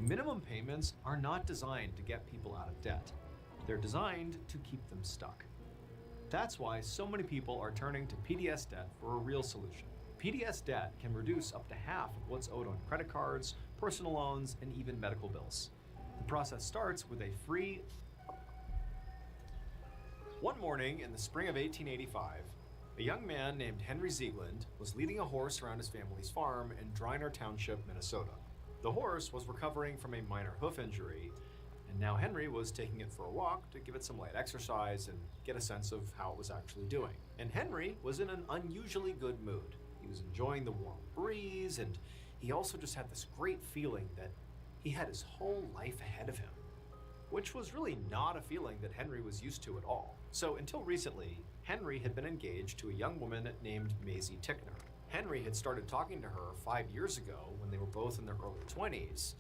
Minimum payments are not designed to get people out of debt. They're designed to keep them stuck. That's why so many people are turning to PDS debt for a real solution. PDS debt can reduce up to half of what's owed on credit cards, personal loans, and even medical bills. The process starts with a free... One morning in the spring of 1885, a young man named Henry Ziegland was leading a horse around his family's farm in Driner Township, Minnesota. The horse was recovering from a minor hoof injury, and now Henry was taking it for a walk to give it some light exercise and get a sense of how it was actually doing. And Henry was in an unusually good mood. He was enjoying the warm breeze, and he also just had this great feeling that he had his whole life ahead of him, which was really not a feeling that Henry was used to at all. So until recently, Henry had been engaged to a young woman named Maisie Tickner. Henry had started talking to her 5 years ago when they were both in their early 20s,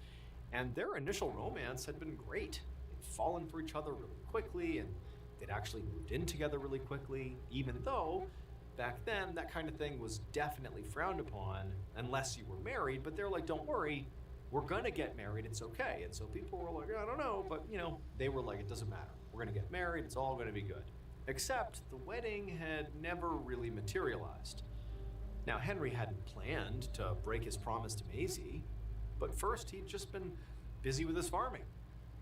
and their initial romance had been great. They'd fallen for each other really quickly, and they'd actually moved in together really quickly, even though back then that kind of thing was definitely frowned upon unless you were married. But they're like, don't worry, we're gonna get married, it's okay. And so people were like, I don't know, but they were like, it doesn't matter. We're gonna get married, it's all gonna be good. Except the wedding had never really materialized. Now, Henry hadn't planned to break his promise to Maisie, but first he'd just been busy with his farming.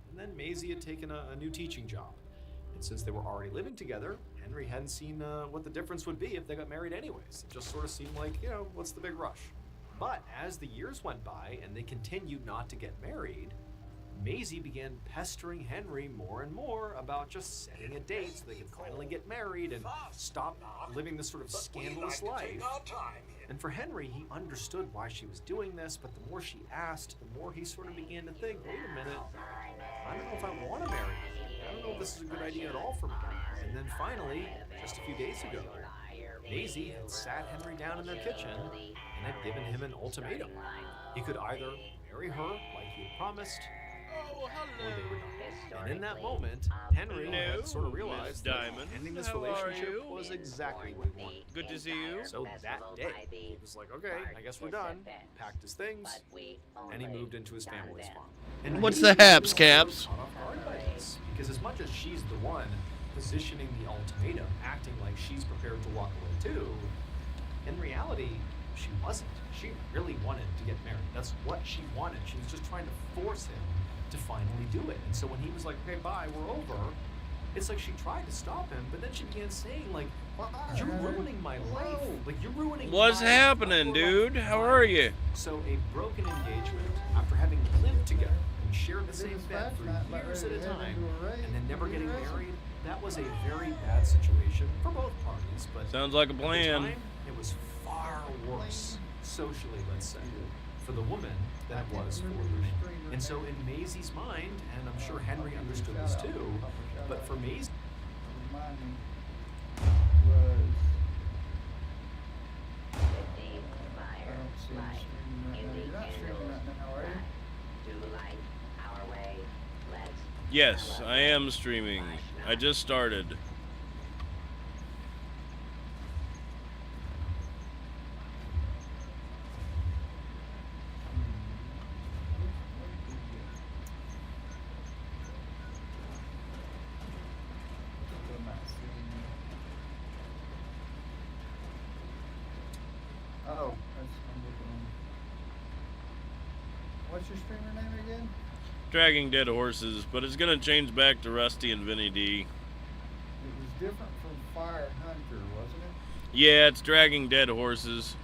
And then Maisie had taken a new teaching job. And since they were already living together, Henry hadn't seen what the difference would be if they got married anyways. It just sort of seemed like, what's the big rush? But as the years went by and they continued not to get married, Maisie began pestering Henry more and more about just setting a date so they could finally get married and stop living this sort of scandalous life. And for Henry, he understood why she was doing this, but the more she asked, the more he sort of began to think, wait a minute, I don't know if I want to marry her. I don't know if this is a good idea at all for me. And then finally, just a few days ago, Maisie had sat Henry down in their kitchen and had given him an ultimatum. He could either marry her like he had promised, or they were not. And in that moment, Henry had sort of realized that ending this relationship was exactly what he wanted. Good to see you. So that day, he was like, okay, I guess we're done. Packed his things, and he moved into his family's farm. And What's the haps, Caps? Caught off guard by this, because as much as she's the one positioning the ultimatum, acting like she's prepared to walk away too, in reality, she wasn't. She really wanted to get married. That's what she wanted. She was just trying to force him to finally do it. And so when he was like, okay, bye, we're over, it's like she tried to stop him, but then she began saying, like, you're ruining my life. Like, you're ruining What's happening, dude? How are you? So a broken engagement, after having lived together and shared the same bed for years at a time, and then never getting married, that was a very bad situation for both parties. But sounds like a plan. At the time, it was far worse, socially, let's say, for the woman than it was for the man. And so in Maisie's mind, and I'm sure Henry understood this too, but for Maisie, Yes, I am streaming. I just started. What's your streamer name again? Dragging Dead Horses, but it's gonna change back to Rusty and VInnie D. It was different from Fire Hunter, wasn't it? Yeah, it's Dragging Dead Horses.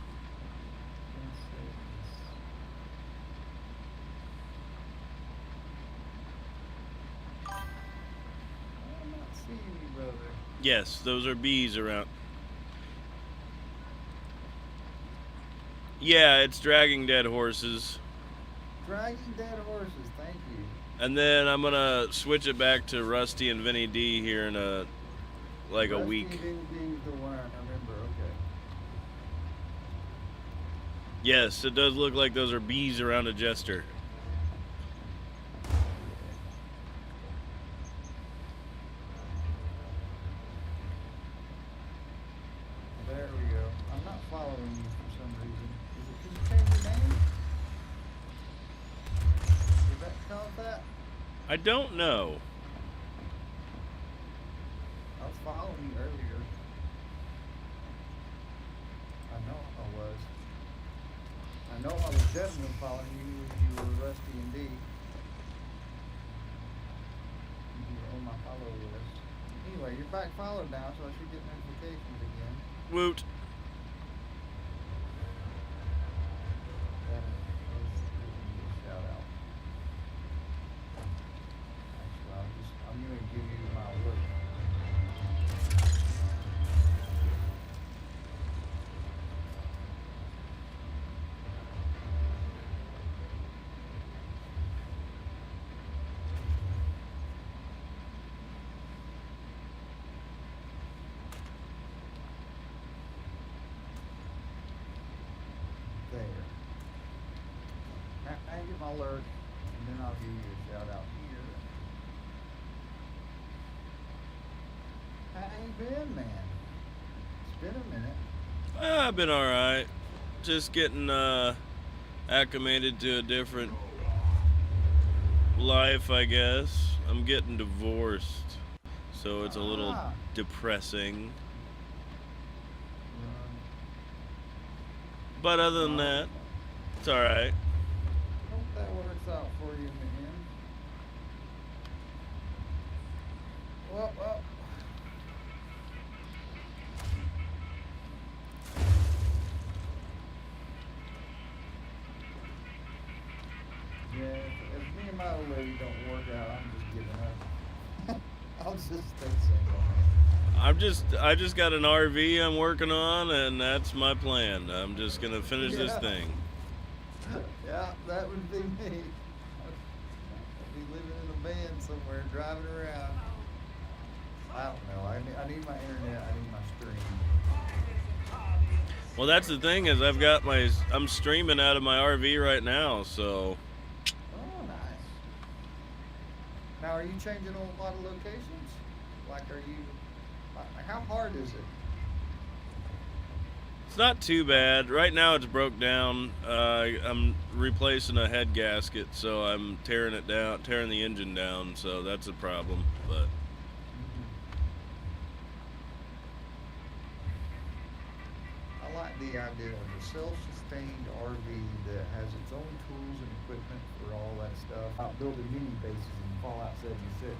I'm not seeing you, brother. Yes, those are bees around. Yeah, it's Dragging Dead Horses. Dragging Dead Horses, thank you. And then I'm gonna switch it back to Rusty and VInnie D here in a week. Rusty and VInnie D is the one I remember, okay. Yes, it does look like those are bees around a jester. There we go. I'm not following you for some reason. Is it because you changed your name? Is that I don't know. I was following you earlier. I know I was. I know I was definitely following you when you were Rusty and D. You were on my follow list. Anyway, you're back followed now, so I should get notifications again. Woot. That is a shout out. Actually, I'm gonna give you my alert. There. I get my alert, and then I'll give you a shout out here. How you been, man? It's been a minute. I've been alright. Just getting acclimated to a different life, I guess. I'm getting divorced, so it's a little depressing. But other than that, it's alright. Hope that works out for you, man. Well. Yeah, if me and my old lady don't work out, I'm just giving up. I'll just stay single, man. I just got an RV I'm working on, and that's my plan. I'm just gonna finish this thing. Yeah, that would be me. I'd be living in a van somewhere, driving around. I don't know. I need my internet. I need my stream. Well, that's the thing is I'm streaming out of my RV right now, so. Oh, nice. Now, are you changing a lot of locations? Like, how hard is it? It's not too bad. Right now it's broke down. I'm replacing a head gasket, so I'm tearing the engine down, so that's a problem, but. I like the idea of a self-sustained RV that has its own tools and equipment for all that stuff. Out building mini bases in Fallout 76.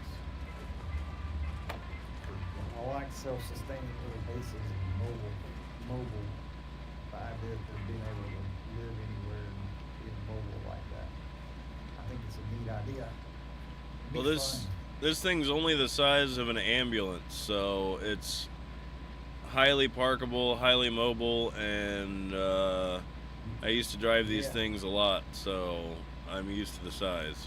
I like self-sustaining little bases and mobile. The idea of being able to live anywhere and being mobile like that. I think it's a neat idea. Well, this thing's only the size of an ambulance, so it's highly parkable, highly mobile, and I used to drive these things a lot, so I'm used to the size.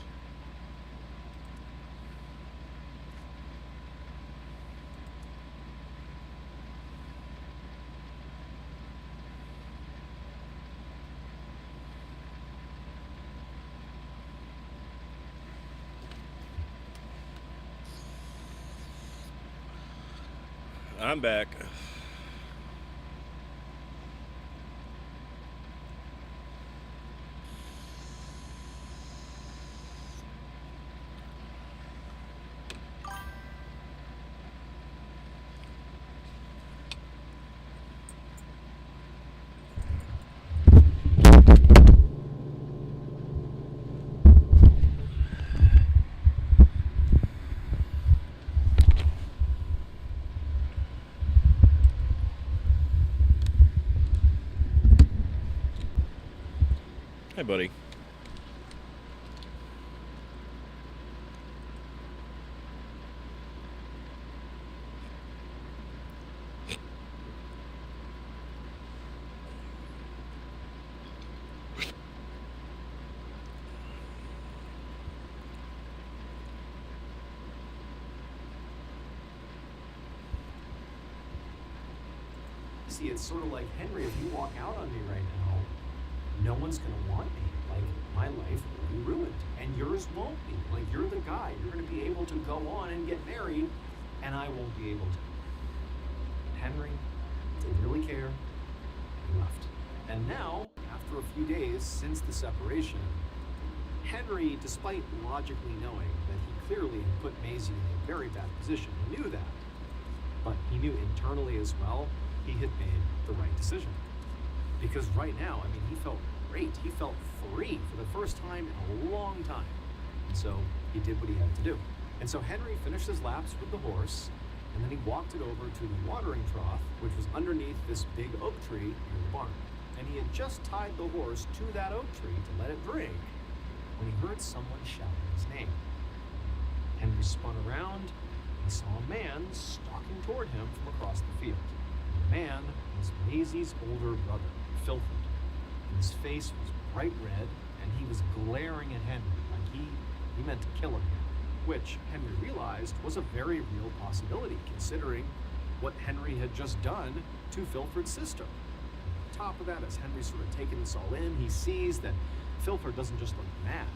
I'm back. Hey, buddy. See, it's sort of like, Henry, if you walk out on me right now, no one's going to want me. Like, my life will be ruined, and yours won't be. Like, you're the guy. You're going to be able to go on and get married, and I won't be able to. Henry didn't really care. He left. And now, after a few days since the separation, Henry, despite logically knowing that he clearly had put Maisie in a very bad position, he knew that. But he knew internally as well, he had made the right decision. Because right now, I mean, he felt great. He felt free for the first time in a long time. And so he did what he had to do. And so Henry finished his laps with the horse, and then he walked it over to the watering trough, which was underneath this big oak tree near the barn. And he had just tied the horse to that oak tree to let it drink when he heard someone shouting his name. Henry spun around and he saw a man stalking toward him from across the field. The man was Maisie's older brother, Filford. And his face was bright red, and he was glaring at Henry like he meant to kill him, which Henry realized was a very real possibility, considering what Henry had just done to Filford's sister. On top of that, as Henry's sort of taking this all in, he sees that Filford doesn't just look mad.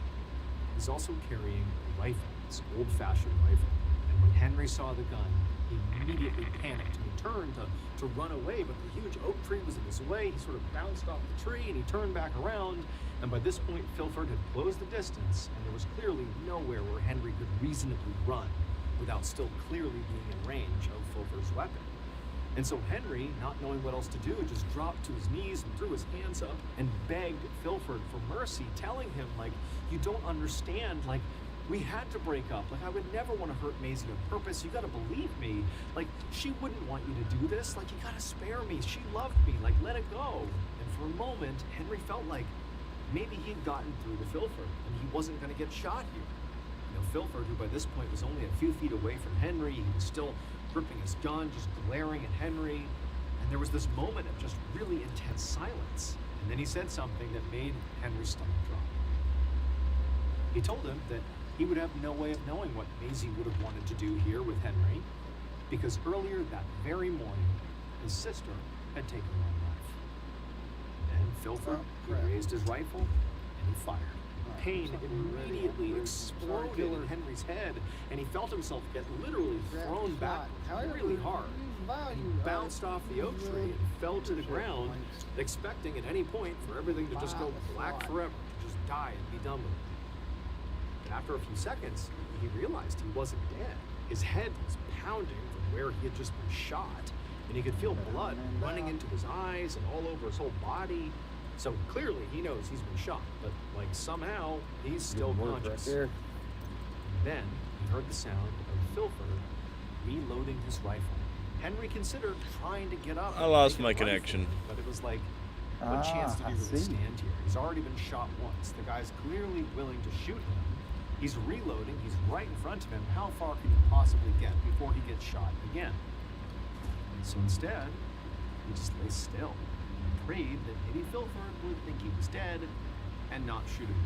He's also carrying a rifle, this old-fashioned rifle. And when Henry saw the gun, he immediately panicked and he turned to run away, but the huge oak tree was in his way. He sort of bounced off the tree and he turned back around. And by this point, Filford had closed the distance, and there was clearly nowhere where Henry could reasonably run without still clearly being in range of Filford's weapon. And so Henry, not knowing what else to do, just dropped to his knees and threw his hands up and begged Filford for mercy, telling him, like, you don't understand, like, we had to break up. Like, I would never want to hurt Maisie on purpose. You gotta believe me. Like, she wouldn't want you to do this. Like, you gotta spare me. She loved me. Like, let it go. And for a moment, Henry felt like maybe he'd gotten through to Filford and he wasn't gonna get shot here. You know, Filford, who by this point was only a few feet away from Henry, he was still gripping his gun, just glaring at Henry. And there was this moment of just really intense silence. And then he said something that made Henry's stomach drop. He told him that he would have no way of knowing what Maisie would have wanted to do here with Henry, because earlier that very morning, his sister had taken her own life. And Filford, he raised his rifle and he fired. Pain immediately exploded in Henry's head, and he felt himself get literally thrown back really hard. And he bounced off the oak tree and fell to the ground, expecting at any point for everything to just go black forever, to just die and be done with it. And after a few seconds, he realized he wasn't dead. His head was pounding from where he had just been shot, and he could feel blood running into his eyes and all over his whole body. So clearly he knows he's been shot, but like somehow he's still conscious. Right there. Then he heard the sound of Filford reloading his rifle. Henry considered trying to get up. I lost my connection. But it was like, what chance did he really see. stand here? He's already been shot once. The guy's clearly willing to shoot him. He's reloading. He's right in front of him. How far can he possibly get before he gets shot again? So instead, he just lay still and prayed that maybe Filford would think he was dead and not shoot him.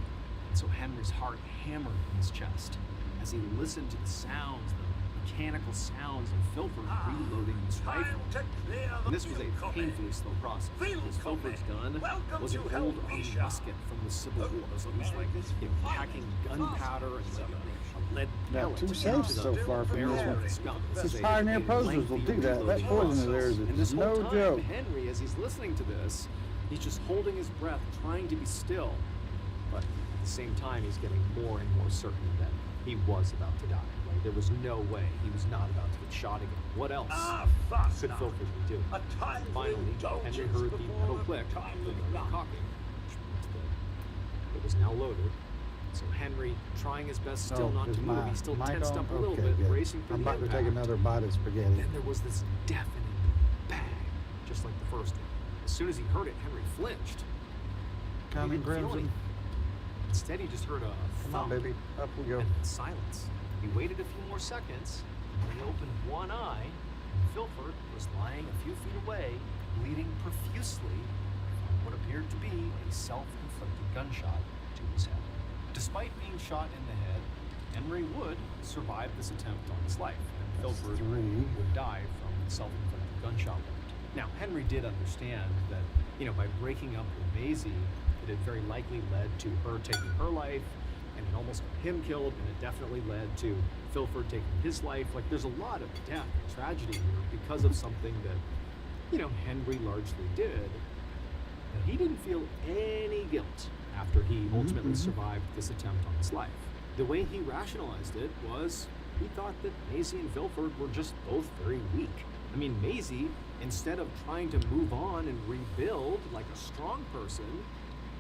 And so Henry's heart hammered in his chest as he listened to the sounds, the mechanical sounds of Filford reloading his rifle. And this was a painfully slow process, because Filford's gun was an old musket from the Civil War. So it was like packing gunpowder and like a lead Now, pellet two into cents the so far from barrel this of one. his gun. This These is a pioneer posers will lengthy do that. That reloading poison of process. theirs And is this whole no time, joke. Henry, as he's listening to this, he's just holding his breath, trying to be still. But at the same time, he's getting more and more certain that he was about to die. Like, there was no way he was not about to get shot again. What else could Filford be doing? Finally, Henry heard the metal click of the gun cocking, which meant that it was now loaded. So Henry, trying his best still not to move, he still tensed up a little bit, racing through I'm the about to impact. take another bite of spaghetti. Then there was this deafening bang, just like the first one. As soon as he heard it, Henry flinched. He Coming, didn't feel Crimson. anything. Instead, he just heard a Come thump on, baby. Up we go. and then silence. He waited a few more seconds, and he opened one eye, and Filford was lying a few feet away, bleeding profusely from what appeared to be a self-inflicted gunshot to his head. Despite being shot in the head, Henry Wood survived this attempt on his life, and That's Filford 3. would die from the self-inflicted gunshot wound. Now, Henry did understand that, by breaking up with Maisie, it had very likely led to her taking her life, and it almost got him killed, and it definitely led to Filford taking his life. Like, there's a lot of death and tragedy here because of something that, Henry largely did. But he didn't feel any guilt after he ultimately survived this attempt on his life. The way he rationalized it was he thought that Maisie and Filford were just both very weak. I mean, Maisie, instead of trying to move on and rebuild like a strong person,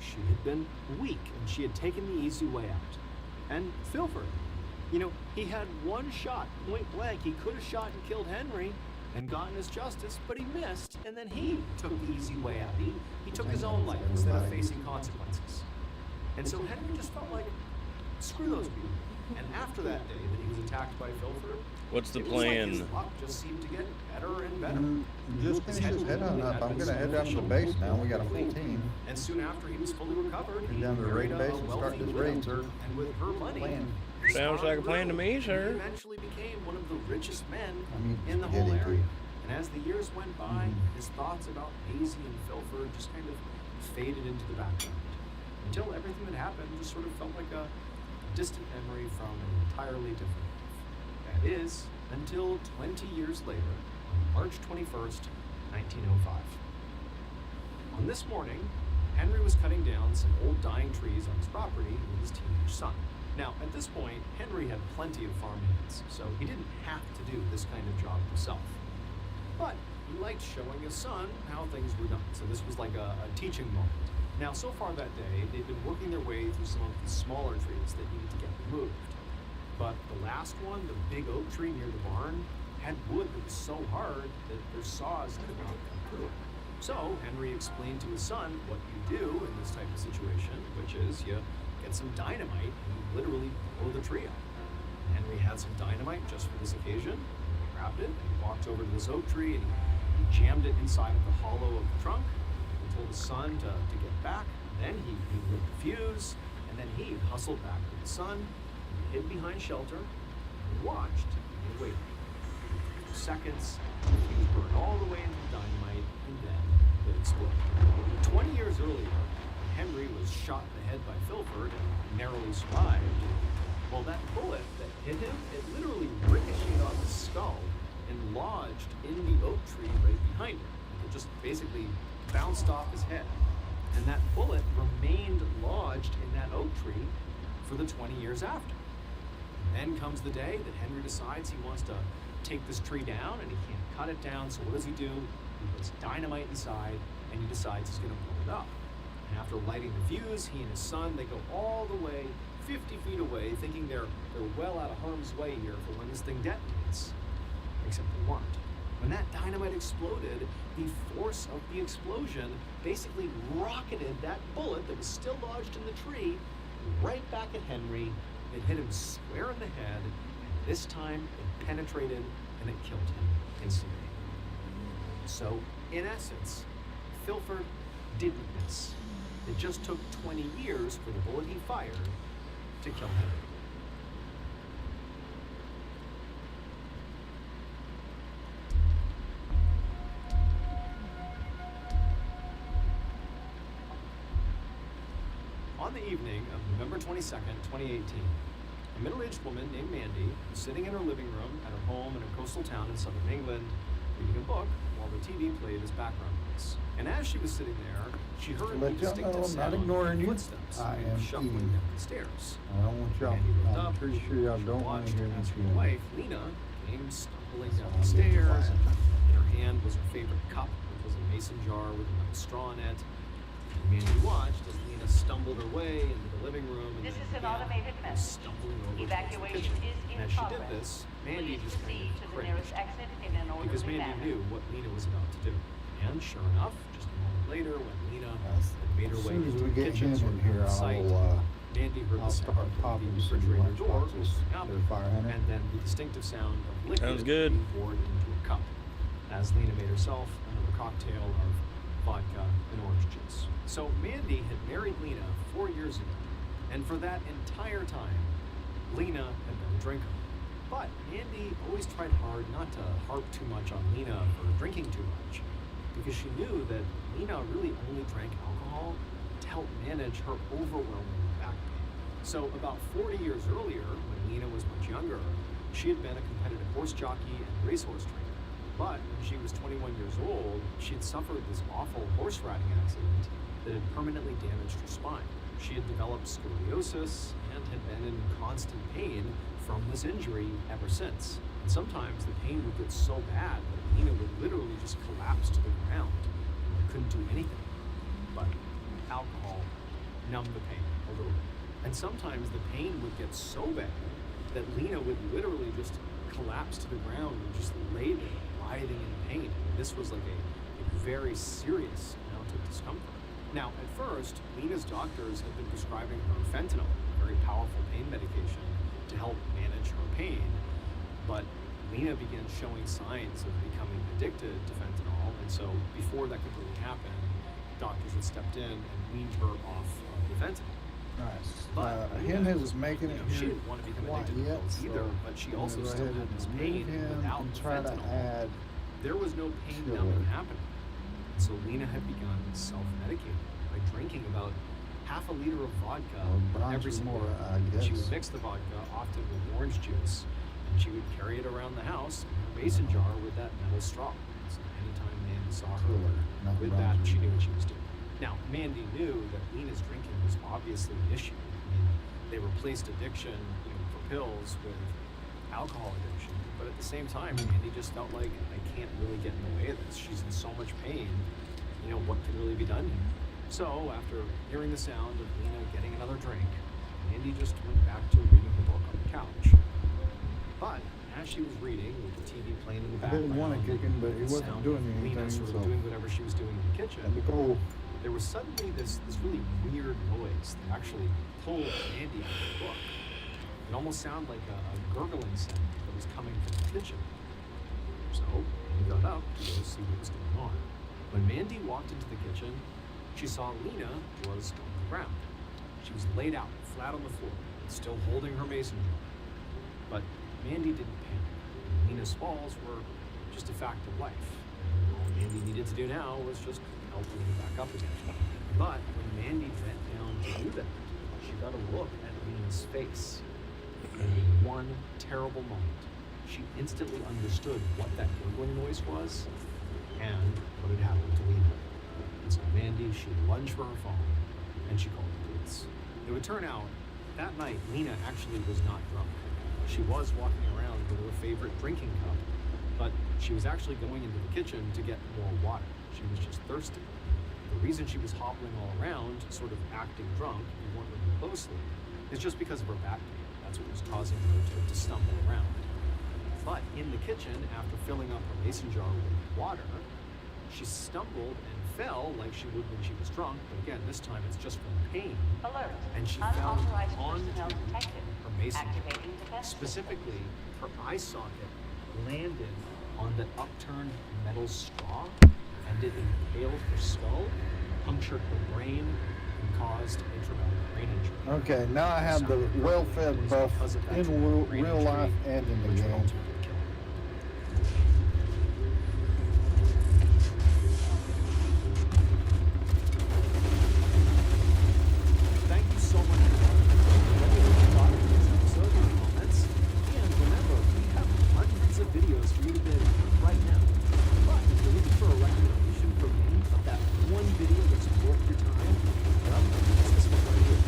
she had been weak and she had taken the easy way out. And Filford, you know, he had one shot, point blank. He could have shot and killed Henry and gotten his justice, but he missed, and then he took the easy way out. He took his own life instead of facing consequences. And so Henry just felt like, screw those people. And after that day that he was attacked by Filford, What's the it was like plan? his luck just seemed to get better and better. Just finish this head on up. I'm gonna head down to the base now. We got a full team. And soon after he was fully recovered, Head he down to the married raid a base and start wealthy this widow. raid, sir. And with her money, Plan. his Sounds like a farm plan to grew. me, sir. He eventually became one of the richest men mean, in the get whole into area. it. And as the years went by, his thoughts about Maisie and Filford just kind of faded into the background. Until everything that happened just sort of felt like a distant memory from an entirely different life. That is, until 20 years later, on March 21st, 1905. On this morning, Henry was cutting down some old dying trees on his property with his teenage son. Now, at this point, Henry had plenty of farm hands, so he didn't have to do this kind of job himself. But he liked showing his son how things were done, so this was like a teaching moment. Now, so far that day, they'd been working their way through some of the smaller trees that needed to get removed. But the last one, the big oak tree near the barn, had wood that was so hard that their saws could not come through it. So Henry explained to his son what you do in this type of situation, which is you get some dynamite and you literally blow the tree up. Henry had some dynamite just for this occasion. He grabbed it and he walked over to this oak tree and he jammed it inside of the hollow of the trunk. He told his son to get back. Then he lit the fuse, and then he hustled back with his son. He hid behind shelter. He watched and he waited. For seconds, the fuse burned all the way into the dynamite, and then it exploded. 20 years earlier, when Henry was shot in the head by Filford and narrowly survived, well, that bullet that hit him, it literally ricocheted off his skull and lodged in the oak tree right behind him. It just basically bounced off his head. And that bullet remained lodged in that oak tree for the 20 years after. And then comes the day that Henry decides he wants to take this tree down, and he can't cut it down, so what does he do? He puts dynamite inside, and he decides he's going to blow it up. And after lighting the fuse, he and his son, they go all the way 50 feet away, thinking they're well out of harm's way here for when this thing detonates. Except they weren't. When that dynamite exploded, the force of the explosion basically rocketed that bullet that was still lodged in the tree right back at Henry. It hit him square in the head, and this time it penetrated and it killed him instantly. So, in essence, Filford didn't miss. It just took 20 years for the bullet he fired to kill Henry. On the evening of November 22nd, 2018, a middle-aged woman named Mandy was sitting in her living room at her home in a coastal town in southern England, reading a book while the TV played as background noise. And as she was sitting there, she heard the distinctive sound of footsteps shuffling down the stairs. I don't want y'all. Mandy looked I'm up, pretty sure y'all don't want watched to hear as this. her wife, Lena, came stumbling down the stairs. In her hand was her favorite cup, which was a mason jar with enough straw in it. And Mandy watched as Lena stumbled her way into the living room and This then is an began automated message. stumbling over Evacuation towards the kitchen. is in And as she did progress. this, Mandy Please just kind proceed of to the nearest cringed exit in an orderly because Mandy manner. knew what Lena was about to do. And sure enough, just a moment later, when Lena had made her As way soon as into we the get kitchen, him sort in of here, out of sight, Mandy heard I'll the start sound of popping the some refrigerator door lunchboxes opening up, to the fire hunter. and then the distinctive sound of liquid Sounds good. being poured into a cup, as Lena made herself another cocktail of vodka and orange juice. So Mandy had married Lena 4 years ago, and for that entire time, Lena had been a drinker. But Mandy always tried hard not to harp too much on Lena for drinking too much, because she knew that Lena really only drank alcohol to help manage her overwhelming back pain. So about 40 years earlier, when Lena was much younger, she had been a competitive horse jockey and racehorse trainer. But when she was 21 years old, she had suffered this awful horse riding accident that had permanently damaged her spine. She had developed scoliosis and had been in constant pain from this injury ever since. And sometimes the pain would get so bad that Lena would literally just collapse to the ground and couldn't do anything. But alcohol numbed the pain a little bit. And sometimes the pain would get so bad that Lena would literally just collapse to the ground and just lay there, writhing in pain. And this was like a very serious amount of discomfort. Now, at first, Lena's doctors had been prescribing her fentanyl, a very powerful pain medication, to help manage her pain. But Lena began showing signs of becoming addicted to fentanyl, and so before that could really happen, doctors had stepped in and weaned her off of the fentanyl. Nice. But Him is making it she here didn't want to become quite addicted to yet, pills either, so but she I'm also gonna go still ahead had this and pain remove him without and the try to fentanyl. add There was no pain filler. numbing happening. So Lena had begun self-medicating by drinking about half a liter of vodka Well, every bronze single more, day. I She guess. would mix the vodka often with orange juice, and she would carry it around the house in her mason jar with that metal straw. So anytime Mandy saw her Cooler, not with bronze that, she knew anymore. what she was doing. Now, Mandy knew that Lena's drinking was obviously an issue. I mean, they replaced addiction, for pills with alcohol addiction. But at the same time, Mandy just felt like, I can't really get in the way of this. She's in so much pain. What can really be done here? So, after hearing the sound of Lena getting another drink, Mandy just went back to reading her book on the couch. But as she was reading, with the TV playing in the I background, didn't want to kick him, but he the wasn't sound doing of Lena anything, sort so of doing whatever she was doing in the kitchen, that'd be cool. there was suddenly this really weird noise that actually pulled Mandy out of the book. It almost sounded like a gurgling sound that was coming from the kitchen. So he got up to go see what was going on. When Mandy walked into the kitchen, she saw Lena was on the ground. She was laid out flat on the floor, still holding her mason jar. But Mandy didn't panic. Lena's falls were just a fact of life. All Mandy needed to do now was just help Lena back up again. But when Mandy bent down to do that, she got a look at Lena's face. And in one terrible moment, she instantly understood what that gurgling noise was and what had happened to Lena. And so Mandy, she lunged for her phone and she called the police. It would turn out that night, Lena actually was not drunk. She was walking around with her favorite drinking cup, but she was actually going into the kitchen to get more water. She was just thirsty. The reason she was hobbling all around, sort of acting drunk, if you weren't looking closely, is just because of her back pain. That's what was causing her to stumble around. But in the kitchen, after filling up her mason jar with water, she stumbled and fell like she would when she was drunk, but again, this time it's just from pain. Alert. And she fell Unauthorized onto personnel detected. her mason jar. Activating defense Specifically, her eye socket landed on the upturned metal straw, and it impaled her skull, punctured her brain, and caused a traumatic brain injury. Okay, now I have the well-fed buff in real life and in the which would game. ultimately kill her. Thank you so much for watching. Let me know what you thought of this episode in the comments. And remember, we have hundreds of videos for you to binge right now. But if you're looking for a recommendation from me of that one video that's worth your time, well, it's this one right here.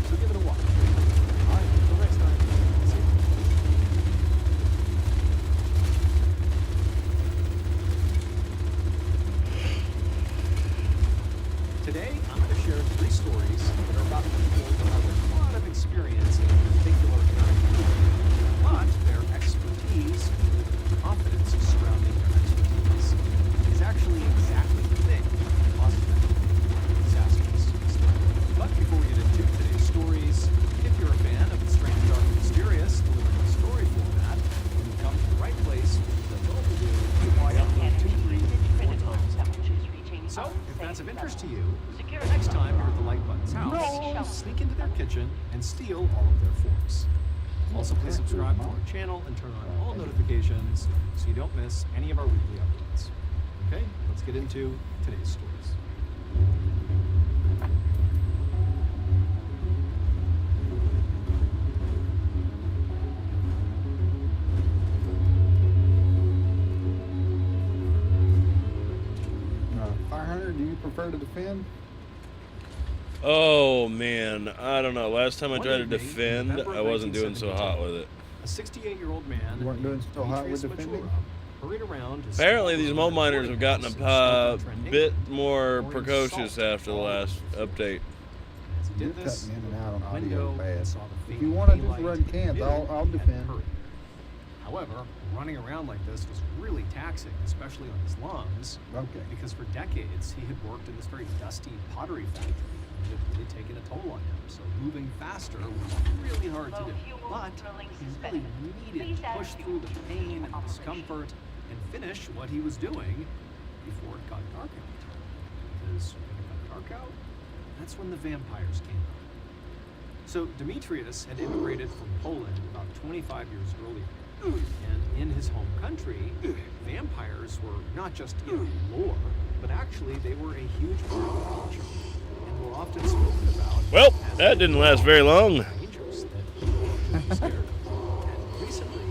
So give it a watch. Alright, until next time. See you. Today, I'm going to share 3 stories that are about people who have a lot of experience in a particular area. But their expertise, and confidence surrounding their expertise, is actually exactly the thing that causes them to be disastrous. But before we get into today's stories, if you're a fan of the strange, dark, and mysterious delivered in story format, then you've come to the right place. The mobile do why upload 2, 3, 4 times a week. So, if that's of interest to you, next time you're at the Light Button's house, sneak into their kitchen and steal all of their forks. Also, please subscribe to our channel and turn on all notifications so you don't miss any of our weekly uploads. Okay, let's get into today's stories. Fire Hunter, do you prefer to defend? Oh man, I don't know. Last time I One tried to evening, defend, November I wasn't doing so 1972, hot with it. A 68-year-old man. You weren't doing so hot with Demetrius defending? Matura hurried around to Apparently, stop these the mole miners have gotten recording a house in Stoke-on-Trent, bit England, more pouring precocious salt after the all last over the update. As he You're did this, cutting in and out on the audio window bad. saw the If you fading want to just daylight, run cans, knew I'll he had defend. hurried. However, running around like this was really taxing, especially on his lungs, Okay. because for decades he had worked in this very dusty pottery factory. It had really taken a toll on him, so moving faster was really hard to do. But he really needed to push through the pain and discomfort and finish what he was doing before it got dark out. Because when it got dark out, that's when the vampires came out. So Demetrius had immigrated from Poland about 25 years earlier. And in his home country, vampires were not just lore, but actually they were a huge part of the culture and were often spoken about. Well, as that didn't last very long. dangers that people should be scared of. And recently,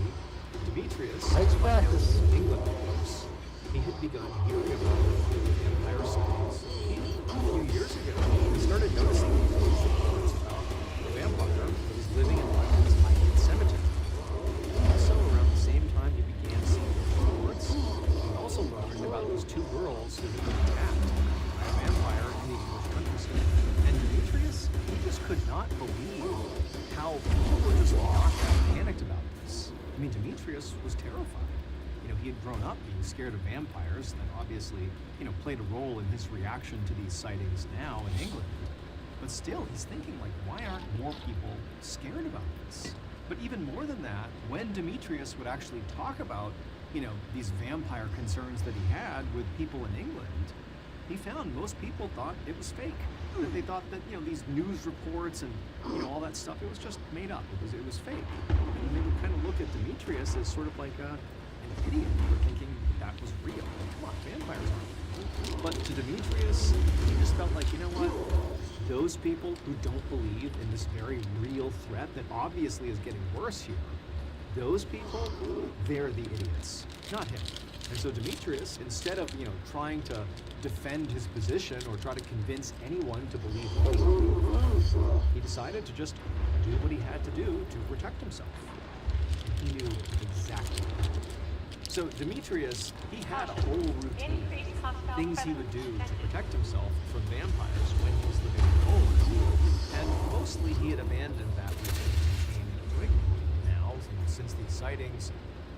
Demetrius, Takes practice. England, of course, he had begun hearing about vampire sightings. A few years ago, he started noticing these reports about a vampire that was living in London's Highgate Cemetery. Also, around the same time he began seeing those reports, he also learned about these two girls who had been attacked by a vampire in the English countryside. And Demetrius, he just could not believe how people were just knocked out and panicked about this. I mean, Demetrius was terrified. You know, he had grown up being scared of vampires, and that obviously, played a role in his reaction to these sightings now in England. But still, he's thinking, like, why aren't more people scared about this? But even more than that, when Demetrius would actually talk about, these vampire concerns that he had with people in England, he found most people thought it was fake. That they thought that, these news reports and, all that stuff, it was just made up. It was fake. And they would kind of look at Demetrius as sort of like an idiot for thinking that was real. Like, come on, vampires aren't real. But to Demetrius, he just felt like, you know what? Those people who don't believe in this very real threat that obviously is getting worse here, those people, they're the idiots, not him. And so Demetrius, instead of, trying to defend his position or try to convince anyone to believe him, he decided to just do what he had to do to protect himself. And he knew exactly what to do. So Demetrius, he had a whole routine, things he would do to protect himself from vampires when he was living in Poland. And mostly he had abandoned that routine and came to England. Now, since these sightings,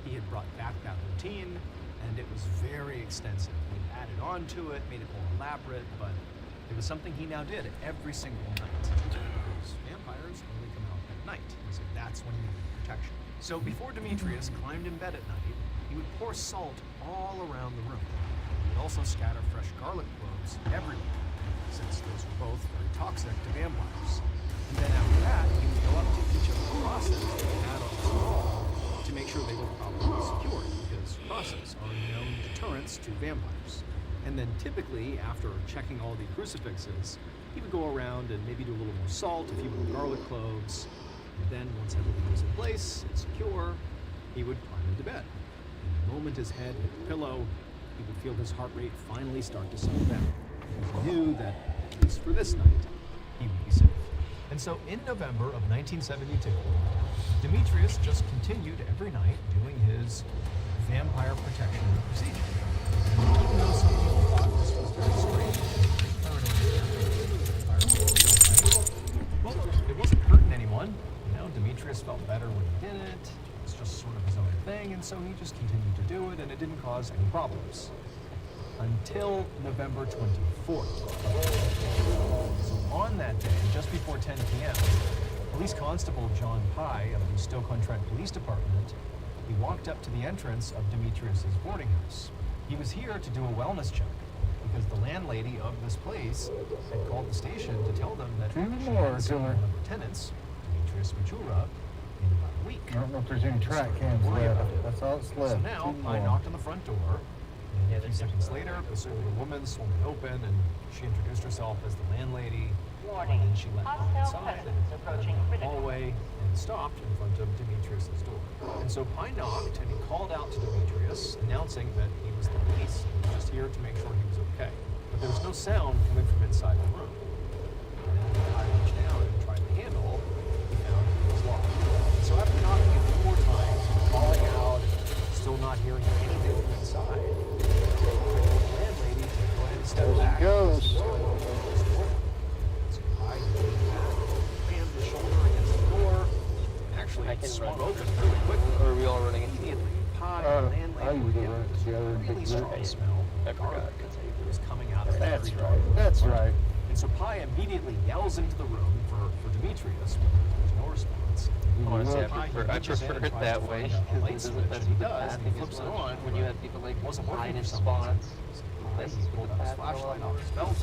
he had brought back that routine, and it was very extensive. He added on to it, made it more elaborate, but it was something he now did every single night. Because vampires only come out at night, and so that's when he needed protection. So before Demetrius climbed in bed at night, he would pour salt all around the room. He would also scatter fresh garlic cloves everywhere, since those were both very toxic to vampires. And then after that, he would go up to each of the crosses that he had on his wall to make sure they were properly secured, because crosses are known deterrents to vampires. And then typically, after checking all the crucifixes, he would go around and maybe do a little more salt, a few more garlic cloves, and then once everything was in place and secure, he would climb into bed. And the moment his head hit the pillow, he would feel his heart rate finally start to settle down. He knew that, at least for this night, he would be safe. And so in November of 1972, Demetrius just continued every night doing his vampire protection procedure. And even though some people thought this was very strange, well, it wasn't hurting anyone. Demetrius felt better when he did it. It was just sort of his own thing, and so he just continued to do it, and it didn't cause any problems. Until November 24th. So on that day, just before 10 p.m., Police Constable John Pye of the Stoke-on-Trent Police Department, he walked up to the entrance of Demetrius's boarding house. He was here to do a wellness check, because the landlady of this place had called the station to tell them that she had seen one of her tenants, Demetrius Matura, in about a week. I don't know if there's any track cans left. That's all that's left. So now, I knocked on the front door, and a few seconds later, a certain woman swung it open, and she introduced herself as the landlady, and then she let me inside, and led me down the hallway, and stopped in front of Demetrius's door. And so Pye knocked, and he called out to Demetrius, announcing that he was the police, and was just here to make sure he was okay. But there was no sound coming from inside the room. And Pi reached down and tried the handle, he found it was locked. So after knocking a few more times, calling out, still not hearing anything from inside, the landlady to go ahead and step There back. he goes. So Pi rammed his shoulder against the door, and actually it swung open really quickly. Or are we all running into Immediately, Pi I and the landlady usually were run hit with together in a really big strong groups. smell I of forgot. garlic that was coming out of the That's every right. door. That's right. And so Pi immediately yells into the room for Demetrius, but there's no response. Honestly, Pi, he I reaches in prefer and it tries that to way find a because light it doesn't switch, mess and he with the does, and he pathing flips as it much on. when you have people like It wasn't working hide for in some reason. spots. Pi, Messes he with pulled the out his pathing a flashlight lot off his belt,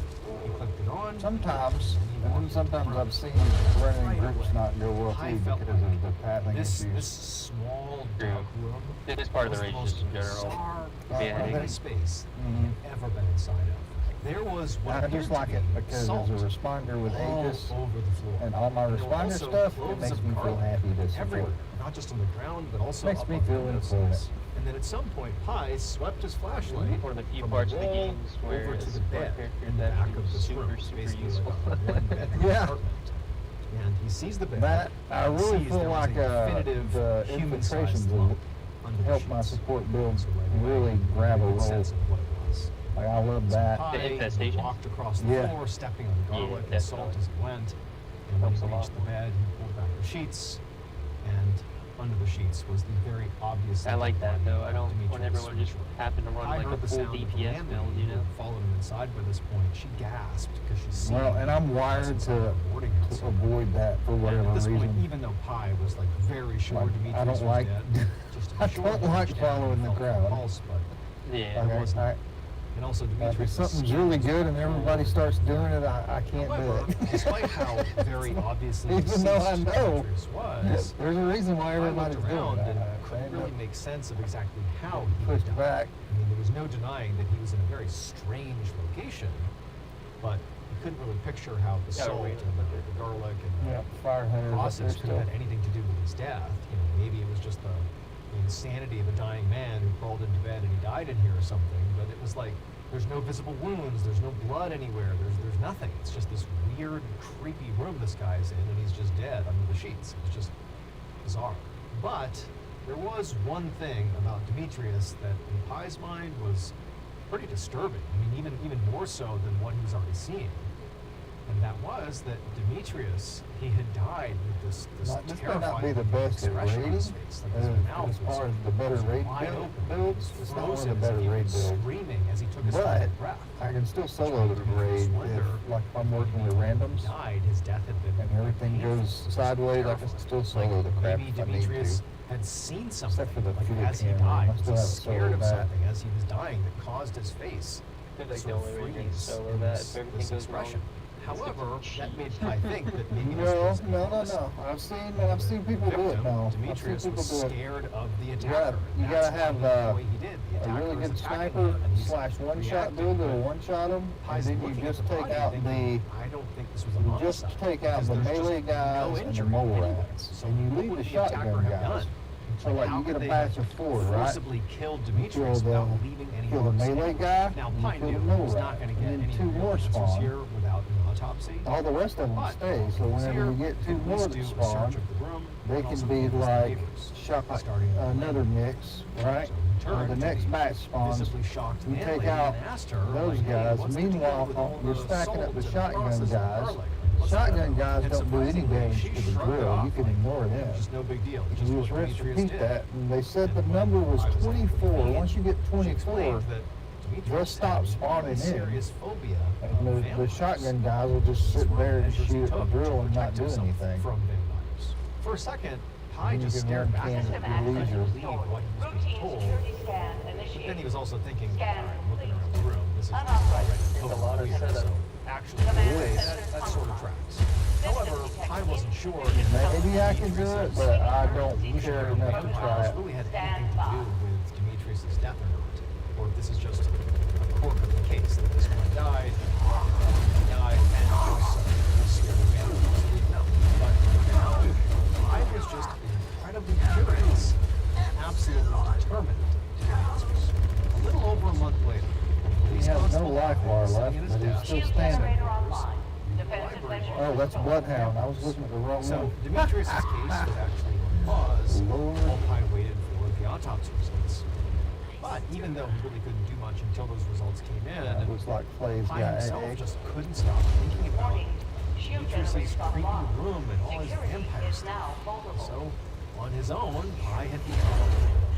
he clicked it on. Sometimes, and then sometimes I've seen running groups not go well Pi too felt because like of the pathing this issues. small True. dark room It is part of was the the race most just in general. bizarre Yeah. fucking space Mhm. I've ever been inside of. There was what I appeared just to like be it because salt as a responder with all Aegis over the floor. and all my There were responder also stuff, it cloves makes of me feel garlic happy to support. everywhere, not just on the ground, but also Makes up me on the feel windowsills. important. And then at some point, Pi swept his flashlight One of the few from parts the of the wall games where over a to the support bed character in the is back actually of this super, room, super basically useful. like a one-bedroom Yeah. apartment. And he sees the bed. That I and really sees feel there was like a definitive the human-sized infiltrations lump will under the help my sheets. support build So right away, really he grab a made roll. sense of what it was. Like I love that. Pi The infestation? walked across the Yeah. floor, stepping on the Yeah, garlic and salt definitely. as he went. And when Helps he a lot. reached the bed, he pulled back the sheets, and under the sheets was the very obvious. I like that though. I don't want Demetrius everyone just Switchblade. happen to run I like a heard the full sound of the DPS landlady build, you who know? had followed him inside by this point. She gasped because she seen. Well, and I'm the wired presence to of the boarding house. avoid that for And whatever at this reason. point, even though Pi was like very sure Like, Demetrius I don't was like- dead, just to be I sure, don't he like reached down following and the felt crowd. pulse, but Yeah. Like, Okay, I, and also if Demetrius was something's scared really as good and everybody starts doing it, I can't However, do it. despite how very obviously Even though I deceased know Demetrius was, There's a reason why I looked everybody's doing around that. and I couldn't end really up make sense of exactly how getting he pushed died. back. I mean, there was no denying that he was in a very strange location, but you couldn't really picture how the Yeah, salt wait. and the garlic and Yeah, fire hunters up process there could have still. had anything to do with his death. You know, maybe it was just the insanity of a dying man who crawled into bed and he died in here or something. But it was like there's no visible wounds, there's no blood anywhere, there's nothing. It's just this weird, creepy room this guy's in, and he's just dead under the sheets. It's just bizarre. But there was one thing about Demetrius that, in Pi's mind, was pretty disturbing. I mean, even more so than what he was already seeing. And that was that Demetrius, he had died with this This may terrifying not be the best at expression on his raiding, face. Like his mouth as was far as the better raid wide build, open. builds. He was It's not one of frozen the as better if he raid was builds. screaming as he took his But final breath. I can still solo the raid if, like, if I'm working with randoms He died, his death had been and everything painful. goes sideways, I can still solo the crap Maybe if I need Demetrius to. had seen something, Except for the like fuel as he camera, died, I still was haven't scared soloed of that. something as he was dying that caused his face I feel like to the sort only of way you can freeze solo in that this, if everything this goes wrong. expression. However, that made Pi think that maybe No, this was no. I've seen people do it now. I've seen Demetrius people was do it. scared of the You attacker. gotta That's have why the way he did. The a attacker really was good attacking sniper him, and he's / one shot reacting, build or but one shot him, and Pi's then you looking at just the take body out thinking, the I don't think this was a you homicide. just take out because the there's just melee no guys and the injury mole anywhere. rats, So and you what leave would the the attacker shotgun have guys. done? So like how you get could a they batch have of 4, right? forcibly killed You Demetrius kill without the leaving any kill the marks. melee guy, Now, and Pi you kill knew the he mole was rat, not going to and get then any 2 real more answers spawn. here without an autopsy. All the rest of them But stay, so whenever here, you get 2 at more least that do a spawn, search of the room, they and can also be focus the like neighbors, shot starting with another Lynn. mix, right? So he Or turned the to next the batch spawns. visibly shocked You landlady take out and asked her, those like, hey, guys. what's the deal Meanwhile, with all you're the stacking up salt the and shotgun process and guys. garlic? What's Shotgun that? guys And don't do any surprisingly, damage she to the shrugged it drill. off You can like, ignore that. Just no big deal. You Just just what rinse Demetrius repeat did. that, and they said the And number was I was 24. like, Once you get she 24, explained that Demetrius they'll stop had spawning a in. serious phobia and of the vampires. shotgun guys will just These sit were there and measures he shoot a took drill to and not protect do himself anything. From vampires. For a second, Pi And you just can stared run back at cans him at and your couldn't leisure. believe what he was being Routine told. security scan But then he initiated. was also thinking, Scan all right, I'm looking around the room. This is Unauthorized. already There's a totally lot of weird. setup. So actually, Command that, center that sort of tracks. However, Pi wasn't sure if Maybe I can do it, but I don't care enough to try vampires it. really had anything to do with Demetrius' death or not, or if this is just a quirk of the case that this one died, and was scared of vampires. We didn't know. But now, Pi was just incredibly curious and absolutely determined to get answers. A little over a month later, He has no life bar left, sitting at his but he's desk, still Shield standing. generator online. Defensive measures. Oh, that's bloodhound. I was looking at the wrong So one. Demetrius's case would actually pause Lord. while Pi waited for the autopsy results. But even though he really couldn't do much until those results came It in, was like Clay's Pi guy. himself just couldn't stop thinking about Demetrius's creepy room and all his vampire stuff. So, on his own, Pi had become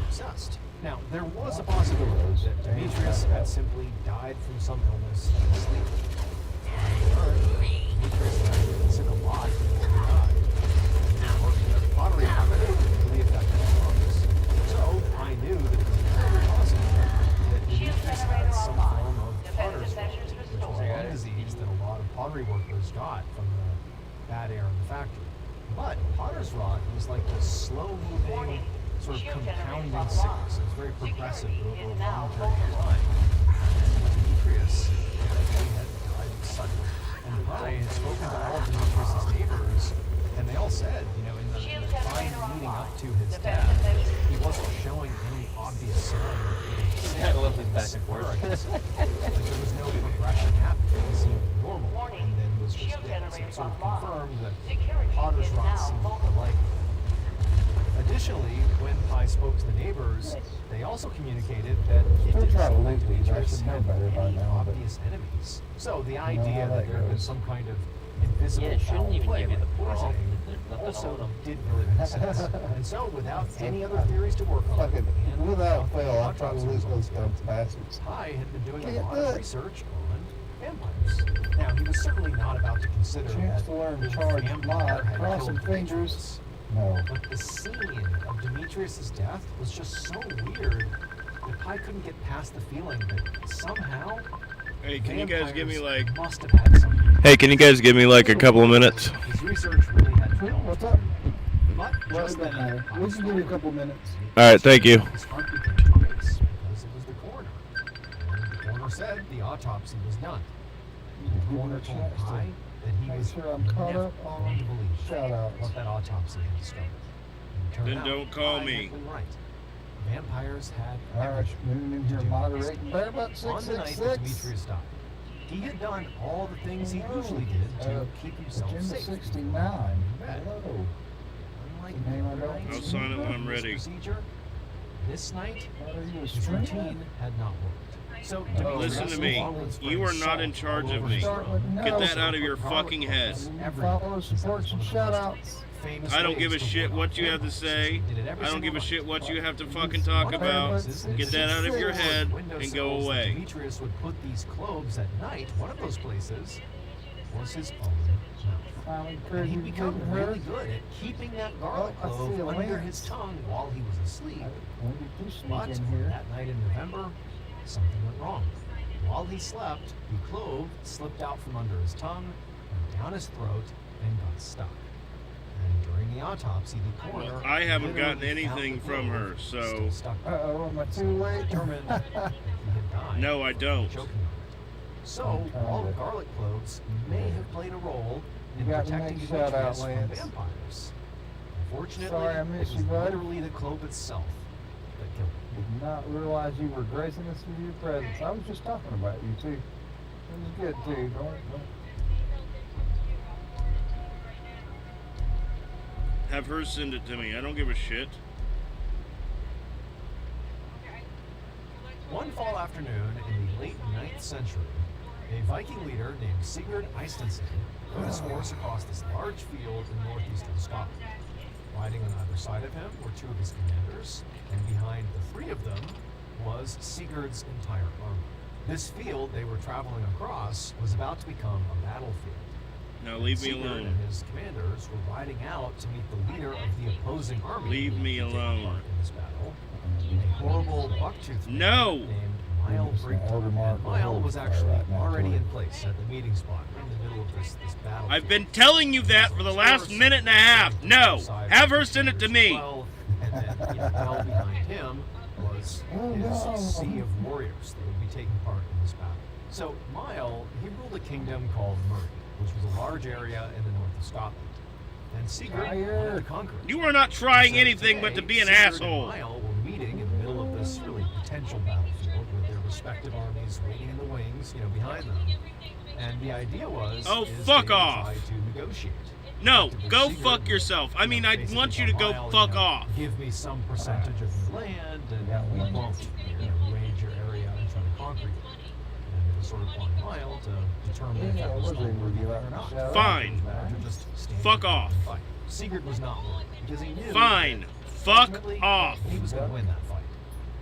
obsessed. Now, there was a possibility that Demetrius had simply died from some illness in his sleep. Demetrius had been sick a lot before he died. He was working at the pottery cabinet really affected his lungs. So, I knew that it was very possible that Demetrius had some form of potter's rot, which was a lung disease that a lot of pottery workers got from the bad air in the factory. But potter's rot was like this slow-moving, sort of compounding sickness. It was very progressive over a long period of time. And Demetrius had died suddenly. And Pi had spoken to all of Demetrius's neighbors, and they all said, in the time leading up to his death, he wasn't showing any obvious sign of being sick. I love this He was back and forth. sick. Like there was no progression happening. He seemed normal, and then was just dead. So it sort of confirmed that Potter's rot seemed likely. Additionally, when Pi spoke to the neighbors, they also communicated that it Still didn't try to seem like link these. I Demetrius should know had better by any now, but- obvious enemies. So the know idea how that that there was goes. some kind of invisible Yeah, it shouldn't foul even play give you like the prompt poisoning if there's nothing also on them. didn't really make sense. And so without any other theories to work on, Fucking, and without fail, I autopsy try to lose results those dumb out, bastards. Pi had been doing a Can't lot do of it. research on vampires. Now, he was certainly not about to consider Chance that to learn the charge vampire mod. had Crossing killed fingers. Demetrius. No. But the scene of Demetrius's death was just so weird that Pi couldn't get past the feeling that somehow Hey, can you guys give me vampires like? must have had something. Hey, can you guys give me like a couple of minutes? His research really had failed. What's up? But Well, just it doesn't then, matter. Pi We can give you a started. couple minutes. All right, thank you. His heart began to race because it was the coroner. And the coroner said the autopsy was done. The coroner told Pi that he Make was sure I'm caught never up on going to believe shout-outs. what that autopsy had discovered. And it turned Then out don't call Pi me. had been right. Vampires had All right, everything moving in to here, do with moderating. this. Bear about On the night that 666. Demetrius died, he had done all the things he usually did to keep himself Agenda safe. 69. Hello. Unlike The name I don't other nights I'll sign it when I'm of this ready. procedure, this night What are you, a his streamer? routine had not worked. So Listen to me. You are not in charge of me. Get that out of your fucking head. Follow, support, some shout-outs. I don't give a shit what you have to say. I don't give a shit what you have to fucking talk about. Get that out of your head and go away. Demetrius would put these clothes at night. One of those places was his own mouth. Finally, And crazy he'd become including really her. good at keeping that garlic Oh, I see clove a under lance. his tongue while he was asleep. When did you sneak But in here? that night in November, something went wrong. While he slept, the clove slipped out from under his tongue, went down his throat, and got stuck. And during the autopsy, the coroner I haven't literally gotten anything found the from her, clove so- still stuck there. Uh-oh, am I too late? Determined that he had died. No, I don't. Choking on it. So, I'm trying all the to- garlic cloves may have played a role in You got the protecting next shout out, Demetrius from Lance. vampires. Unfortunately, Sorry I it missed was you, bud. literally the clove itself that killed him. Did not realize you were gracing us with your presence. I was just talking about you too. It was good too. Don't. Have her send it to me. I don't give a shit. One fall afternoon in the late 9th century, a Viking leader named Sigurd Eystein rode his horse across this large field in northeastern Scotland. Riding on either side of him were two of his commanders, and behind the three of them was Sigurd's entire army. This field they were traveling across was about to become a battlefield. Now leave me Sigurd alone. and his commanders were riding out to meet the leader of the opposing army. Leave who me would take alone. part in this battle. A horrible bucktooth man No! named Mile Just an Brigton. older mark And Mile of was fire actually right now, already too. in place at the meeting spot in the middle of this battle. I've been telling you that for the last minute and a half. No, have her send it to me. And then, well behind him was Oh, his no. sea of warriors that would be taking part in this battle. So Mile, he ruled a kingdom called Murray, which was a large area in the north of Scotland. And Sigurd wanted to conquer it. You are not trying So anything but to today, be an Sigurd and asshole. Mile were meeting in the middle of this really potential battlefield with their respective armies waiting in the wings, behind them. And the idea was, Oh, is fuck they would off. try to negotiate. No, Actively go Sigurd fuck would, yourself. I mean, I basically want you to go Mile, fuck off. Give me some percentage of your land, and we won't raid your area and try to conquer you. And it was sort of on Mile to determine if that was still worthy or not. Fine. To just stand Fuck there off. and fight. Sigurd was not willing because he knew. Fine. that Fuck ultimately off. He was going to win that fight.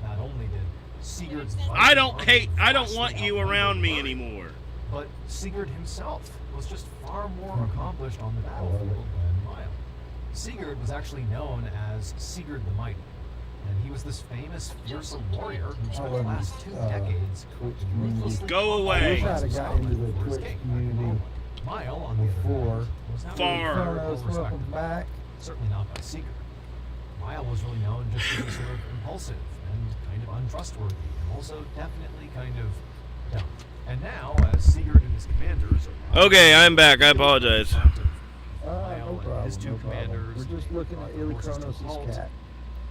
Not only did Sigurd's I don't Viking army don't vastly want you outnumber around me Murray, anymore. but Sigurd himself was just far more accomplished on the battlefield than Mile. Sigurd was actually known as Sigurd the Mighty, and he was this famous, fearsome warrior who spent the last 2 decades ruthlessly Go fighting away. I wish I'd against have got Scotland into the for his Twitch king. community Mile, on the other before. hand, was not Far. really Kronos, welcome well-respected. back. Certainly not by Sigurd. Mile was really known just to be sort of impulsive and kind of untrustworthy, and also definitely kind of dumb. And now, as Sigurd and his commanders are Okay, I'm back. I apologize. No Mile and his 2 problem. commanders We're just looking at brought the horses to a Kronos' halt, cat.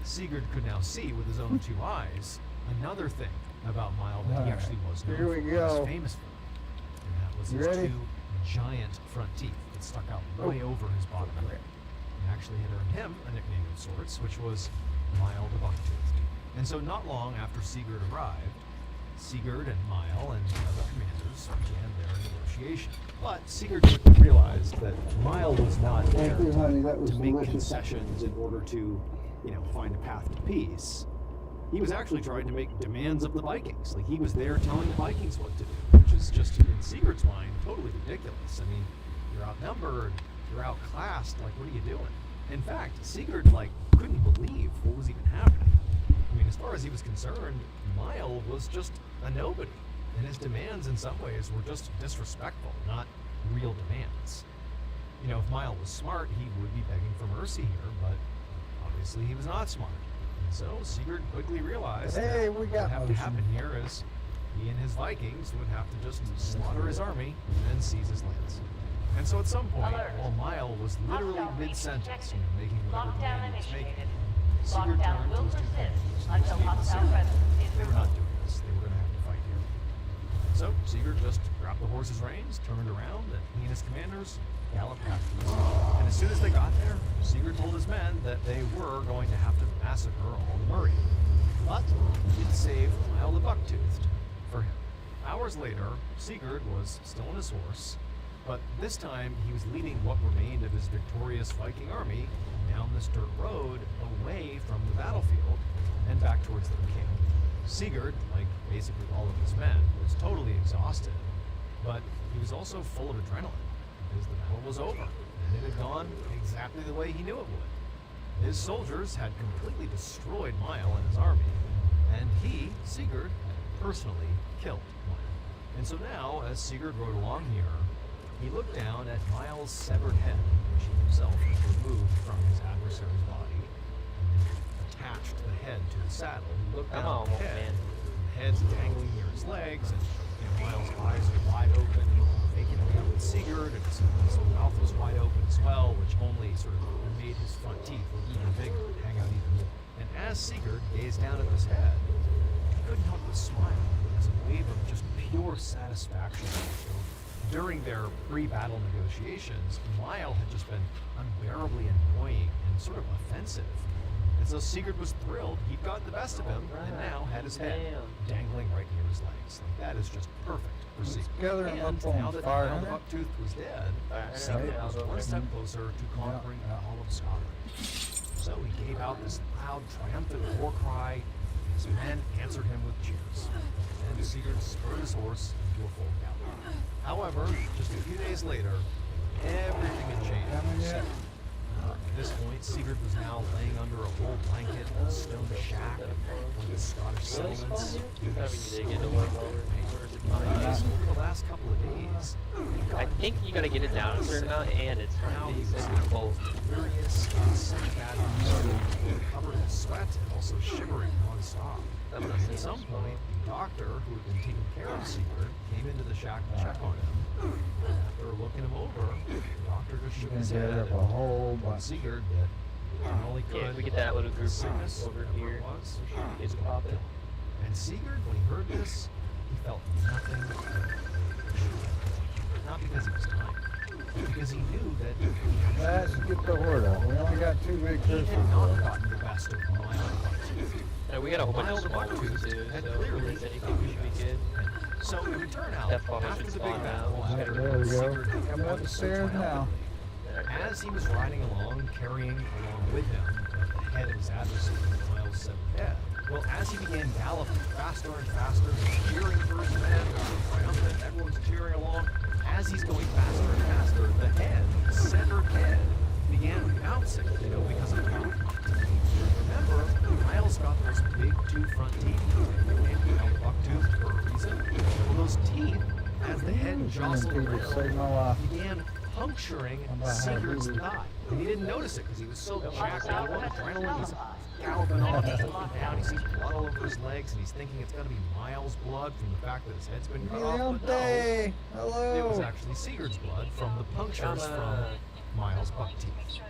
Sigurd could now see with his own 2 eyes another thing about Mile that he Alright, actually was known here we for, go. was famous for, and that was You his ready? 2 giant front teeth that stuck out way over his bottom lip. And actually had earned him a nickname of sorts, which was Mile the Bucktoothed. And so not long after Sigurd arrived, Sigurd and Mile and the other commanders began their negotiation. But Sigurd quickly realized that Mile was not there Thank you, honey. That was to make delicious. concessions in order to, find a path to peace. He was actually trying to make demands of the Vikings. Like, he was there telling the Vikings what to do, which is just, in Sigurd's mind, totally ridiculous. I mean, you're outnumbered, you're outclassed, like, what are you doing? In fact, Sigurd, couldn't believe what was even happening. I mean, as far as he was concerned, Mile was just a nobody, and his demands in some ways were just disrespectful, not real demands. If Mile was smart, he would be begging for mercy here, but obviously he was not smart. And so Sigurd quickly realized Hey, that we what got would have to motion. happen here is he and his Vikings would have to just slaughter his army and then seize his lands. And so at some point, Alert. while Mile was literally Hostile breach mid-sentence, detected. making whatever Lockdown demand he was making, initiated. Sigurd Lockdown turned to will his 2 persist commanders and until stated hostile Sigurd, presence is they were not removed. doing this. They were going to have to fight here. So Sigurd just grabbed the horse's reins, turned around, and he and his commanders galloped after them. And as soon as they got there, Sigurd told his men that they were going to have to massacre all the Murray. But it saved Mile the Bucktoothed for him. Hours later, Sigurd was still on his horse, but this time he was leading what remained of his victorious Viking army down this dirt road away from the battlefield and back towards their camp. Sigurd, like basically all of his men, was totally exhausted, but he was also full of adrenaline because the battle was over and it had gone exactly the way he knew it would. His soldiers had completely destroyed Mile and his army, and he, Sigurd, had personally killed Mile. And so now, as Sigurd rode along here, he looked down at Mile's severed head, which he himself had removed from his adversary's body, and then attached the head to the saddle. He looked down Come at on, the head, man. the head's dangling near his legs, and Mile's eyes were wide open, looking vacantly up at Sigurd, and his mouth was wide open as well, which only sort of made his front teeth look even bigger and hang out even more. And as Sigurd gazed down at this head, he couldn't help but smile as a wave of just pure satisfaction. During their pre-battle negotiations, Mile had just been unbearably annoying and sort of offensive. And so Sigurd was thrilled. He'd gotten the best of him, and now had his head dangling right near his legs. Like, that is just perfect for Sigurd. gather him And up on now that fire, Mile the huh? Bucktoothed was dead, Alright, Sigurd I'll was go one right step now. closer to conquering all of Scotland. So he gave out this loud, triumphant war cry. His men answered him with cheers. And Sigurd spurred his horse into a full gallop. However, just a few days later, everything had changed. Coming yet? At this point, Sigurd was now laying under a wool blanket in a stone shack in one of the Scottish settlements. He was over the last couple of days, I think you gotta get it down a certain amount, and it's now he it's was both. furious and such bad news, covered in sweat and also shivering nonstop. I'm not At seeing some this. point, the doctor who had been taking care of Sigurd came into the shack to check on him. And after looking him over, the doctor just shook his head Gather up a and whole told bunch. Sigurd that all he could. Yeah, if we get that little group sickness over whatever here, it was, it's popping. and Sigurd, when he heard this, he felt nothing but relief. not because he was dying, but because he knew that Let's get the word out. We only got 2 big he fish. had not gotten the best of Mild Bucktooth. And we got a whole bunch Mild of small Bucktooth ones too, had so clearly if there's anything we should be good. So it would turn out, That fall after should the big spawn battle, out. after There we go. Sigurd Coming up the stairs now. as he was riding along, carrying along with him the head of his adversary, Miles' severed head, well, as he began galloping faster and faster, cheering for his men, triumphant, everyone's cheering along. As he's going faster and faster, the head, severed head, began bouncing, because of the power. Remember, Miles got those big 2 front teeth, named Bucktooth for a reason. Well, those teeth, as the head jostled Peter saved my around, life. began puncturing About how Sigurd's he was- thigh. And he didn't notice it because he was so jacked up on adrenaline. He's galloping off, he's looking down, he sees blood all over his legs, and he's thinking it's got to be Miles' blood from the fact that his head's been cut off. But no, Leonte! it was Hello! actually Sigurd's blood from the punctures from Miles' buck teeth.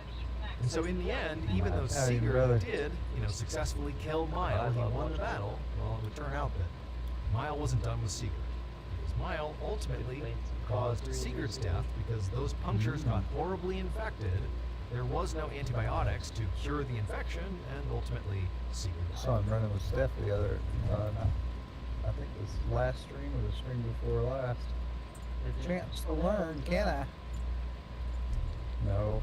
And so in the end, even though Howdy, Sigurd brother. did, successfully kill Mile, he won the battle, well, it would turn out that Mile wasn't done with Sigurd. Because Mile ultimately caused Sigurd's death because those punctures got horribly infected. There was no antibiotics to cure the infection, and ultimately Sigurd I died. saw him running with Steph the other, I think it was last stream or the stream before last. Chance to learn, can I? No.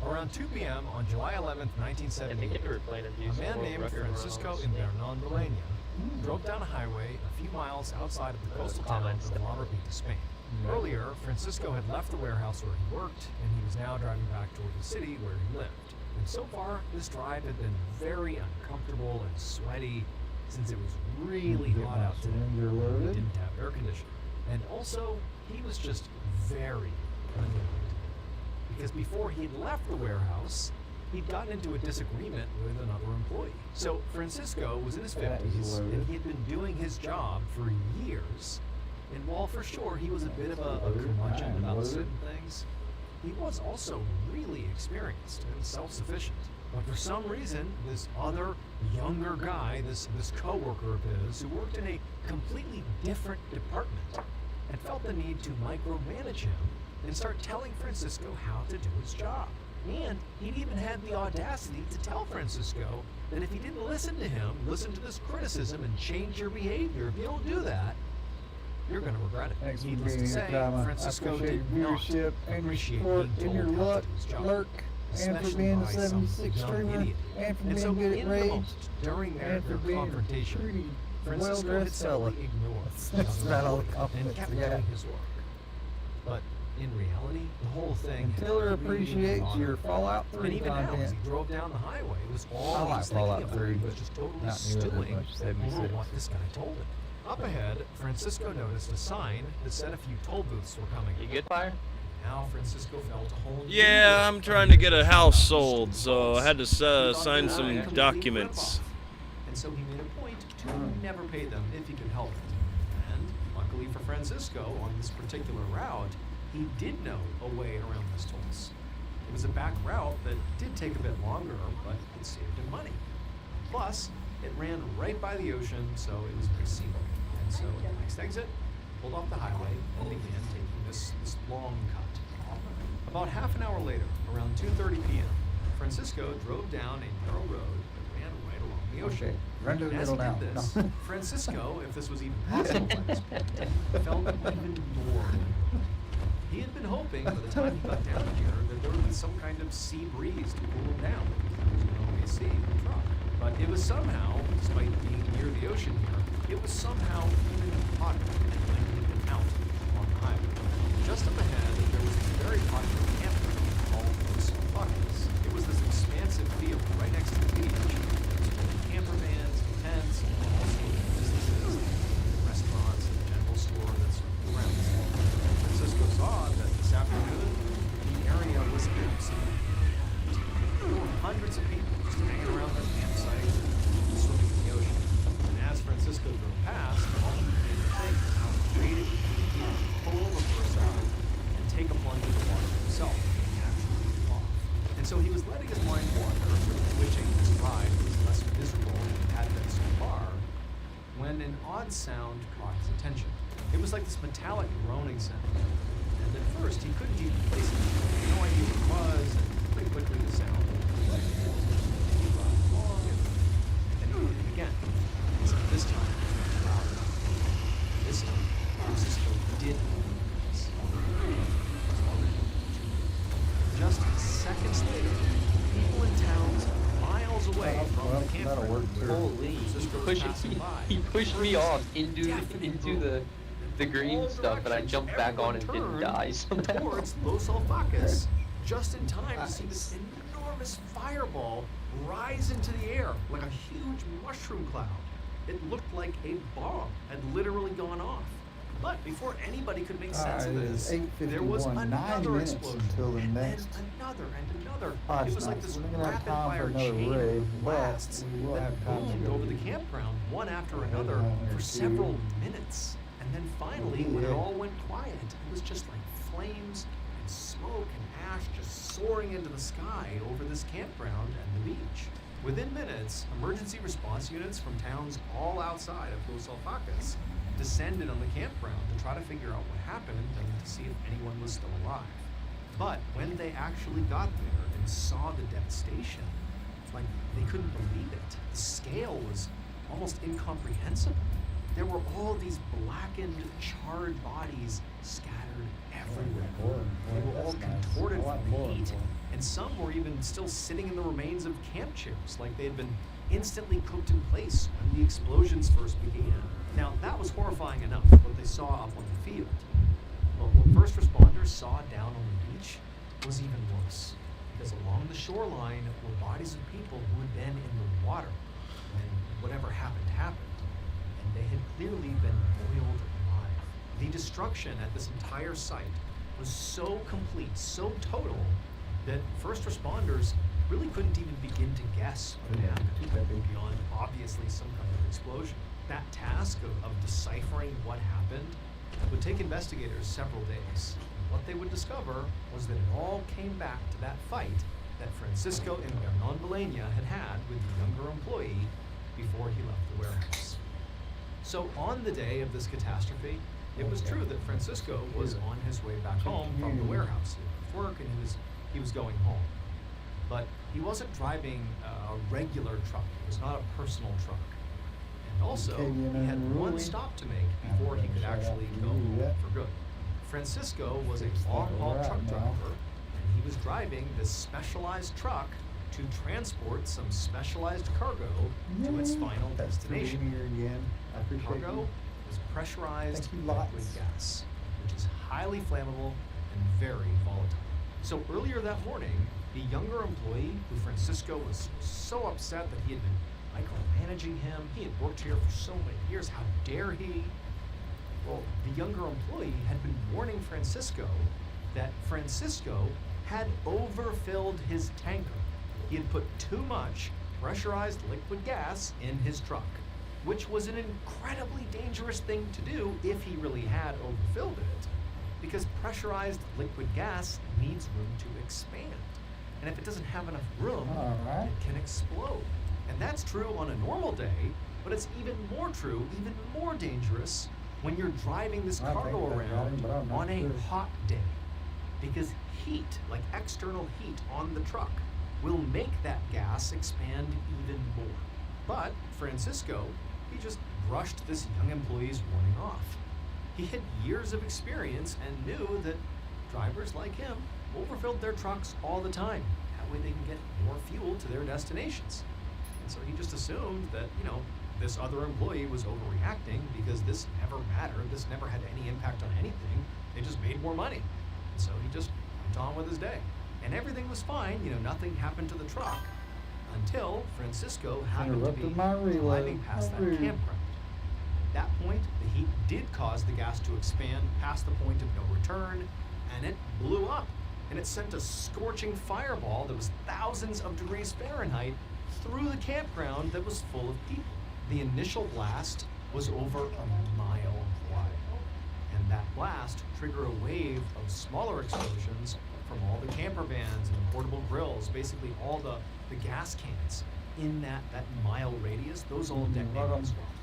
Around 2 p.m. on July 11th, I think 1978, if you were playing a man named Francisco Invernon drove down a highway a few miles outside of the coastal town of Laredo, Spain. Earlier, Francisco had left the warehouse where he worked, and he was now driving back toward the city where he lived. And so far, this drive had been very uncomfortable and sweaty since it was really hot out today. Cylinder He loaded. didn't have air conditioning. And also, he was just very annoyed. Because before he'd left the warehouse, he'd gotten into a disagreement with another employee. So Francisco was in his That is 50s, and loaded. he had been doing his job for years. And while for sure he was a bit of a Loaded, curmudgeon fine, about loaded. certain things, he was also really experienced and self-sufficient. But for some reason, this other younger guy, this coworker of his, who worked in a completely different department, and felt the need to micromanage him and start telling Francisco how to do his job. And he'd even had the audacity to tell Francisco that if he didn't listen to him, listen to this criticism and change your behavior, if you don't do that, you're going to regret it. Thanks for Needless being to here, say, Kama. I Francisco appreciate did your not viewership and your appreciate support being and your told how to luck, do his job, lurk, and for especially being the by some 76 young streamer, idiot. and for And so being good in at the rage, moment, during their and for being a confrontation, pretty Francisco had well-dressed fella. simply ignored the That's other about all the employee and compliments kept we got. doing his work. But in reality, the whole thing And had Tiller really appreciates gone your over. Fallout And 3 even now, as content. he drove down the highway, it was all I he like was Fallout thinking 3. about. He was just totally Not nearly as stewing much as 76. over what this guy told him. Up ahead, Francisco noticed a sign that said a few toll booths were coming. You good, Fire? Now Francisco felt a whole new Yeah, world I'm of trying to get a information house about sold, these so I had to He thought sign they were some a complete documents. ripoff. And so he made a point to never pay them if he could help it. And luckily for Francisco, on this particular route, he did know a way around those tolls. It was a back route that did take a bit longer, but it saved him money. Plus, it ran right by the ocean, so it was very scenic. And so at the next exit, pulled off the highway and began taking this long cut. About half an hour later, around 2:30 p.m., Francisco drove down a narrow road that ran right along the ocean. Okay, run to the And as he middle did now. this, No. Francisco, if this was even possible by this point, felt even more. He had been hoping by the time he got down here that there would be some kind of sea breeze to cool him down. There was no AC in the truck. But it was somehow, despite being near the ocean here, it was somehow even hotter than when he had been out on the highway. Just up ahead, there was a very popular campground called Los Buckets. It was this expansive field right next to the beach. There was camper vans, tents, and all sorts of businesses, restaurants, and a general store that circled around. Francisco saw that this afternoon, the area was absolutely packed. There were hundreds of people just hanging around their campsite, swimming in the ocean. And as Francisco drove past, all he could think was how when an odd sound caught his attention. It was like this metallic groaning sound. And at first, he couldn't even place it. He had no idea what it was, and pretty quickly the sound and then it again. Except this time, it was louder. This time, Francisco did notice. Just seconds later, people in towns miles away from the that'll work campground too. Holy, he pushed me off into the green stuff, and I jumped back on and didn't die somehow. Towards Los Alpacas, just in time to see this enormous fireball rise into the air like a huge mushroom cloud. It looked like a bomb had literally gone off. But before anybody could make sense of It this, is there was 8:51, 9 another minutes explosion, until the and next. then another and another. Oh, It it's was like nice. this We're not gonna have rapid time for fire another chain raid, of but blasts we will that have time to boomed go over the eat. campground one after We'll head another down there for too. several minutes. And then finally, when it Yeah. all went quiet, it was just like flames and smoke and ash just soaring into the sky over this campground and the beach. Within minutes, emergency response units from towns all outside of Los Alpacas descended on the campground to try to figure out what happened and to see if anyone was still alive. But when they actually got there and saw the devastation, it's like they couldn't believe it. The scale was almost incomprehensible. There were all these blackened, charred bodies scattered everywhere. They were all contorted from the heat, and some were even still sitting in the remains of camp chairs, like they had been instantly cooked in place when the explosions first began. Now, that was horrifying enough, what they saw up on the field. But what first responders saw down on the beach was even worse, because along the shoreline were bodies of people who had been in the water when whatever happened happened, and they had clearly been boiled alive. The destruction at this entire site was so complete, so total, that first responders really couldn't even begin to guess what had happened, beyond obviously some kind of explosion. That task of deciphering what happened would take investigators several days. What they would discover was that it all came back to that fight that Francisco and Bernal Belena had had with the younger employee before he left the warehouse. So on the day of this catastrophe, it was true that Francisco was on his way back home from the warehouse. He left work and he was going home. But he wasn't driving a regular truck. It was not a personal truck. And also, he had one stop to make before he could actually go home for good. Francisco was a long-haul truck driver, and he was driving this specialized truck to transport some specialized cargo to its final destination. The cargo was pressurized liquid gas, which is highly flammable and very volatile. So earlier that morning, the younger employee, who Francisco was so upset that he had been micromanaging him, he had worked here for so many years, how dare he? Well, the younger employee had been warning Francisco that Francisco had overfilled his tanker. He had put too much pressurized liquid gas in his truck, which was an incredibly dangerous thing to do if he really had overfilled it, because pressurized liquid gas needs room to expand. And if it doesn't have enough room, it can explode. And that's true on a normal day, but it's even more true, even more dangerous when you're driving this cargo around on a hot day. Because heat, like external heat on the truck, will make that gas expand even more. But Francisco, he just brushed this young employee's warning off. He had years of experience and knew that drivers like him overfilled their trucks all the time. That way they can get more fuel to their destinations. And so he just assumed that, this other employee was overreacting because this never mattered. This never had any impact on anything. They just made more money. And so he just went on with his day. And everything was fine. Nothing happened to the truck until Francisco happened to be driving past that campground. At that point, the heat did cause the gas to expand past the point of no return, and it blew up. And it sent a scorching fireball that was thousands of degrees Fahrenheit through the campground that was full of people. The initial blast was over a mile wide, and that blast triggered a wave of smaller explosions from all the camper vans and the portable grills, basically all the gas cans in that mile radius, those all detonated as well.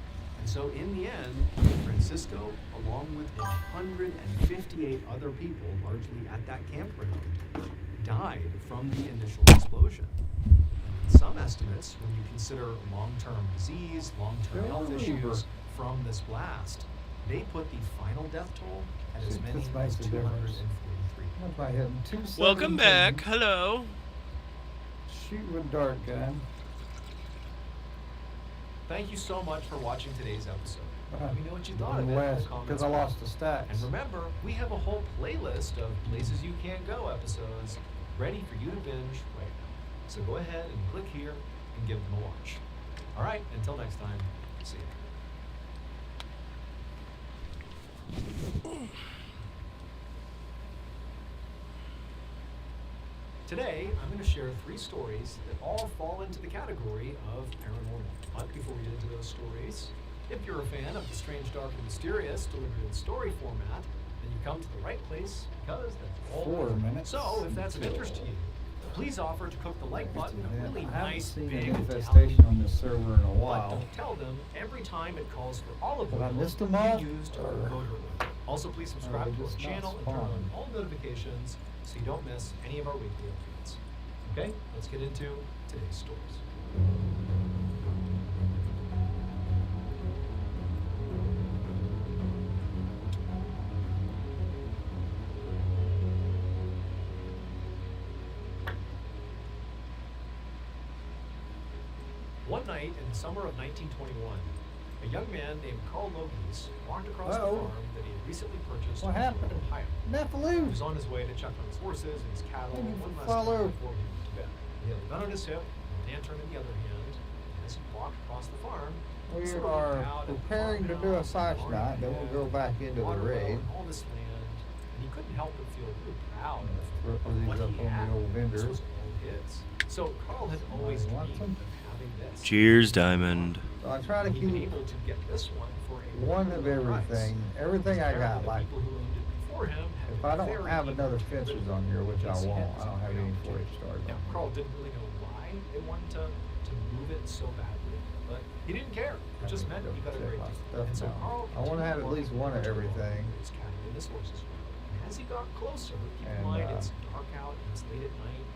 And so in the end, Francisco, along with 158 other people, largely at that campground, died from the initial explosion. Some estimates, when you consider long-term disease, long-term health issues from this blast, they put the final death toll at as many This as makes a difference. 243. What about hitting 217? Welcome back. Hello. Shoot with dart gun. Thank you so much for watching today's episode. Let me know what you thought of it in Last, the comments because I below. lost the stacks. And remember, we have a whole playlist of places you can't go episodes ready for you to binge right now. So go ahead and click here and give them a watch. All right, until next time, see you. Today, I'm going to share 3 stories that all fall into the category of paranormal. But before we get into those stories, if you're a fan of the strange, dark, and mysterious delivered in story format, then you come to the right place because that's all. 4 minutes. So, if that's of interest to you, please offer to click the like button, a really I haven't nice seen big an Italian infestation on this server in a but while. don't tell them every time it calls for olive Have I oil missed them you all? use to Or- vote her. Also, please subscribe they to our just not channel and turn on spawn? all notifications so you don't miss any of our weekly updates. Okay, let's get into today's stories. One night in the summer of 1921, a young man named Carl Logies walked across the Uh-oh. farm that he had recently purchased What in happened? Ohio. He Nephilim! was on his way to check on his horses and his cattle Maybe one last follow. time before he went to bed. He had a gun on his hip, a lantern in the other hand, and as he walked across the farm, We he sort of are looked out at the preparing to do a farmhouse, size barn night, then we'll shed, go back into the water well, raid. and all this land, and he couldn't help but feel really proud For of these what up he on the had. old vendor. This was all his. So Carl had always want dreamed some? of having this. Cheers, Diamond. So I try to He'd been keep able to get this one for a one of really low price. everything. Everything I Apparently got, the like, people who owned it before him had if been I don't very have eager another to get rid fences of on here, which I these won't, hens I don't and have any opportunity. 4-H stars Now, on Carl here. didn't really know why they wanted to move it so badly, but he didn't care. It just meant he got a great deal. And so Carl I want to have at least one of everything. his cattle and his horses around. And as he got closer, keep in And, mind it's dark out and it's late at night,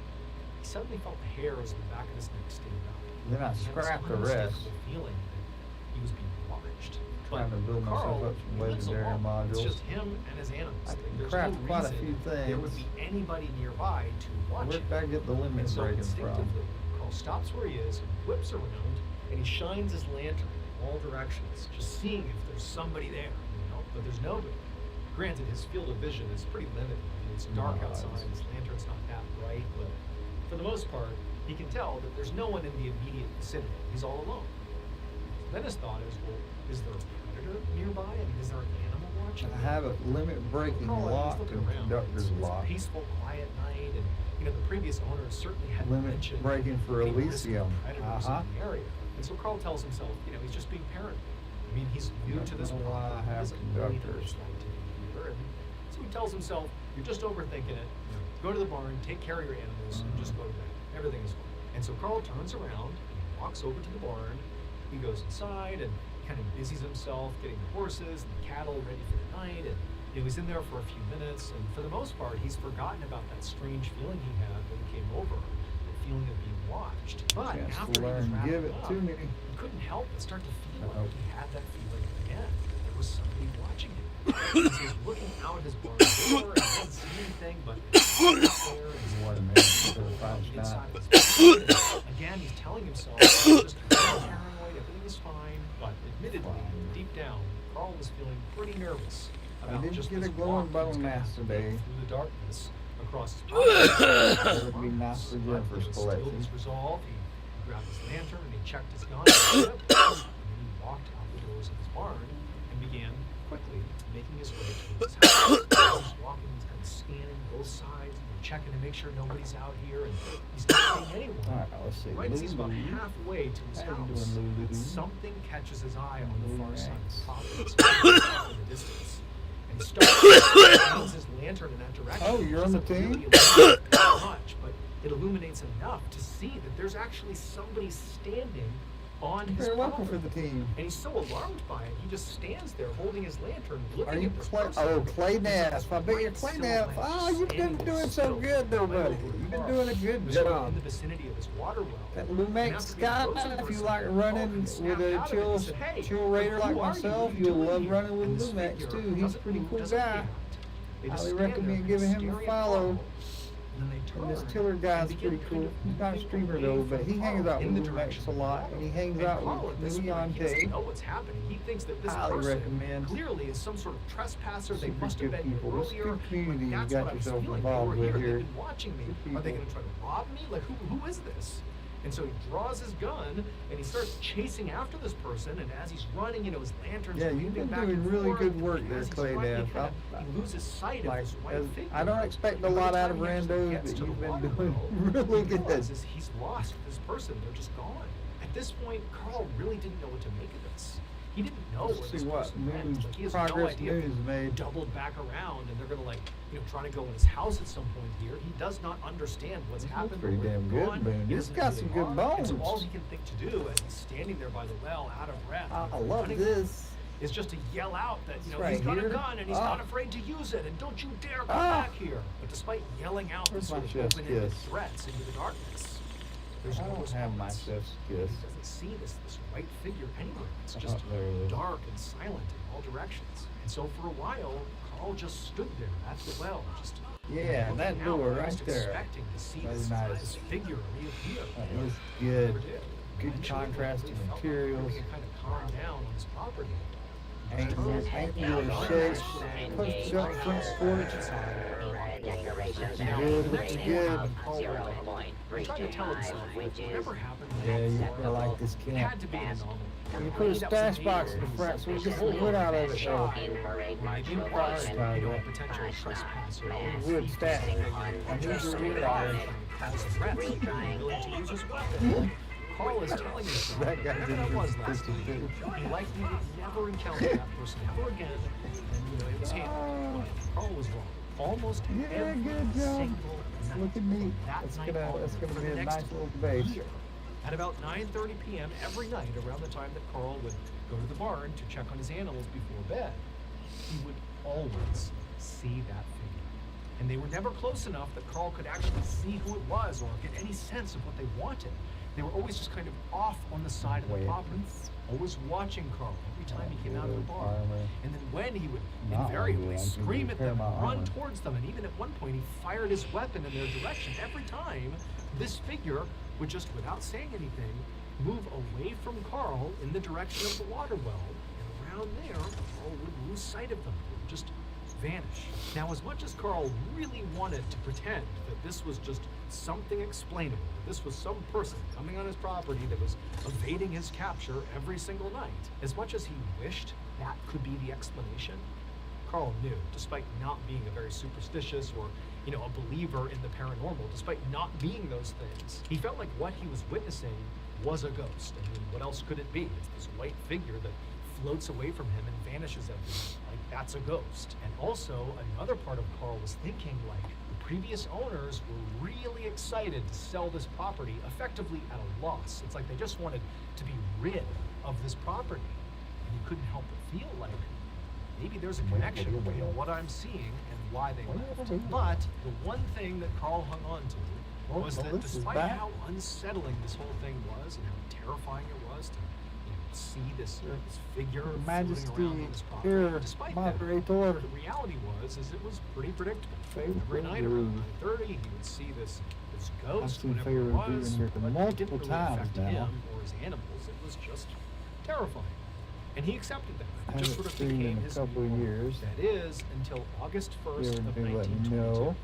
he suddenly felt the hairs on the back of his neck stand up. Then I He had this scrapped the rest. unmistakable feeling that he was being watched. Trying to But build myself Carl, up some he lives legendary alone. It's modules. just him and his animals. I Like, there's craft no quite a reason few there would things. be anybody nearby to watch Where him. did I get the limit And so breaking from? instinctively, Carl stops where he is and whips around, and he shines his lantern in all directions, just seeing if there's somebody there, but there's nobody. Granted, his field of vision is pretty limited. I mean, it's dark No, outside, it's- his lantern's not that bright, but for the most part, he can tell that there's no one in the immediate vicinity. He's all alone. Then his thought is, well, is there a predator nearby? I mean, is there an animal watching? I have a limit breaking Carl, he's locked looking and around. conductor's It's a lock. peaceful, quiet night, and the previous owner certainly hadn't Limit mentioned breaking for any risk of Elysium. predators in the area. And so Carl tells himself, he's just being paranoid. I mean, he's new to this Don't know why I property. He have doesn't really know what conductors. it's like to be here. And so he tells himself, you're just overthinking it. Go to the barn, take care of your animals, and just go to bed. Everything is fine. And so Carl turns around, walks over to the barn. He goes inside and kind of busies himself getting the horses and the cattle ready for the night. And he's in there for a few minutes. And for the most part, he's forgotten about that strange feeling he had when he came over, the feeling of being watched. But Chance to after he was learn, wrapping give it up, to me. he couldn't help but start to feel Uh-oh. like he had that feeling again. There was somebody watching him. As he was looking out his barn door and didn't see anything, but there and One minute to the five inside snap. of his barn. Again, he's telling himself he's just paranoid, everything is fine. But admittedly, deep down, Carl was feeling pretty nervous about did just get this a glowing walk he was bone gonna mass have to today. make through the darkness across his property. It would be nice for Jennifer's Still collection. his resolve, he grabbed his lantern and he checked his gun, and then he walked out the doors of his barn and began quickly making his way towards his house. He's walking, he's kind of scanning both sides, and checking to make sure nobody's out here, and he's not seeing anyone. Alright, let's see. Right as he's about Lulu. halfway to his How you house, doing, Lulu? something catches his eye on the far side of the Relax. property. It's off in the distance. And he starts his lantern in that direction. Oh, you're on the It doesn't team? really illuminate that much, but it illuminates enough to see that there's actually somebody standing on his Very welcome property. for the team. And he's so alarmed by it, he just stands there holding his lantern, looking Are you at this Clay? person. Oh, Clay It's Naff. I bet you're white Clay silhouette Naff. Oh, you've been standing doing so still, good though, well buddy. over the You've been car. doing a good It was right job. in the vicinity of this water well. That And Lumex after being guy, frozen if for you some like time, running Paul with snapped a out of it and said, "Hey, chill raider who like are you? What myself, are you you'll doing love here?" running with And this Lumex figure too. He's a doesn't pretty move, cool doesn't guy. react. They just Highly stand there recommend and giving him stare a at follow. Carl. And then they And this turn Tiller guy's and begin pretty cool. kind of He's not a moving streamer away though, from but he hangs Carl out in with the Lumex direction a of the lot, water. and he hangs And out Carl at with this point, he Leon doesn't Tate. know what's happening. He thinks that this Highly person recommend. clearly is some sort of trespasser. They Super must have good been here people. This earlier. good community you That's got what I was yourself feeling. involved They were with here. here. They've been watching me. Good Are they people. going to try to rob me? Like, who is this? And so he draws his gun and he starts chasing after this person. And as he's running, his lantern's Yeah, you've waving been back doing and really forth. good work And there, as he's Clay running, Naff. he loses sight Like, of this white as- figure. I don't expect a And by lot the out time of he actually randos, gets but to the you've been water doing well, really he good. realizes he's lost this person. They're just gone. At this point, Carl really didn't know what to make of this. He didn't know Let's where see this what person went. news, Like, he has no progress idea if news he made. doubled back around and they're gonna try to go in his house at some point here. He does not understand what's This happened. looks pretty or where damn they've good, gone. Boone. He This doesn't got know some where good they are. And so bones. all he can think to do as he's standing there by the well, out of breath, I love running, this. is just to yell out that It's he's right got here. a gun and he's Ah. not afraid to use it, and don't you dare come Ah. back here. But despite yelling out Where's these my sort of chef's open-ended kiss? threats into the darkness, there's I no don't have my response. chef's He kiss. doesn't see this white figure anywhere. It's Oh, just there it is. dark and silent in all directions. And so for a while, Carl just stood there at the well, just Yeah, looking that out, door right almost there. expecting to see Very this, nice. this figure reappear. That was Never good. did. Good Eventually, contrasting he felt like materials. everything had kind of calmed down on his property. Angular shakes. Push up front porch. Now, Good, the next looking morning, good. Carl woke up. He tried to tell himself that whatever happened, Yeah, I like this it camp. had to be an anomaly. You put a stash box in the front so we get some wood out of it though. They didn't prioritize a that. potential trespasser. Wood stash. I need your wood out. As a threat, he was willing to use his weapon. Carl is telling himself That guy whatever didn't that was use last this night, too. he likely would never encounter that person ever again. And it was him. But Carl was wrong. Almost Yeah, every good job. single night. Looking neat. That That's night gonna on for be the a next nice little base. year. At about 9:30 p.m. every night, around the time that Carl would go to the barn to check on his animals before bed, he would always see that figure. And they were never close enough that Carl could actually see who it was or get any sense of what they wanted. They were always just kind of off on the side of the property, always watching Carl every time he came out of the barn. And then when he would Not invariably really, I can scream at them, repair my run armor. towards them, and even at one point he fired his weapon in their direction. Every time, this figure would just, without saying anything, move away from Carl in the direction of the water well, and around there, Carl would lose sight of them. They would just vanish. Now, as much as Carl really wanted to pretend that this was just something explainable, that this was some person coming on his property that was evading his capture every single night, as much as he wished that could be the explanation, Carl knew, despite not being a very superstitious or, a believer in the paranormal, despite not being those things, he felt like what he was witnessing was a ghost. I mean, what else could it be? It's this white figure that floats away from him and vanishes everywhere. Like, that's a ghost. And also, another part of Carl was thinking, like, the previous owners were really excited to sell this property effectively at a loss. It's like they just wanted to be rid of this property. And he couldn't help but feel like maybe there's a connection between what I'm seeing and why they left. But the one thing that Carl hung on to was that this is despite back. how unsettling this whole thing was and how terrifying it was to see this figure Your floating Majesty, around on this property, here, despite that, moderator. the reality was is it was pretty predictable. Favorite Every night room. around 9:30, he would see this I've ghost, seen whatever favorite it room was, in here but it multiple didn't really times affect now. him or his animals. It was just terrifying. And he accepted that. It Haven't just sort of seen became in a his couple new of home. years. That is, until August 1st You of ever do let me 1922, know?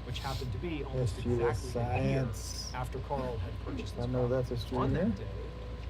which happened to be almost History of exactly a year science. after Carl had purchased I this know property. that's a On streamer. that day,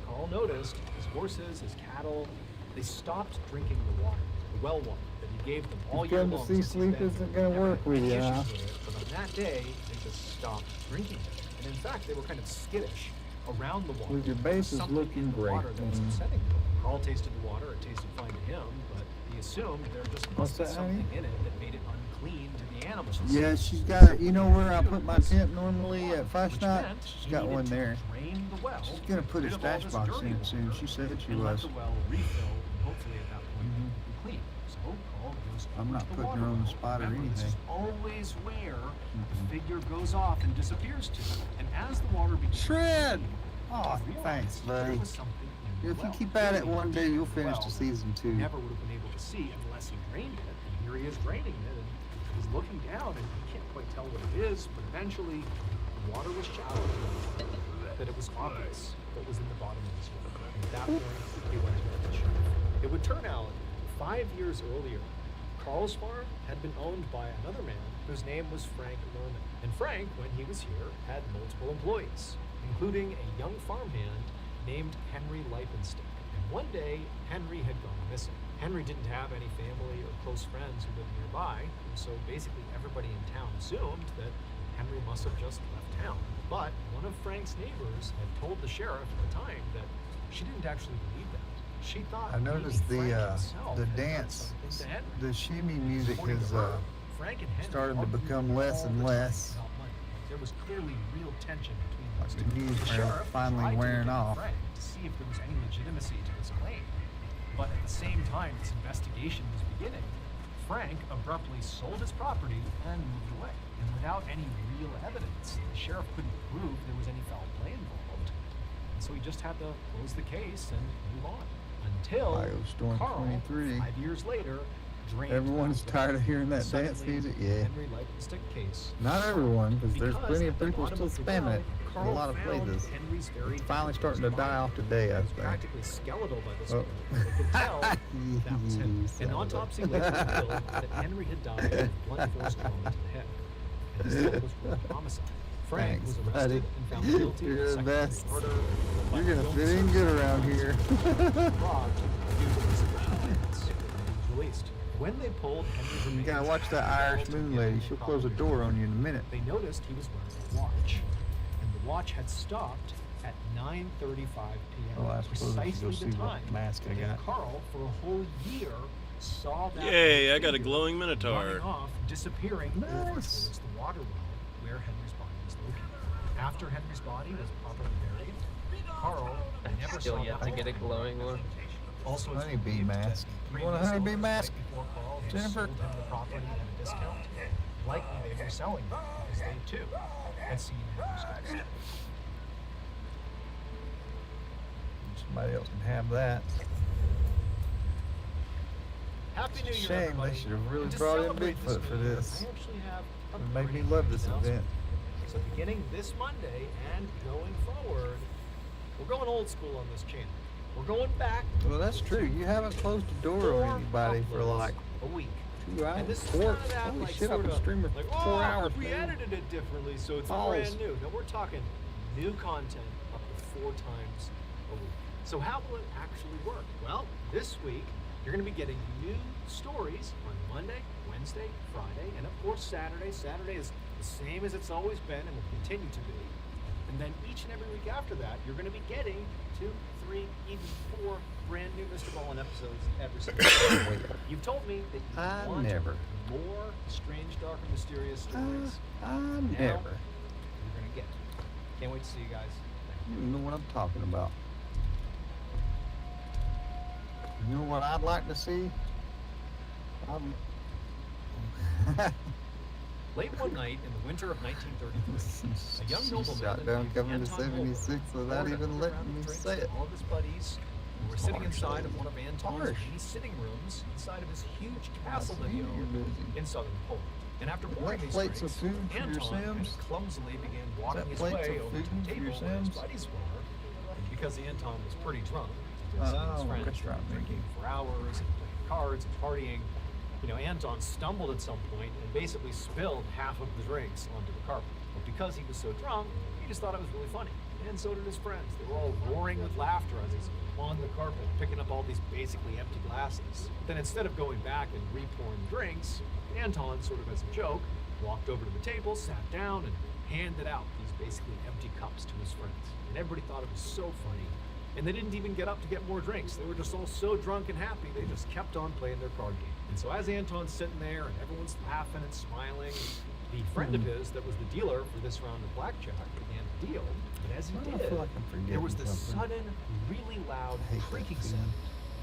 Carl noticed his horses, his cattle, they stopped drinking the water, the well water that he gave them all You year come to long. see since he's sleep been isn't there. gonna Never work had with any you, issues huh? with it, but on that day, they just stopped drinking it. And in fact, they were kind of skittish around the water. With your There was bases something looking in the great. water that was upsetting them. Carl tasted the water, it tasted fine to him, but he assumed there just What's must be that, something honey? in it that made it unclean. cleaned the animals. Yeah, she's got, you know where I put my tent normally at Flash Night? She's got one there. Drain the well, She's gonna put a rid of all stash this box dirty in it water, soon. She said she and let was. the well refill, and hopefully at that point it will be clean. So Carl goes I'm over not to the putting water her on the well. spot or Remember, this is anything. always where the figure goes off and disappears to. And as the water begins Shred! to Oh, realize thanks, there buddy. was something in the If you well. keep at it Clearly, one day, you'll finish well, the season he 2. never would have been able to see unless he drained it. And here he is draining it, and he's looking down, and he can't quite tell what it is. But eventually, the water was shallow enough that it was obvious what was in the bottom of his well. And at that point, he went to the sheriff. It would turn out 5 years earlier, Carl's farm had been owned by another man whose name was Frank Lerman. And Frank, when he was here, had multiple employees, including a young farmhand named Henry Lipenstick. And one day, Henry had gone missing. Henry didn't have any family or close friends who lived nearby, and so basically everybody in town assumed that Henry must have just left town. But one of Frank's neighbors had told the sheriff at the time that she didn't actually believe that. She thought I noticed maybe Frank the himself the had done dance, something to Henry. the shimmy music According has to her, Frank and Henry started to argued become less all and the less. time about money. There was clearly real tension between Like those the two. news The are sheriff finally tried to wearing look into off. Frank to see if there was any legitimacy to this claim. But at the same time this investigation was beginning, Frank abruptly sold his property and moved away. And without any real evidence, the sheriff couldn't prove there was any foul play involved. And so he just had to close the case and move on. Until Firestorm Carl, 23. 5 years later, drained Everyone's the tired of hearing that Suddenly, dance music. Yeah. Henry Lipenstick case. Not everyone, because there's Because plenty at of the people bottom still of the spamming well, it in a Carl lot of found places. Henry's very It's finally starting to die body. off today, I It was think. practically skeletal by this Oh. point. They could tell that was him. You An son of a- autopsy later revealed that Henry had died of blunt force trauma to the head. And his death was ruled homicide. Frank Thanks, was buddy. arrested and found guilty You're of the second-degree best. murder. but You're gonna don't fit in serve good around here. Robbed due to insufficient evidence. He was released. When they pulled Henry's You remains gotta watch out that of the Irish vault to moon get lady. them She'll in close the proper door on you in a minute. They noticed he was wearing a watch, and the watch had stopped at 9:35 p.m. Oh, I suppose I should go precisely see the what time mask I that got. Carl, for a whole year, saw that Yay, I got a figure glowing minotaur. running off, disappearing over Nice. towards the water well where Henry's body was located. After Henry's body was properly buried, Carl never Still saw yet that to get a glowing one. Also, it's Honeybee believed that mask. the You want a previous honeybee owners, mask? right before Carl had Jennifer? sold him the property at a discount, likely they were selling it because they too had seen Henry's ghost. Somebody else can have that. Happy New Year, Shame, they everybody. should have really And to brought in celebrate Bigfoot for new year, this. I actually have a It made me pretty love big this announcement. event. So beginning this Monday and going forward, we're going old school on this channel. We're going back Well, that's true. You haven't closed the door on anybody for like a week. 2 hours. And this is Four. kind of that, Holy like, shit, I've been sorta, streaming like, for 4 hours. we man. edited it differently, so it's Balls. brand new. No, we're talking new content up to 4 times a week. So how will it actually work? Well, this week, you're going to be getting new stories on Monday, Wednesday, Friday, and of course Saturday. Saturday is the same as it's always been and will continue to be. And then each and every week after that, you're going to be getting 2, 3, even 4 brand new Mr. Ballin episodes every single week. You've told me that you I want never. more strange, dark, and mysterious stories. I'm Now, never. You're going to get. Can't wait to see you guys. You know what I'm talking about. You know what I'd like to see? Late one night in the winter of 1933, a young nobleman Shotdown named coming to Anton 76 Holbrook without poured even a letting round of me drinks say to it. all of his buddies who were sitting Harsh, inside of lady. one of Anton's Harsh. many sitting rooms inside of his huge castle I that he see you're owned busy. in southern Poland. And after What pouring these plates of drinks, food for your Anton Sims? clumsily began walking that his plates way of over to food the for your table where his Sims? buddies were. And because Anton was pretty drunk, because he and his Oh, friends restaurant were drinking menu. for hours and playing cards and partying, Anton stumbled at some point and basically spilled half of the drinks onto the carpet. But because he was so drunk, he just thought it was really funny. And so did his friends. They were all roaring with laughter as he's on the carpet, picking up all these basically empty glasses. Then instead of going back and re-pouring drinks, Anton, sort of as a joke, walked over to the table, sat down, and handed out these basically empty cups to his friends. And everybody thought it was so funny. And they didn't even get up to get more drinks. They were just all so drunk and happy, they just kept on playing their card game. And so as Anton's sitting there and everyone's laughing and smiling, the friend of his that was the dealer for this round of blackjack began to deal. But as he I did, feel like I'm forgetting there was this something. sudden, really loud I hate that creaking feeling. sound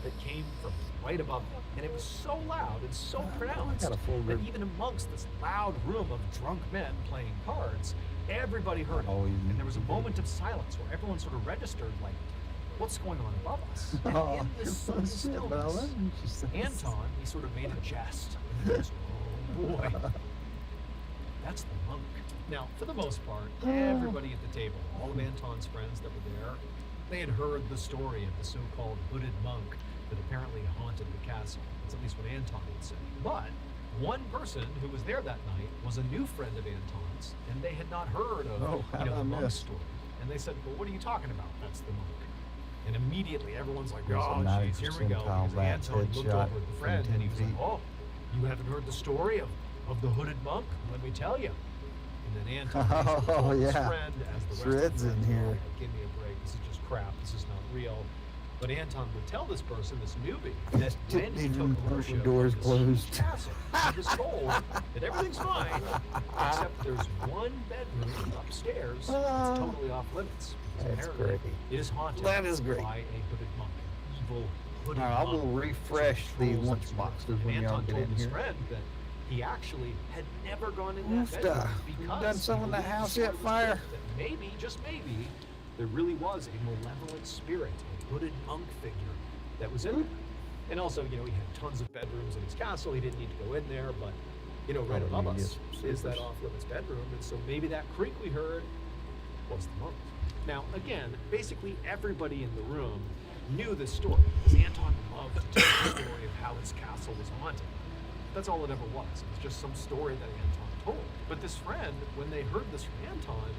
that came from right above them. And it was so loud and so pronounced got a full that good- even amongst this loud room of drunk men playing cards, everybody heard it. Oh, you- And there was a moment of silence where everyone sort of registered, like, what's going on above us? And Oh, in this sudden shit, but I stillness, love you, she says. Anton, he sort of made a jest. And he goes, oh boy, that's the monk. Now, for the most part, everybody at the table, all of Anton's friends that were there, they had heard the story of the so-called hooded monk that apparently haunted the castle. That's at least what Anton would say. But one person who was there that night was a new friend of Anton's, and they had not heard of how the did I monk miss? story. And they said, well, what are you talking about? That's the monk. And immediately everyone's like, There's a oh, 90 jeez, here we go. percentile Because Bats Anton looked headshot over at the from friend 10 and he was like, feet. oh, you haven't heard the story of the hooded monk? Let me tell you. And then Anton basically Oh, told his yeah. friend as the rest Shred's of the in friends were here. like, give me a break. This is just crap. This is not real. But Anton would tell this person, this newbie, that when Didn't he even took know ownership the door's of this closed. castle, he was told that everything's fine, except there's one bedroom upstairs that's totally off limits. Because That's apparently great. it is haunted That is great. by a hooded monk. Evil hooded All right, I monk will that refresh sort of the trolls lunch that room. boxes And when y'all Anton get told in his here. friend that he actually had never gone in that Oofta. bedroom You because done he selling that believed house the yet, story was Fire? true, that maybe, just maybe, there really was a malevolent spirit, a hooded monk figure that was in there. And also, he had tons of bedrooms in his castle. He didn't need to go in there, but, right Oh, above you us get is that sleepers. off-limits bedroom. And so maybe that creak we heard was the monk. Now, again, basically everybody in the room knew this story because Anton loved to tell the story of how his castle was haunted. That's all it ever was. It was just some story that Anton told. But this friend, when they heard this from Anton,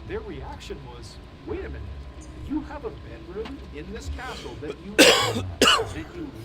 their reaction was, wait a minute, you have a bedroom in this castle that you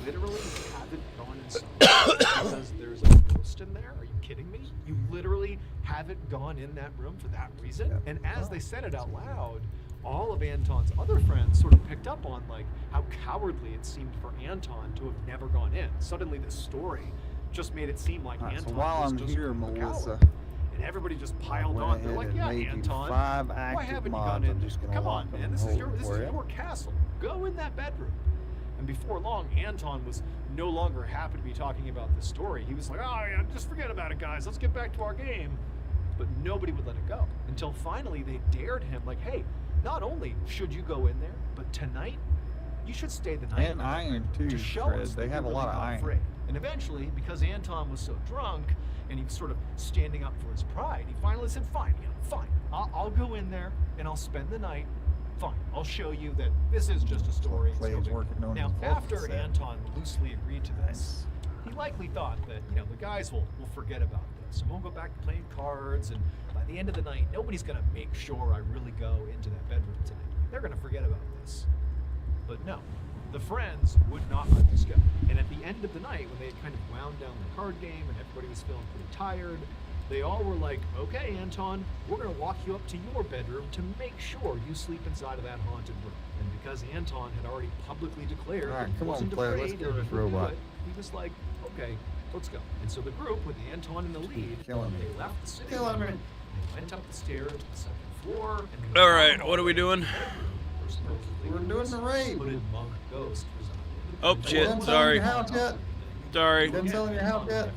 literally haven't gone inside because there's a ghost in there? Are you kidding me? You literally haven't gone in that room for that reason? Yep. And as they said it out loud, all of Anton's other friends sort of picked up on how cowardly it seemed for Anton to have never gone in. Suddenly this story just made it seem like All right, so Anton while was I'm just here, a Melissa, coward. And everybody just piled went on. They're ahead like, and yeah, made you Anton, 5 why active haven't you mods. gone in I'm there? just gonna Come lock on, them man, and this is hold your them for you. castle. Go in that bedroom. And before long, Anton was no longer happy to be talking about this story. He was like, oh yeah, just forget about it, guys. Let's get back to our game. But nobody would let it go until finally they dared him, like, hey, not only should you go in there, but tonight you should stay the night. And iron too, to show Fred. us They that have a you're lot really of not iron. afraid. And eventually, because Anton was so drunk and he was sort of standing up for his pride, he finally said, fine, fine. I'll go in there and I'll spend the night. Fine, I'll show you that this is just a story. It's no Clay's big working deal." on Now, his vocal after set. Anton loosely agreed to this, he likely thought that, the guys will forget about this and we'll go back to playing cards, and by the end of the night, nobody's gonna make sure I really go into that bedroom tonight. They're gonna forget about this. But no, the friends would not let this go. And at the end of the night, when they had kind of wound down the card game and everybody was feeling pretty tired, they all were like, okay, Anton, we're going to walk you up to your bedroom to make sure you sleep inside of that haunted room. And because Anton had already publicly declared All right, that he come on, wasn't player, afraid let's and kill he this would do robot. it, he was like, okay, let's go. And so the group, with Anton in the lead, Killing me. they left the city Killing me. limit, they went up the stairs to the second floor, and they All went right, down what are we the doing? where supposedly We're doing the raid. hooded monk ghost resided. Oh, And shit, everyone sorry. was House yet? Sorry. Done selling your house yet?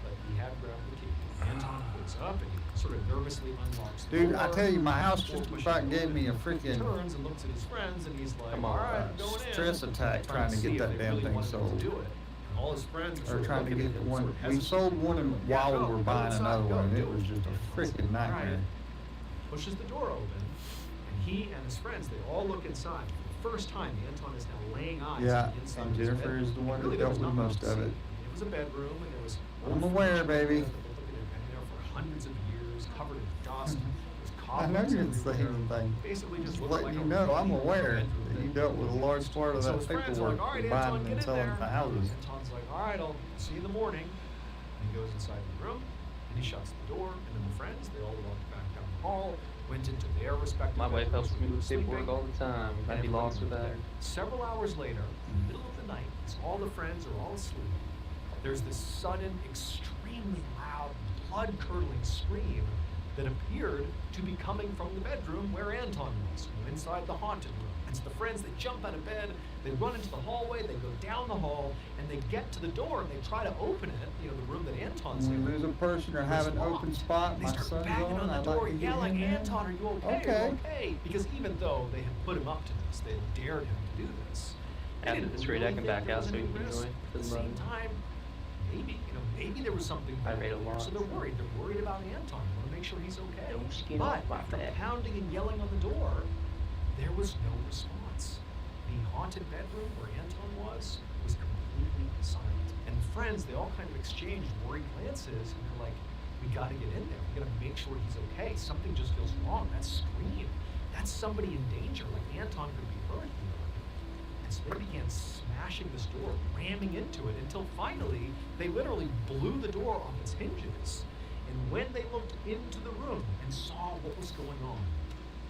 But he had grabbed the key. Anton wakes up and he sort of nervously unlocks the Dude, door. I tell you, my house Before just pushing about it gave open, me a he freaking turns and looks at his friends and he's like, Come on, all right, I'm going in. stress attack trying to see get if that they damn really thing wanted him sold. to do it. And all his friends were Or sort of trying to looking get at him one. sort of We hesitant. sold one while we go, were go buying inside, another go, one, and do it was just a Anton's freaking like, all nightmare. right. Pushes the door open, and he and his friends, they all look inside. For the first time, Anton is now laying eyes Yeah, on the inside and of his Jennifer bedroom. is the one that Really, there dealt was with not most much to of see. it. It was a bedroom, and there was I'm aware, baby. They've been there for hundreds of years, covered in dust. There's I know cobwebs you didn't say everywhere. anything. Basically, Just looked letting like you a know I'm really aware bedroom that you that dealt with a large part of so that his friends are paperwork like, all right, for Anton, buying get and in selling there. the houses. Anton's like, all right, I'll see you in the morning. And he goes inside the room, and he shuts the door, and then the friends, they all walk back down the hall, went into their respective My wife bedrooms helps me where with they were paperwork sleeping, all the time. and I'd be everybody lost went without there. her. Several hours later, in the middle of the night, as all the friends are all asleep, there's this sudden, extremely loud, blood-curdling scream that appeared to be coming from the bedroom where Anton was, inside the haunted room. And so the friends, they jump out of bed, they run into the hallway, they go down the hall, and they get to the door and they try to open it, the room that Anton's When in. we lose a person or have an locked. open spot, They my start son's banging on the I'd door, like to get yelling, him in. Anton, are you okay? Okay. Are you okay? Because even though they had put him up to this, they had dared him to do this. they After didn't this raid, I really can think back there out was so any you can risk. join. At the Doesn't same matter. time, maybe there was something I bad made a there, lot, so they're so- worried. They're worried about Anton. They want to make sure he's okay. Don't skin But off my after back. pounding and yelling on the door, there was no response. The haunted bedroom where Anton was completely silent. And the friends, they all kind of exchanged worried glances, and they're like, we gotta get in there. We gotta make sure he's okay. Something just feels wrong. That scream, that's somebody in danger. Like Anton could be hurt here. And so they began smashing this door, ramming into it, until finally they literally blew the door off its hinges. And when they looked into the room and saw what was going on,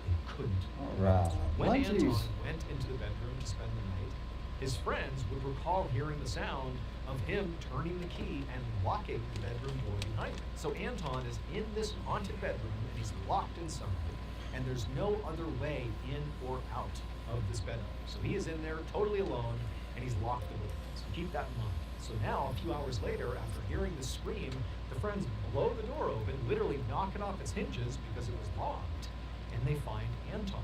they couldn't. Alright. When Well, Anton geez. went into the bedroom to spend the night, his friends would recall hearing the sound of him turning the key and locking the bedroom door behind him. So Anton is in this haunted bedroom and he's locked inside, and there's no other way in or out of this bedroom. So he is in there totally alone and he's locked the door. So keep that in mind. So now, a few hours later, after hearing the scream, the friends blow the door open, literally knock it off its hinges because it was locked, and they find Anton.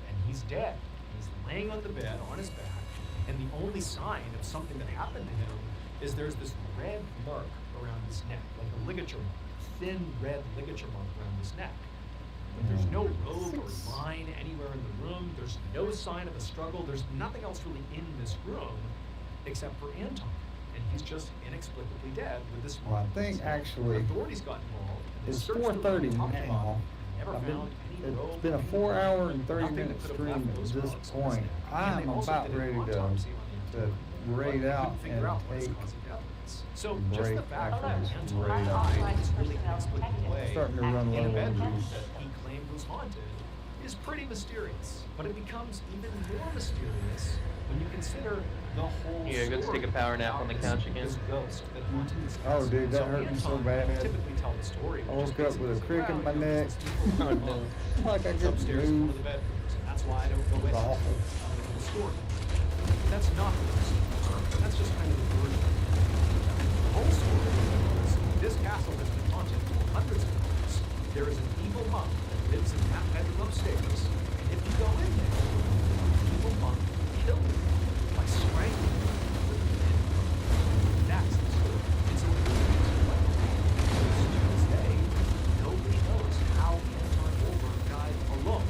And he's dead. He's laying on the bed on his back, and the only sign of something that happened to him is there's this red mark around his neck, like a ligature mark, thin red ligature mark around his neck. But there's no robe or line anywhere in the room. There's no sign of a struggle. There's nothing else really in this room except for Anton. And he's just inexplicably dead with this Well, I mark. think So actually authorities got involved. and they It's searched the room 4:30 top to now. bottom, never I've been- found any It's robe, been a any 4 hour and nothing 30 that minute could have stream left at those this marks on his point. neck. And I'm they also about did an ready to go autopsy on to Anton, raid but out couldn't figure and out what was take causing death. So and just the break fact after that this Anton raid died out. in this really inexplicable way Starting to run in a low on bedroom juice. that he claimed was haunted is pretty mysterious. But it becomes even more mysterious when you consider the whole Yeah, go story take a power nap about on the this- couch again. This ghost that haunted this Oh, house. dude, that hurt me so Anton bad. would typically tell the story. I which is woke up with a basically crick in say, my well, neck. there's this evil Oh, monk no. Like I that's couldn't upstairs in one of move. the bedrooms, and that's why I don't go in It's there. awful. The story. That's not the whole story. That's just kind of the word. The whole story is this castle has been haunted for hundreds of years. There is an evil monk that lives in that bedroom upstairs, and if you go in there, the evil monk will kill you by strangling you with a pin. That's the story. It's a really to this day, nobody knows how Anton Wolberg died alone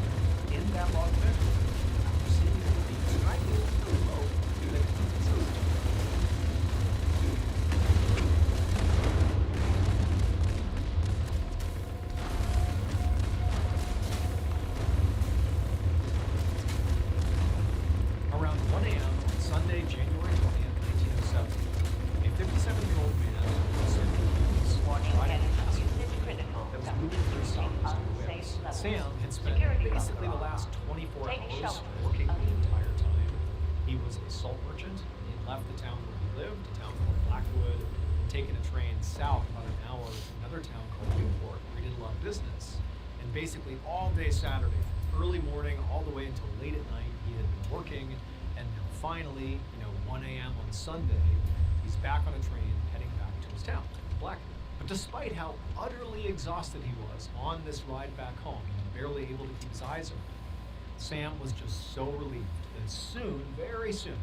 in that log bedroom after seeing him being strangled with a rope that concealed him. Around 1 a.m. on Sunday, January 20th, 1907, a 57-year-old man was watched by a castle that was moving through southwestern Wales. Sam had spent basically the last 24 hours working the entire time. He was a salt merchant. He had left the town where he lived, a town called Blackwood, and taken a train south about an hour to another town called Newport, where he did a lot of business. And basically all day Saturday, from early morning all the way until late at night, he had been working. And now finally, 1 a.m. on Sunday, he's back on a train heading back to his town, Blackwood. But despite how utterly exhausted he was on this ride back home, barely able to keep his eyes open, Sam was just so relieved that soon, very soon,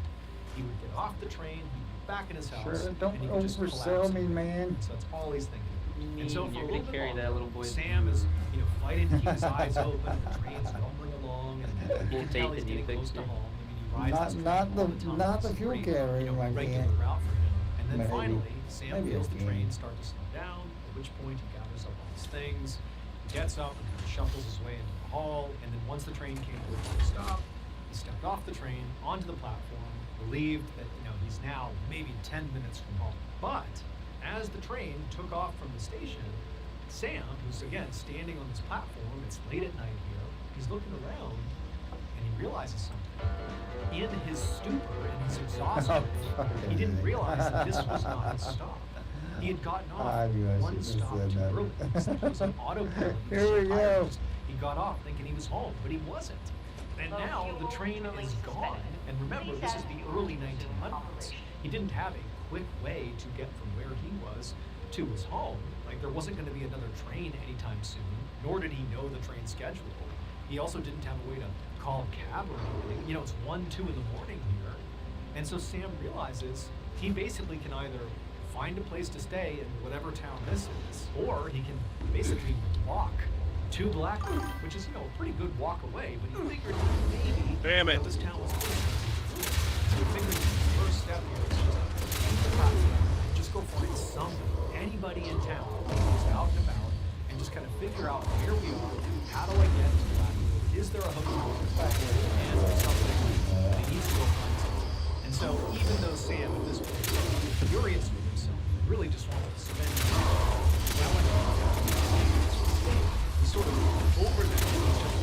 he would get off the train, he'd be back in his house, Sure, don't and he could just oversell collapse me, in bed. man. So that's all he's thinking. And so for a You're little gonna bit carry longer, that little boy. Sam is, fighting to keep his eyes open. The train's rumbling along, and you More can tell faith he's in you, getting close to Victor. home. I mean, he rides this train Not all the- the time. not It's the a fuel pretty, carrier like regular that. route for him. And then Maybe. finally, Sam Maybe feels I the can. train start to slow down. At which point, he gathers up all his things, gets up, and kind of shuffles his way into the hall. And then once the train came to a full stop, he stepped off the train onto the platform, relieved that he's now maybe 10 minutes from home. But as the train took off from the station, Sam, who's again standing on this platform, it's late at night here, he's looking around and he realizes something. In his stupor and his exhaustion, he didn't realize that this was not his stop. He had gotten off one stop too early. It was an autopilot. Here we go. He got off thinking he was home, but he wasn't. And now the train is gone. And remember, this is the early 1900s. He didn't have a quick way to get from where he was to his home. Like, there wasn't going to be another train anytime soon, nor did he know the train schedule. He also didn't have a way to call a cab or anything. You know, it's 1, 2 in the morning here. And so Sam realizes he basically can either find a place to stay in whatever town this is, or he can basically walk to Blackwood, which is, you know, a pretty good walk away, but he figured maybe Damn it. this town was close. So he figured the first step here is just leave the platform, just go find anybody in town who's out and about, and just kind of figure out where we are, how do I get to Blackwood, is there a hotel, and something, he needs to go find something. And so even though Sam at this point is furious with himself, really just wanted to spend he's sort of over there, he's just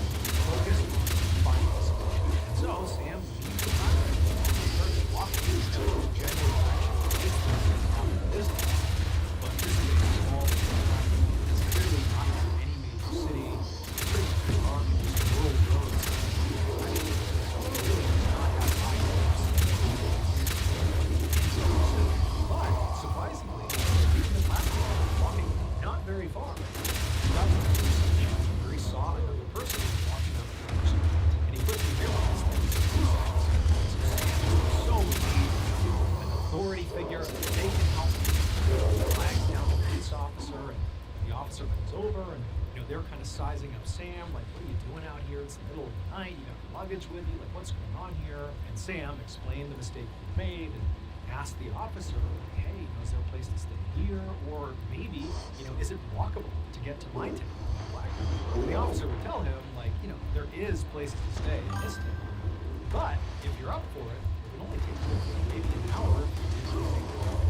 focused on finding a solution. And so Sam leaves the platform, starts walking in the general direction. It's the business, but this is a small town. It's clearly not in any major city. It's pretty dark and just rural roads. I mean, it really does not have high roads. But surprisingly, leaving the platform, walking not very far. Where he saw another person walking up the direction, and he quickly realized that so an authority figure, they can help him. Flags down the police officer, and the officer comes over, and you know they're kind of sizing up Sam, like, what are you doing out here? It's the middle of the night, you got luggage with you, like, what's going on here? And Sam explained the mistake he made and asked the officer, like, hey, you know, is there a place to stay here? Or maybe, you know, is it walkable to get to my town? And the officer would tell him, like, you know, there is places to stay in this town, but if you're up for it, it would only take you maybe an hour.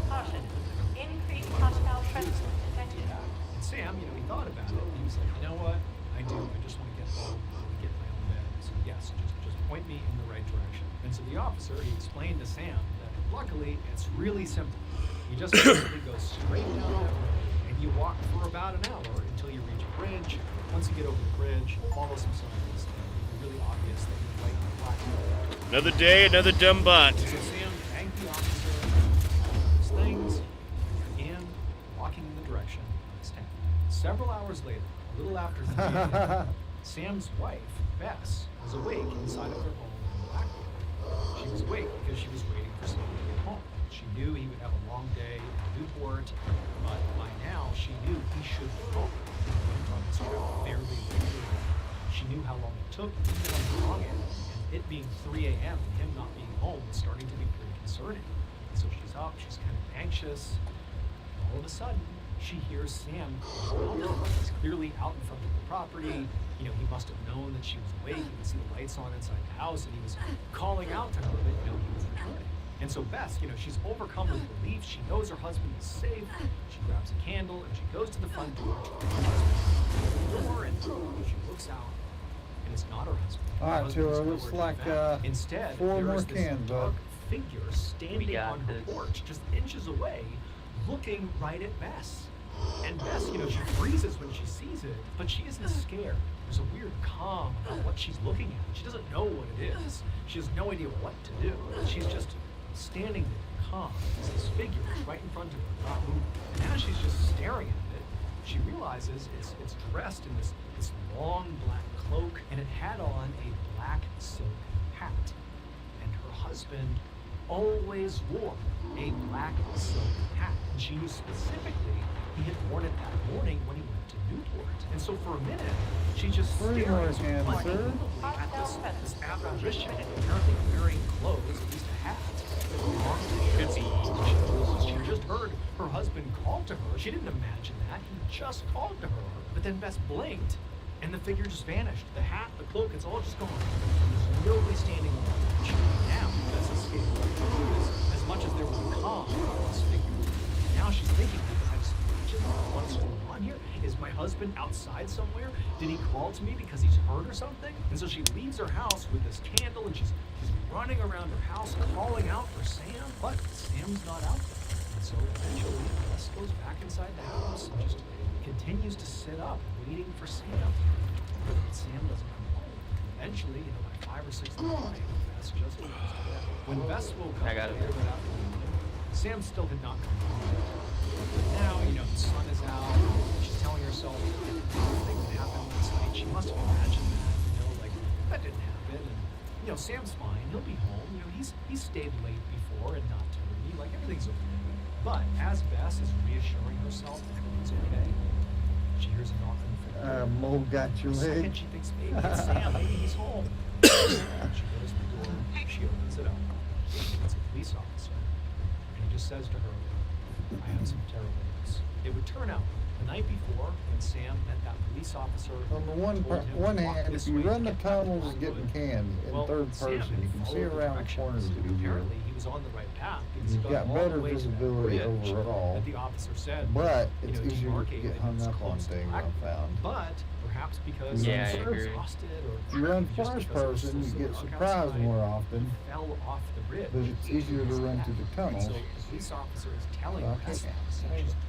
Caution. Increased hostile presence detected. And Sam, you know, he thought about it, and he was like, you know what? I just want to get home, I want to get my own bed. So yes, just point me in the right direction. And so the officer, he explained to Sam that luckily it's really simple. You just basically go straight down that road, and you walk for about an hour until you reach a bridge. Once you get over the bridge, follow some signs, and it's really obvious that you're right on the platform. Another day, another dumb bot. So Sam thanked the officer, his things, and began walking in the direction of his town. Several hours later, a little after 3 a.m., Sam's wife, Bess, was awake inside of their home in Blackwood. She was awake because she was waiting for Sam to get home. She knew he would have a long day in Newport, but by now she knew he should be home. He went on this trip fairly regularly. She knew how long it took to get on the long end, and it being 3 a.m. and him not being home was starting to be pretty concerning. And so she's up, she's kind of anxious, and all of a sudden, she hears Sam call out. He's clearly out in front of the property. You know, he must have known that she was awake. He could see the lights on inside the house, and he was calling out to her that, you know, he was returning. And so Bess, you know, she's overcome with relief. She knows her husband is safe. She grabs a candle and she goes to the front door. She opens the door and she looks out, and it's not her husband. All right, so it looks like instead 4 there more is this cans, dark bud. figure standing on her porch, just inches away, looking right at Bess. And Bess, you know, she freezes when she sees it, but she isn't scared. There's a weird calm about what she's looking at. She doesn't know what it is. She has no idea what to do. She's just standing there, calm. As this figure is right in front of her, not moving. And as she's just staring at it, she realizes it's dressed in this long black cloak, and it had on a black silk hat. And her husband always wore a black silk hat. And she knew specifically he had worn it that morning when he went to Newport. And so for a minute, she just stared at this apparition, apparently wearing clothes, at least a hat, that belonged to him. She just heard her husband call to her. She didn't imagine that. He just called to her. But then Bess blinked, and the figure just vanished. The hat, the cloak, it's all just gone. There's nobody standing on the porch. Now, Bess escaped. As much as there was calm about this figure, now she's thinking, what's going on here? Is my husband outside somewhere? Did he call to me because he's hurt or something? And so she leaves her house with this candle and she's running around her house calling out for Sam, but Sam's not out there. And so eventually Bess goes back inside the house and just continues to sit up waiting for Sam. But Sam doesn't come home. Eventually, by 5 or 6 in the morning, Bess just goes to bed. When Bess woke up later that afternoon, Sam still had not come home. But now, the sun is out. She's telling herself things that happened last night. She must have imagined that, that didn't happen. And, Sam's fine. He'll be home. He's stayed late before and not tardy. Like, everything's okay. But as Bess is reassuring herself that everything's okay, she hears a knock on the door. Mole got your For a second, leg. she thinks maybe it's Sam. Maybe he's home. She goes to the door. She opens it up. It's a police officer. And he just says to her, I have some terrible news. It would turn out the night before, when Sam met that police officer, On the one told him one to walk hand, this if you way to run the get back to tunnels and get in Hollywood. cans in Well, third Sam person, had you can see followed the around the corners directions. easier. Apparently, he was on the right path because You've he got got all better the way to that visibility bridge overall, that the officer said. but you it's know, easier to demarcated get hung as up on close to things, I Blackpool. found. But perhaps because Yeah, he I was agree. exhausted or If you run just first because it was person, you so get dark surprised outside, more often, he fell off the bridge. but it's easier to run through the And tunnels. so the police officer is telling So I her can't- this.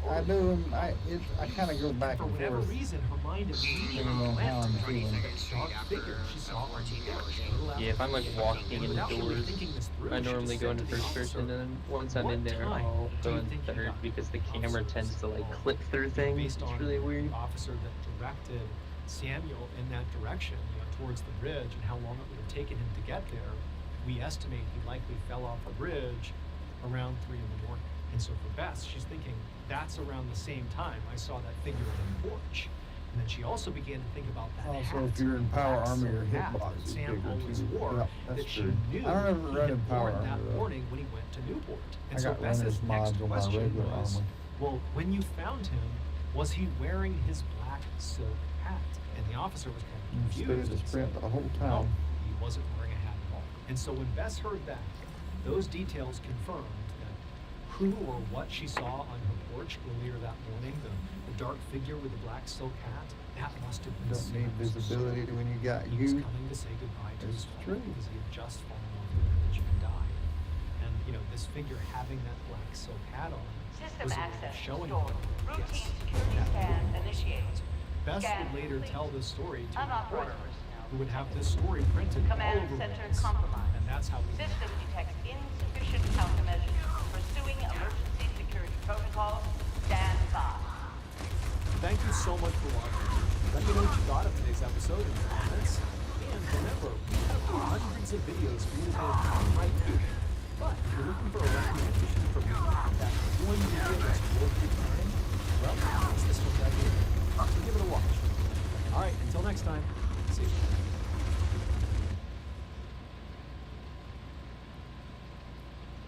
I do them. I kind of go back For and whatever forth. reason, her mind immediately Depending on how I'm went to feeling. that dark figure she saw on the porch a little Yeah, if I'm like after walking and in the without really doors, thinking this through, I she normally just go said into to the first person, officer, and then once I'm "What in there, time I'll do go you in think you third got?" because the camera Officer tends to like was clip through things. based It's on really weird. the officer that directed Samuel in that direction, towards the bridge, and how long it would have taken him to get there. We estimate he likely fell off a bridge around 3 in the morning. And so for Bess, she's thinking that's around the same time I saw that figure on the porch. And then she also began to think about that Also, hat, if you're in the Power black Armor, silk your hat hitbox that is Sam bigger always too. wore, Yeah, that's that she true. knew I don't ever he run had in Power worn that Armor, though. morning when he went to Newport. And I so got Bess's runner's next mods on my question regular was, armor. well, when you found him, was he wearing his black silk hat? And the officer was kind of Stayed confused. to and sprint said, the whole no, time. he wasn't wearing a hat at all. And so when Bess heard that, those details confirmed that who or what she saw on her porch earlier that morning, the dark figure with the black silk hat, that must have been Don't need Sam's visibility when you got he was you. coming to say goodbye to his It's father true. because he had just fallen off the bridge and died. And this figure having that black silk hat on System was a way of access showing restored. her, Routine yes, security that scan would be initiated. Bess Scan would later complete. tell this story to a Unauthorized reporter personnel who would have this story printed all Command over center Witness. compromised. And that's how we System detects insufficient countermeasures. Pursuing emergency security protocols. Stand by. Thank you so much for watching. Let me know what you thought of today's episode in the comments. And remember, we have hundreds of videos for you to go right here. But if you're looking for a recommendation from me that one video that's worth your time, well, it's this one right here. So give it a watch. All right, until next time, see you.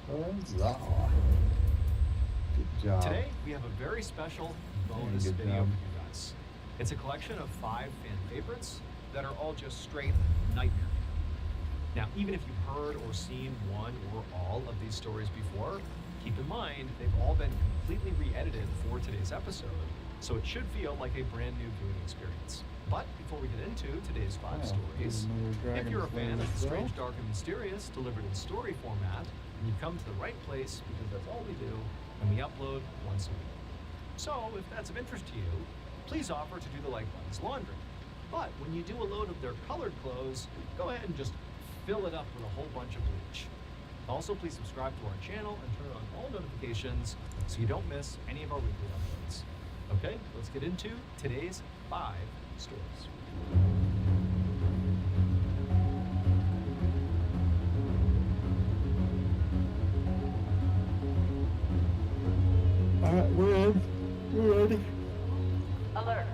Huzzah. Good job. Today, we have a very special bonus good video job. for you guys. It's a collection of 5 fan favorites that are all just straight nightmare. Now, even if you've heard or seen one or all of these stories before, keep in mind they've all been completely re-edited for today's episode, so it should feel like a brand new viewing experience. But before we get into today's 5 stories, if you're a fan of the Strange, Dark, and Mysterious delivered in story format, then you've come to the right place because that's all we do, and we upload once a week. So, if that's of interest to you, please offer to do the like button's laundry. But when you do a load of their colored clothes, go ahead and just fill it up with a whole bunch of bleach. Also, please subscribe to our channel and turn on all notifications so you don't miss any of our weekly uploads. Okay, let's get into today's 5 stories. Alright, we're in. We're ready. Alert.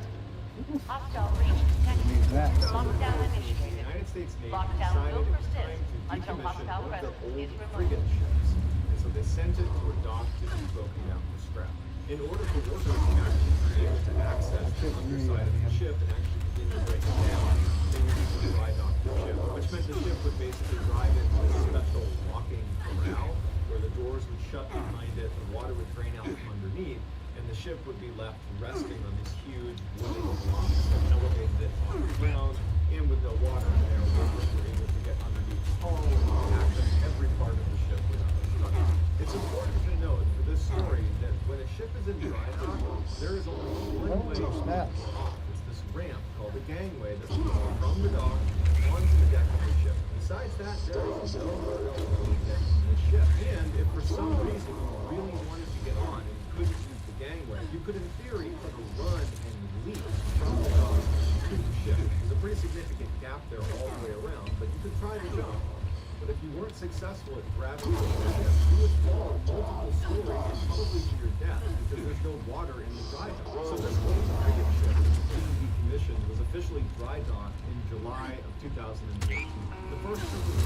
Hostile breach detected. Need that. Lockdown The initiated. United States Navy Lockdown decided will it was persist time to until decommission hostile one of their presence old is removed. frigate ships, and so they sent it to a dock to be broken down for scrap. In order for workers to actually be able to access the underside of the ship and actually begin to break it down, they needed to dry dock the ship, which meant the ship would basically drive into a special locking corral where the doors would shut behind it, the water would drain out from underneath, and and the ship would be left resting on these huge wooden blocks that elevated it off the ground, and with no water in there, workers were able to get underneath the hull and access every part of the ship without obstruction. It's important to note for this story that when a ship is in dry dock, there is only one way to get off. It's this ramp called a gangway that leads from the dock onto the deck of the ship. Besides that, there is no other way to the ship. And if for some reason you really wanted to get on and couldn't use the gangway, you could in theory put a run and leap from the dock to the ship. There's a pretty significant gap there all the way around, but you could try to jump. But if you weren't successful at grabbing the ship, you would fall multiple stories and probably to your death because there's no water in the dry dock. So this old frigate ship, being decommissioned, was officially dry docked in July of 2014. The first crew was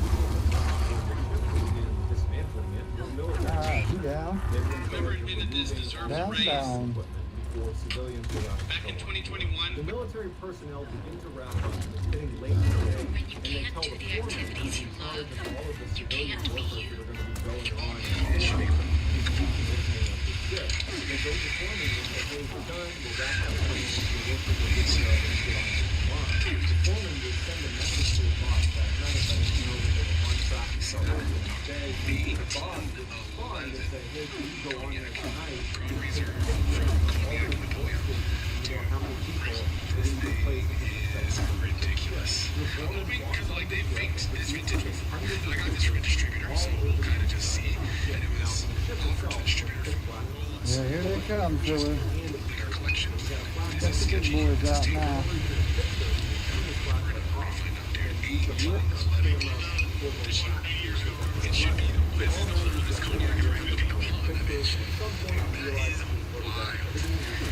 began dismantling it for military. You down? They were in charge of removing Down. equipment before civilians were out. Back in 2021. The military personnel begin to wrap up, and it's getting late in the day, and they tell the foreman who's in charge of all of the civilian workers that are going to be going on and decommissioning of the ship. They go to the foreman and say, hey, we're done, we'll wrap up things, the workers will get to and get on with the line. The foreman would send a message to his boss that night letting him know that they were on track to start work the next day. The boss would respond and say, hey, can you go on there tonight? You know how many people that in good places in the state. Ridiculous. Because like they faked this ridiculous. I got this from a distributor, so we'll kind of just see. And it was all for the distributor. Yeah, here they come, Philly. Like our collection. Got the big boys out now. It should be this cognac is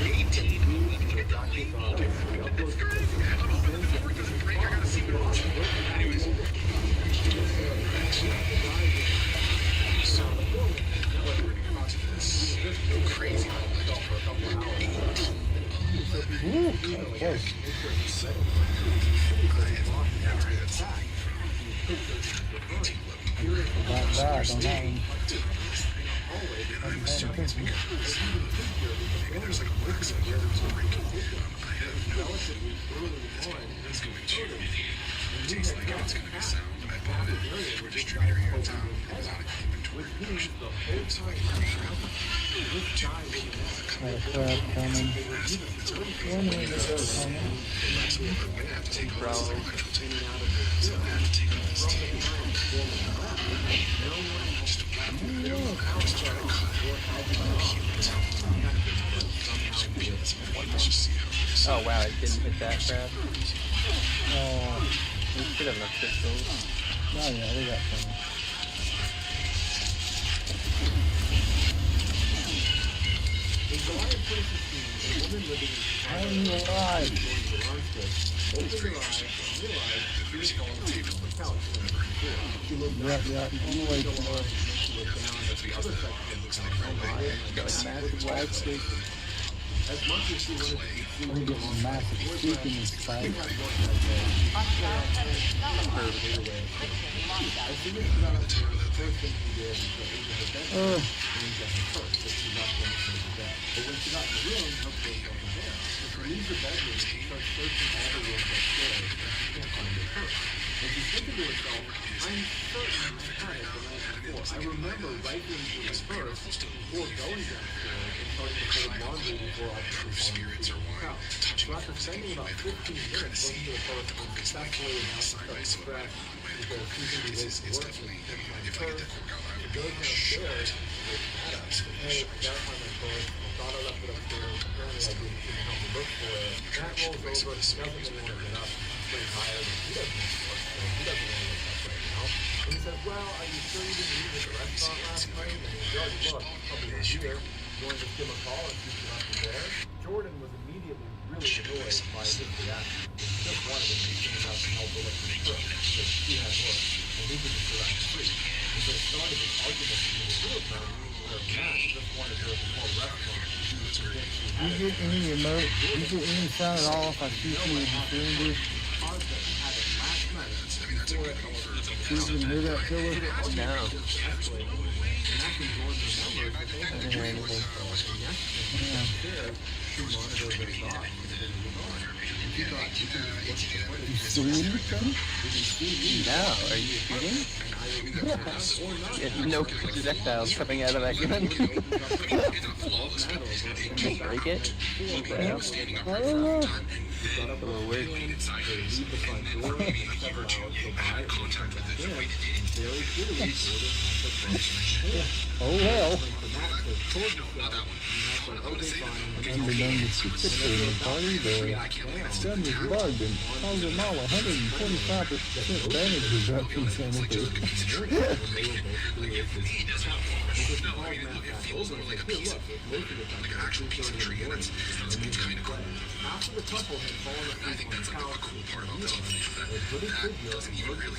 18 I gotta see what it is. Anyways. So, this crazy Ooh, close. Not bad on that one. There's like a wax on here. There's a break. I have no. It's going to. It tastes like it's going to be sound. I bought it for a distributor here in town. It was out of inventory. So I Got a crab coming. 1 minute ago coming. I'm going to have to take all this electrical tape. So I'm going to have to take all this tape. Just just try to cut humans out. Let's just see how it is. Oh wow, I didn't hit that crap. Oh, We should have enough crystals. oh yeah, we got some. In July of 2016, a woman living in I'm alive. opened her eyes and realized she was falling asleep on the couch. She looked Yeah, up yeah, on the way to and work. she looked down at the other section of the couch. Got a massive lag stick. As much as she wanted to be We get some massive stick in this fight. as soon as she got upstairs, the first thing she did was to enter her bedroom Oh. and get her purse that she left when she was in bed. But when she got in the room, her purse wasn't there. So she leaves her bedroom and she starts searching all the rooms upstairs and she can't find her purse. And she's thinking to herself, I'm certain I had it the night before. I remember rifling through my purse before going downstairs and starting to fold laundry before I put the Spirits or wine touching so after spending about 15 minutes looking for the purse unsuccessfully and now she's starting to stress because she's going to be late to work and she can't find if her I get purse. that cork out, I She would goes downstairs and looks at us. Hey, I gotta find my purse. I thought I left it upstairs. Apparently I didn't. She didn't help me look for it. That rolls over. She doesn't really want to get up. She's pretty tired and she doesn't want to work. So she doesn't want to wake up right now. And he says, well, are you sure you didn't eat at the restaurant last night? I mean, you already looked. You probably weren't here. You want to just give him a call and see if you're not there? Jordan was immediately really annoyed by his reaction. He just wanted him to be seen enough to help her look for the purse because she had work and he could just go out the street. And so it started this argument between the two of them where Matt just wanted her to call the restaurant and she was convinced she had You get any remote? You get any sound at all if I shoot you with the cylinder? husband had it last night before it all You can hear that killer? No. escalated. And that's No, are you shooting? There's no projectiles coming out of that gun. Just break it? What the hell? Little weird. Oh well. Unbeknownst to Tipper in the party, the gun was bugged and caused them all 125% damage reduction After the couple had fallen asleep on the couch, a hooded figure emerged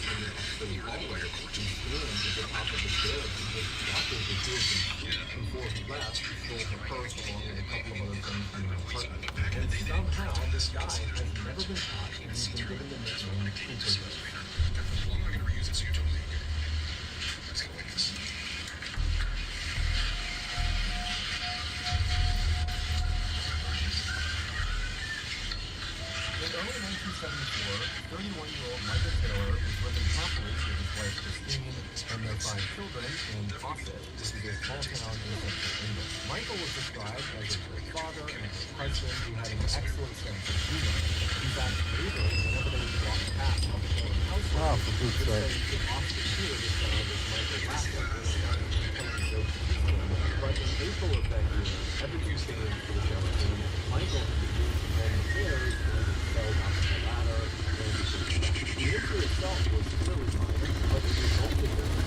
from the hallway and screamed at the top of the stairs and was watching the two of them. Before he left, he stole her purse along with a couple of other things from her apartment. And somehow, this guy has never been caught and he's been given the nickname Cooper. Well, I'm not going to reuse it, so you're totally okay. Let's go like this. In early 1974, 31-year-old Michael Taylor was living happily with his wife Christine and their 5 children in Fawcett, which is a small town in central England. Michael was described as a great father and a great husband who had an excellent sense of humor. In fact, neighbors, whenever they would walk past on the Taylor household, for Pete's would say sake. you could often hear the sound of Michael laughing and telling jokes to them. But in April of that year, everything changed for the Taylor family. Michael had been doing some home repairs fell down the ladder, and the injury itself was clearly minor, but it resulted in a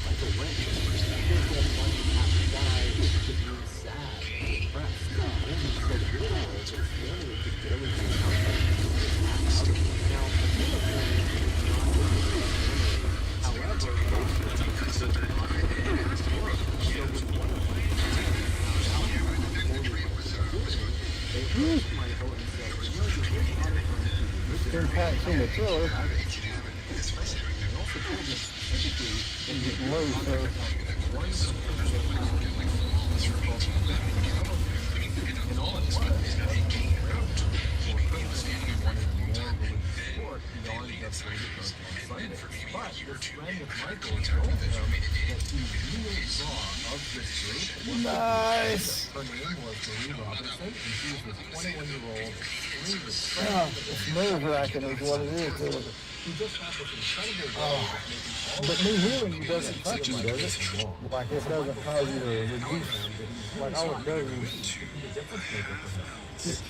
Michael went from fearful, wanting to have to die, to being sad, depressed, only so little that his family could barely do nothing. Now, the family was not however, most of them could not work, so when one of them Impacts in the trailer. And getting low, so. But this friend of Michael told him that he really saw of this group. Nice. Her name was Marie Robertson, and she was this 21-year-old extremely It's nerve-wracking is what it is. who just had this incredible way of making all But me hearing doesn't touch you, does it? Like it doesn't cause you to reduce. Like all it does is the difference maker for him.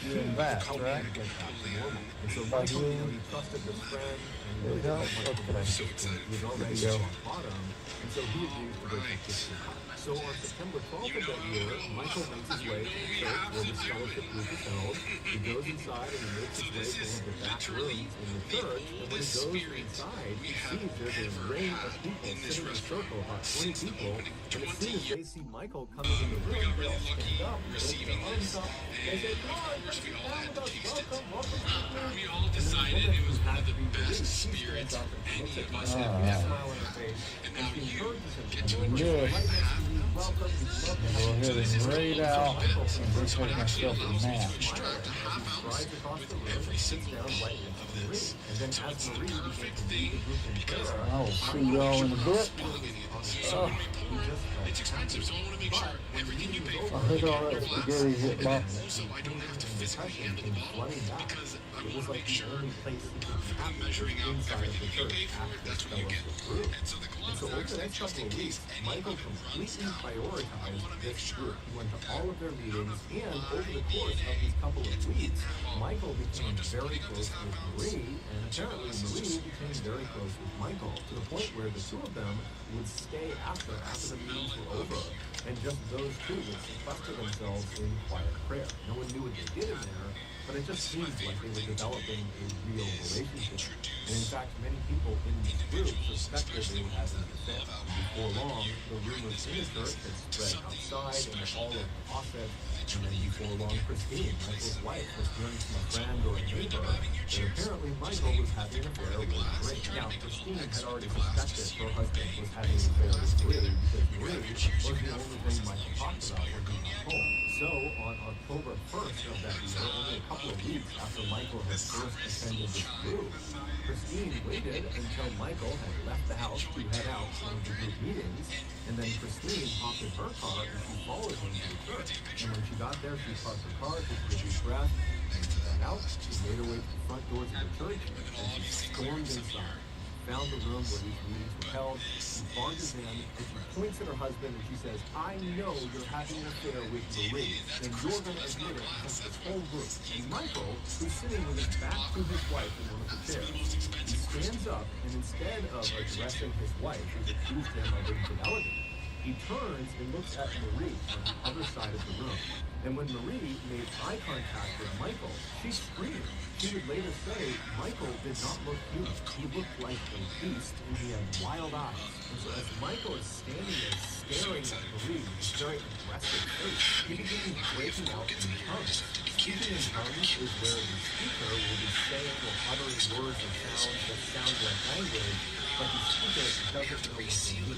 you're in that, right? Get back to normal. And so Like Michael, you- he trusted this friend, and There you really go. felt like Okay. he was already There you go. on bottom, and so he agreed to go to Christian. So on September 12th of that year, Michael makes his way to the church where the scholarship group is held. He goes inside and he makes his way to one of the back rooms in the church, and when he goes inside, he sees there's a ring of people sitting in a circle, about 20 people, and as soon as they see Michael coming in the room, they all stand up, and they their arms up, they say, "Come on, let's get down with us, welcome to the group." We all decided it was one of the best spirits any of us had ever. Smile on her face, and she encourages him to to come Yeah. right next to you. Welcome, we'd love to Go have you. ahead and raid out and go take myself a nap. Construct a half house Strides across the room every and sits single down day right next to of Marie. this. And then So as it's the Marie begins perfect to lead thing the group in because prayer, I will see y'all in a bit. so it's expensive, so I want to make sure everything you pay I for think all that spaghetti hit box. so I don't have to physically handle the bottle because I it was want to like make the sure only place he could be happy measuring out inside of the everything you church pay for, after that's the what you get. fellowship group. And so the And gloves so are over the actually next just couple in of case weeks, anyone Michael runs completely out. prioritized make this sure group. He went to all of their meetings, and I over the course of these couple of weeks, Michael became just very putting up close this with half house. Marie, and apparently Marie became very close with Michael, to the point where the two of them would stay after the meetings were over. and just those two would sequester themselves in quiet prayer. No one knew what they did in there, but it just seemed like they were developing a real relationship. And in fact, many people in this group suspected they were having an affair. Before long, the rumors in the church had spread outside and all over Ossett. And then before long, Christine, Michael's wife, was hearing from a friend or a neighbor that apparently Michael was having an affair with Marie. Now, Christine had already suspected her husband was having an affair with Marie because Marie was the only thing Michael talked about when he got home. So, on October 1st of that year, only a couple of weeks after Michael had first attended this group, Christine waited until Michael had left the house to head out to one of the group meetings, and then Christine hopped in her car and she followed him to the church. And when she got there, she parked her car, took a deep breath, and she got out. She made her way to the front doors of the church, and she stormed inside. Found the room where these meetings were held. She barges in, and she points at her husband, and she says, "I know you're having an affair with Marie, and you're going to admit it in front of this whole group." And Michael, who's sitting with his back to his wife in one of the chairs, he stands up, and instead of addressing his wife, who's accused him of infidelity, he turns and looks at Marie on the other side of the room. And when Marie made eye contact with Michael, she screamed. She would later say Michael did not look human. He looked like a beast, and he had wild eyes. And so as Michael is standing there staring at Marie with a very aggressive face, he begins breaking out in tongues. Speaking in tongues is where the speaker will be saying or uttering words or sounds that sound like language, but the speaker doesn't know what they mean.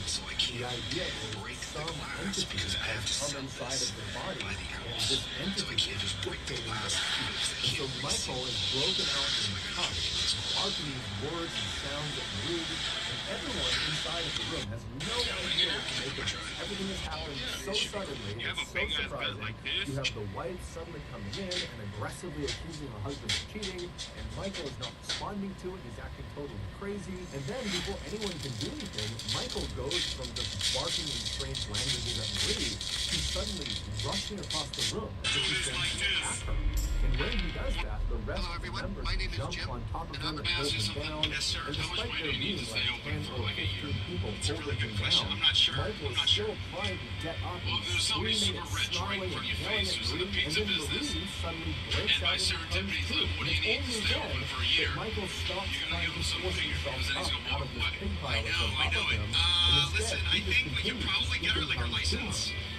The idea is some entity has come inside of the body, and this entity is dictating their speech. And so Michael is broken out in tongues, barking these words and sounds at Marie, and everyone inside of the room has no idea what to make of this. Everything is happening so suddenly, and it's so surprising. You have the wife suddenly coming in and aggressively accusing her husband of cheating, and Michael is not responding to it. He's acting totally crazy. And then, before anyone can do anything, Michael goes from just barking in strange languages at Marie to suddenly rushing across the room as if he's going to attack her. And when he does that, the rest of the members jump on top of him and hold him down. And despite there being like 10 or 15 people holding him down, Michael is still trying to get up and screaming and snarling and yelling at Marie. And then Marie suddenly breaks out in tongues too. And it's only then that Michael stops trying to force himself up out of this pig pile that's on top of him. And instead, he just continues to speak in tongues too.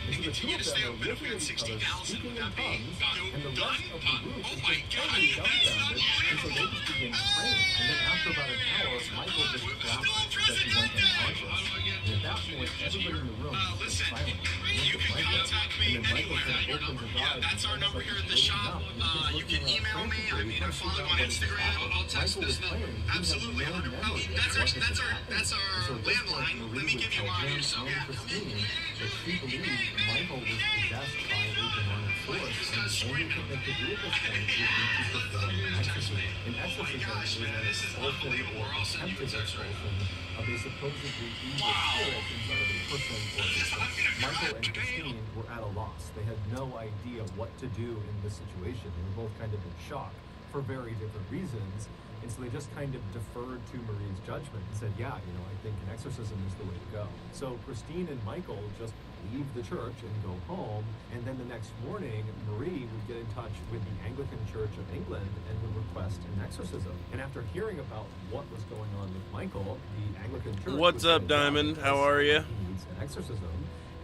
And so the two of them are looking at each other, speaking in tongues, and the rest of the group is just totally dumbfounded, and so they just begin praying. And then after about an hour, Michael just collapses as he went unconscious. And at that point, everybody in the room is just silent. You can contact me anywhere. Yeah, that's our number here at the shop. You can email me. I mean, I'm following on Instagram. I'll text this number. Absolutely. That's our landline. Let me give you mine. So yeah, come in. But she believed Michael was possessed by a demonic force, and the only thing they could do at this point would be to perform an exorcism. An exorcism is an expulsion or attempted expulsion of a supposedly evil spirit inside of a person or a Michael and Christine were at a loss. They had no idea what to do in this situation. They were both kind of in shock for very different reasons. And so they just kind of deferred to Marie's judgment and said, yeah, I think an exorcism is the way to go. So Christine and Michael just leave the church and go home. And then the next morning, Marie would get in touch with the Anglican Church of England and would request an exorcism. And after hearing about what was going on with Michael, the Anglican Church... What's up, Diamond? How are you? He needs an exorcism.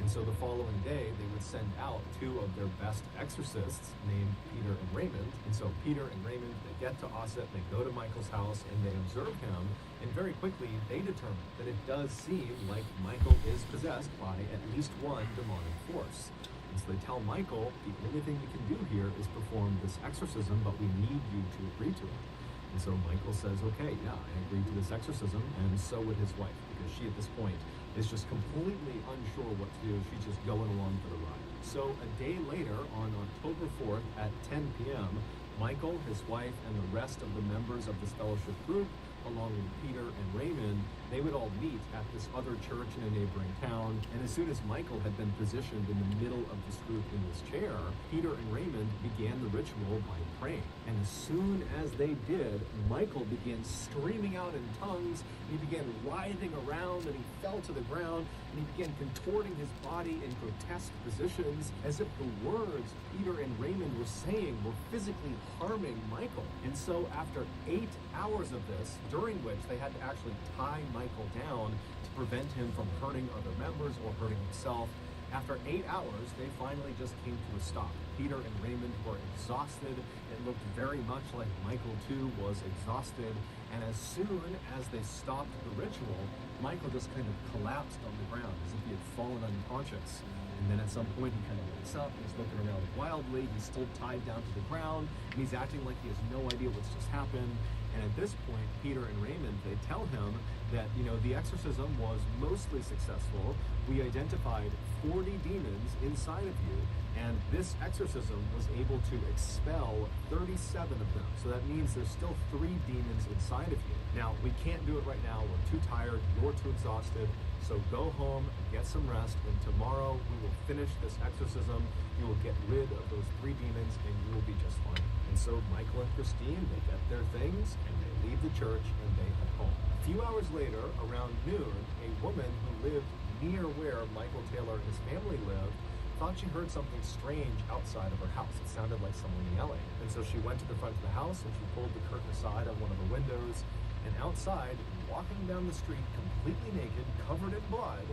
And so the following day, they would send out two of their best exorcists named Peter and Raymond. And so Peter and Raymond, they get to Ossett, they go to Michael's house, and they observe him. And very quickly, they determine that it does seem like Michael is possessed by at least one demonic force. And so they tell Michael, the only thing we can do here is perform this exorcism, but we need you to agree to it. And so Michael says, okay, yeah, I agree to this exorcism, and so would his wife, because she at this point is just completely unsure what to do. She's just going along for the ride. So a day later, on October 4th at 10 p.m., Michael, his wife, and the rest of the members of this fellowship group, along with Peter and Raymond, they would all meet at this other church in a neighboring town, and as soon as Michael had been positioned in the middle of this group in this chair, Peter and Raymond began the ritual by praying. And as soon as they did, Michael began screaming out in tongues, and he began writhing around, and he fell to the ground, and he began contorting his body in grotesque positions, as if the words Peter and Raymond were saying were physically harming Michael. And so after 8 hours of this, during which they had to actually tie Michael down to prevent him from hurting other members or hurting himself, after 8 hours, they finally just came to a stop. Peter and Raymond were exhausted. It looked very much like Michael, too, was exhausted. And as soon as they stopped the ritual, Michael just kind of collapsed on the ground as if he had fallen unconscious. And then at some point, he kind of wakes up, and he's looking around wildly. He's still tied down to the ground, and he's acting like he has no idea what's just happened. And at this point, Peter and Raymond, they tell him that, the exorcism was mostly successful. We identified 40 demons inside of you, and this exorcism was able to expel 37 of them. So that means there's still 3 demons inside of you. Now, we can't do it right now. We're too tired. You're too exhausted. So go home, get some rest, and tomorrow we will finish this exorcism. You will get rid of those 3 demons, and you will be just fine. And so Michael and Christine, they get their things, and they leave the church, and they head home. A few hours later, around noon, a woman who lived near where Michael Taylor and his family lived thought she heard something strange outside of her house. It sounded like someone yelling. And so she went to the front of the house, and she pulled the curtain aside on one of the windows, and outside, walking down the street completely naked, covered in blood,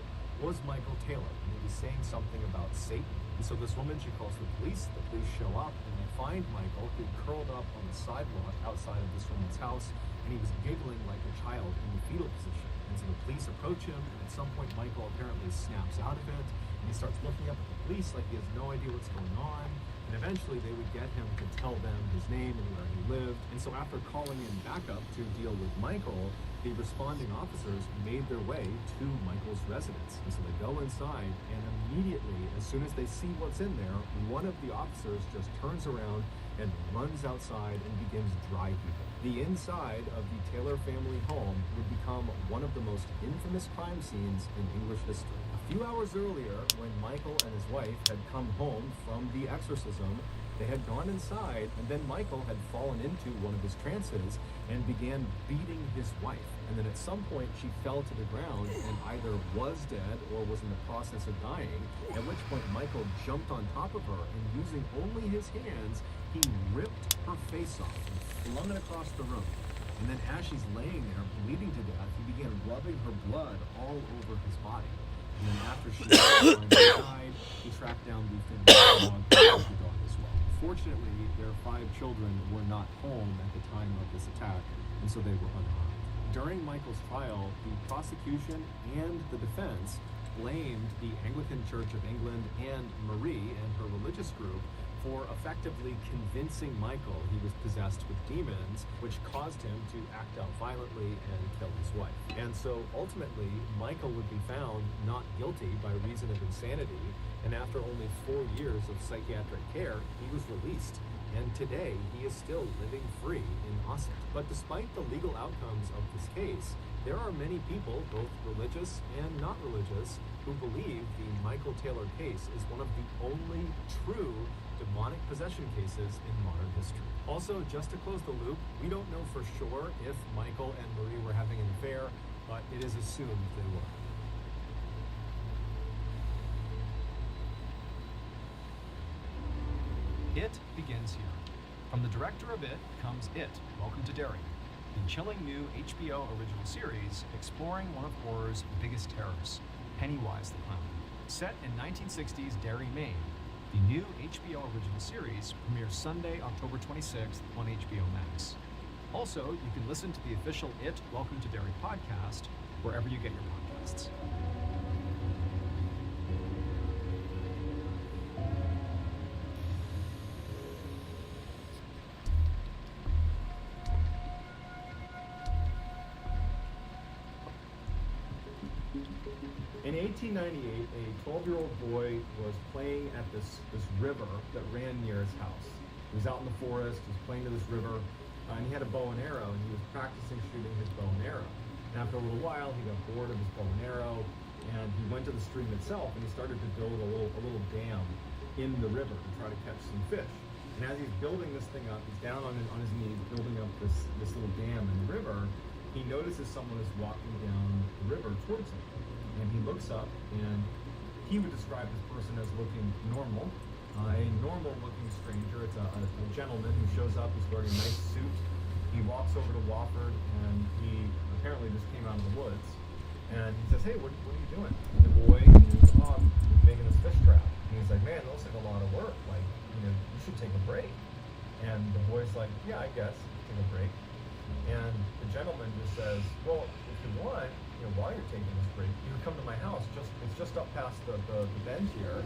was Michael Taylor. And he was saying something about Satan. And so this woman, she calls the police show up, and they find Michael, who curled up on the sidewalk outside of this woman's house, and he was giggling like a child in the fetal position. And so the police approach him, and at some point Michael apparently snaps out of it, and he starts looking up at the police like he has no idea what's going on. And eventually they would get him to tell them his name and where he lived. And so after calling in backup to deal with Michael, the responding officers made their way to Michael's residence. And so they go inside, and immediately, as soon as they see what's in there, one of the officers just turns around and runs outside and begins dry heaving. The inside of the Taylor family home would become one of the most infamous crime scenes in English history. A few hours earlier, when Michael and his wife had come home from the exorcism, they had gone inside, and then Michael had fallen into one of his trances and began beating his wife. And then at some point, she fell to the ground and either was dead or was in the process of dying, at which point Michael jumped on top of her, and using only his hands, he ripped her face off and flung it across the room. And then as she's laying there, bleeding to death, he began rubbing her blood all over his body. And then after she died, he tracked down the family dog, the dog as well. Fortunately, their 5 children were not home at the time of this attack, and so they were unharmed. During Michael's trial, the prosecution and the defense blamed the Anglican Church of England and Marie and her religious group for effectively convincing Michael he was possessed with demons, which caused him to act out violently and kill his wife. And so ultimately, Michael would be found not guilty by reason of insanity, and after only 4 years of psychiatric care, he was released. And today, he is still living free in Austin. But despite the legal outcomes of this case, there are many people, both religious and not religious, who believe the Michael Taylor case is one of the only true demonic possession cases in modern history. Also, just to close the loop, we don't know for sure if Michael and Marie were having an affair, but it is assumed they were. It begins here. From the director of It comes It, Welcome to Derry, the chilling new HBO original series exploring one of horror's biggest terrors, Pennywise the Clown. Set in 1960s Derry, Maine, the new HBO original series premieres Sunday, October 26th on HBO Max. Also, you can listen to the official It, Welcome to Derry podcast wherever you get your podcasts. In 1898, a 12-year-old boy was playing at this river that ran near his house. He was out in the forest, he was playing to this river, and he had a bow and arrow, and he was practicing shooting his bow and arrow. After a little while, he got bored of his bow and arrow, and he went to the stream itself, and he started to build a little dam in the river to try to catch some fish. And as he's building this thing up, he's down on his knees building up this little dam in the river. He notices someone is walking down the river towards him, and he looks up, and he would describe this person as looking normal, a normal-looking stranger. It's a gentleman who shows up. He's wearing a nice suit. He walks over to Wofford, and he apparently just came out of the woods. And he says, "Hey, what are you doing?" And the boy goes, "Oh, I'm making this fish trap." And he's like, "Man, that looks like a lot of work. Like, you should take a break." And the boy's like, "Yeah, I guess, take a break." And the gentleman just says, "Well, if you want, while you're taking this break, you can come to my house. It's just up past the bend here.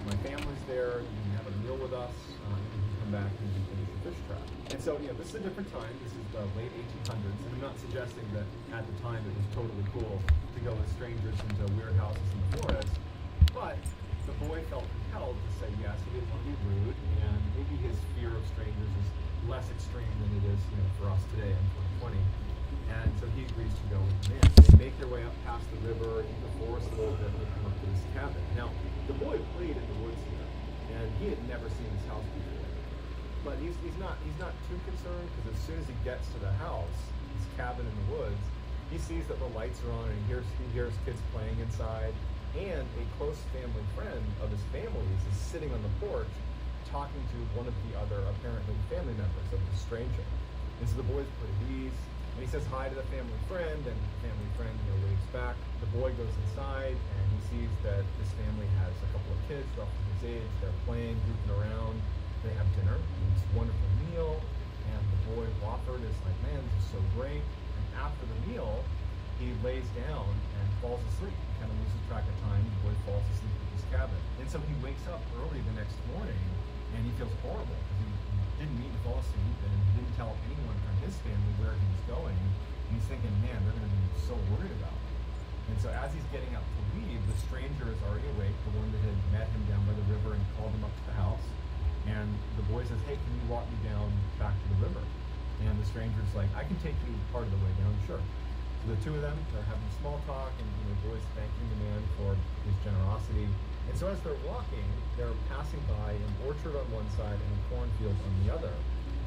My family's there. You can have a meal with us. You can come back and you can finish your fish trap." And so, this is a different time. This is the late 1800s, and I'm not suggesting that at the time it was totally cool to go with strangers into weird houses in the forest, but the boy felt compelled to say yes. He didn't want to be rude, and maybe his fear of strangers is less extreme than it is, for us today in 2020. And so he agrees to go with them in. They make their way up past the river, into the forest a little bit, and they come up to this cabin. Now, the boy played in the woods here, and he had never seen this house before. But he's not too concerned, because as soon as he gets to the house, this cabin in the woods, he sees that the lights are on, and he hears kids playing inside, and a close family friend of his family's is sitting on the porch talking to one of the other apparently family members of the stranger. And so the boy's put at ease, and he says hi to the family friend, and the family friend waves back. The boy goes inside, and he sees that this family has a couple of kids roughly his age. They're playing, goofing around. They have dinner, this wonderful meal, and the boy Wofford is like, "Man, this is so great." And after the meal, he lays down and falls asleep. He kind of loses track of time. The boy falls asleep at his cabin. And so he wakes up early the next morning, and he feels horrible because he didn't mean to fall asleep, and he didn't tell anyone from his family where he was going. And he's thinking, man, they're going to be so worried about him. And so as he's getting up to leave, the stranger is already awake, the one that had met him down by the river and called him up to the house. And the boy says, "Hey, can you walk me down back to the river?" And the stranger's like, "I can take you part of the way down, sure." So the two of them are having small talk, and the boy's thanking the man for his generosity. And so as they're walking, they're passing by an orchard on one side and a cornfield on the other.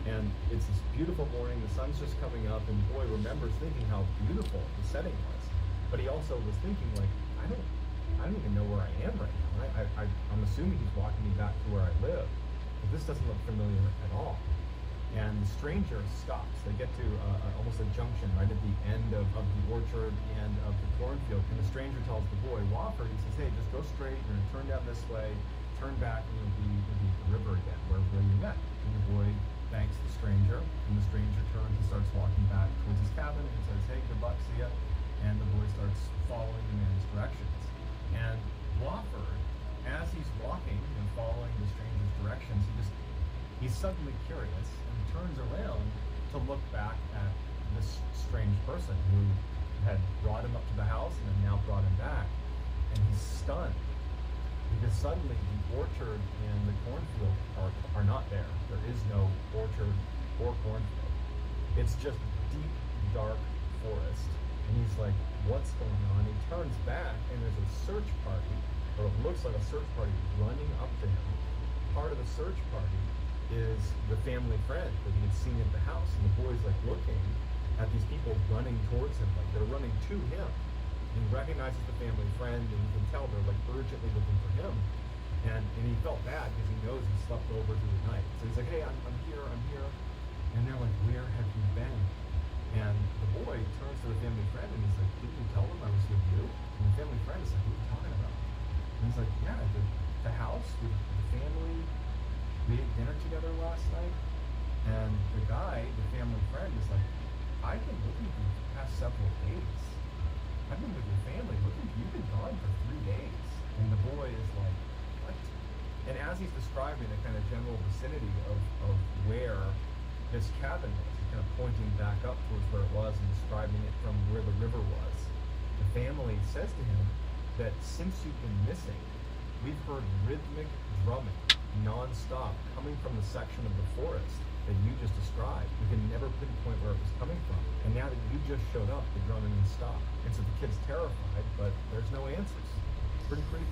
And it's this beautiful morning, the sun's just coming up, and the boy remembers thinking how beautiful the setting was. But he also was thinking, like, I don't even know where I am right now. I'm assuming he's walking me back to where I live. But this doesn't look familiar at all. And the stranger stops. They get to almost a junction right at the end of the orchard and of the cornfield. And the stranger tells the boy, Wofford, he says, "Hey, just go straight. You're going to turn down this way, turn back, and you'll be at the river again, where you met." And the boy thanks the stranger, and the stranger turns and starts walking back towards his cabin and says, "Hey, good luck, see ya." And the boy starts following the man's directions. And Wofford, as he's walking and following the stranger's directions, he's suddenly curious and turns around to look back at this strange person who had brought him up to the house and had now brought him back. And he's stunned because suddenly the orchard and the cornfield are not there. There is no orchard or cornfield. It's just deep, dark forest. And he's like, "What's going on?" He turns back, and there's a search party, or it looks like a search party, running up to him. Part of the search party is the family friend that he had seen at the house. And the boy's like looking at these people running towards him, like they're running to him. And he recognizes the family friend, and you can tell they're like urgently looking for him. And he felt bad because he knows he slept over through the night. So he's like, "Hey, I'm here. And they're like, "Where have you been?" And the boy turns to the family friend and he's like, "Didn't you tell them I was with you?" And the family friend is like, "What are you talking about?" And he's like, "Yeah, the house with the family, we ate dinner together last night." And the guy, the family friend, is like, "I've been looking for you for the past several days. I've been with your family looking for you. You've been gone for 3 days." And the boy is like, "What?" And as he's describing the kind of general vicinity of where this cabin was, he's kind of pointing back up towards where it was and describing it from where the river was. The family says to him that since you've been missing, we've heard rhythmic drumming non-stop coming from the section of the forest that you just described. We could never pinpoint where it was coming from. And now that you just showed up, the drumming stopped. And so the kid's terrified, but there's no answers. Pretty creepy.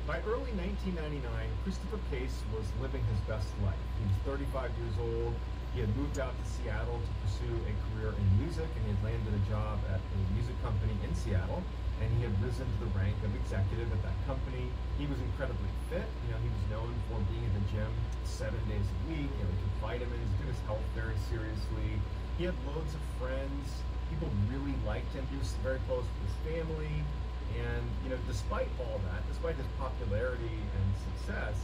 By early 1999, Christopher Case was living his best life. He was 35 years old. He had moved out to Seattle to pursue a career in music, and he had landed a job at a music company in Seattle, and he had risen to the rank of executive at that company. He was incredibly fit. He was known for being in the gym 7 days a week. He took vitamins, took his health very seriously. He had loads of friends. People really liked him. He was very close to his family. And, despite all that, despite his popularity and success,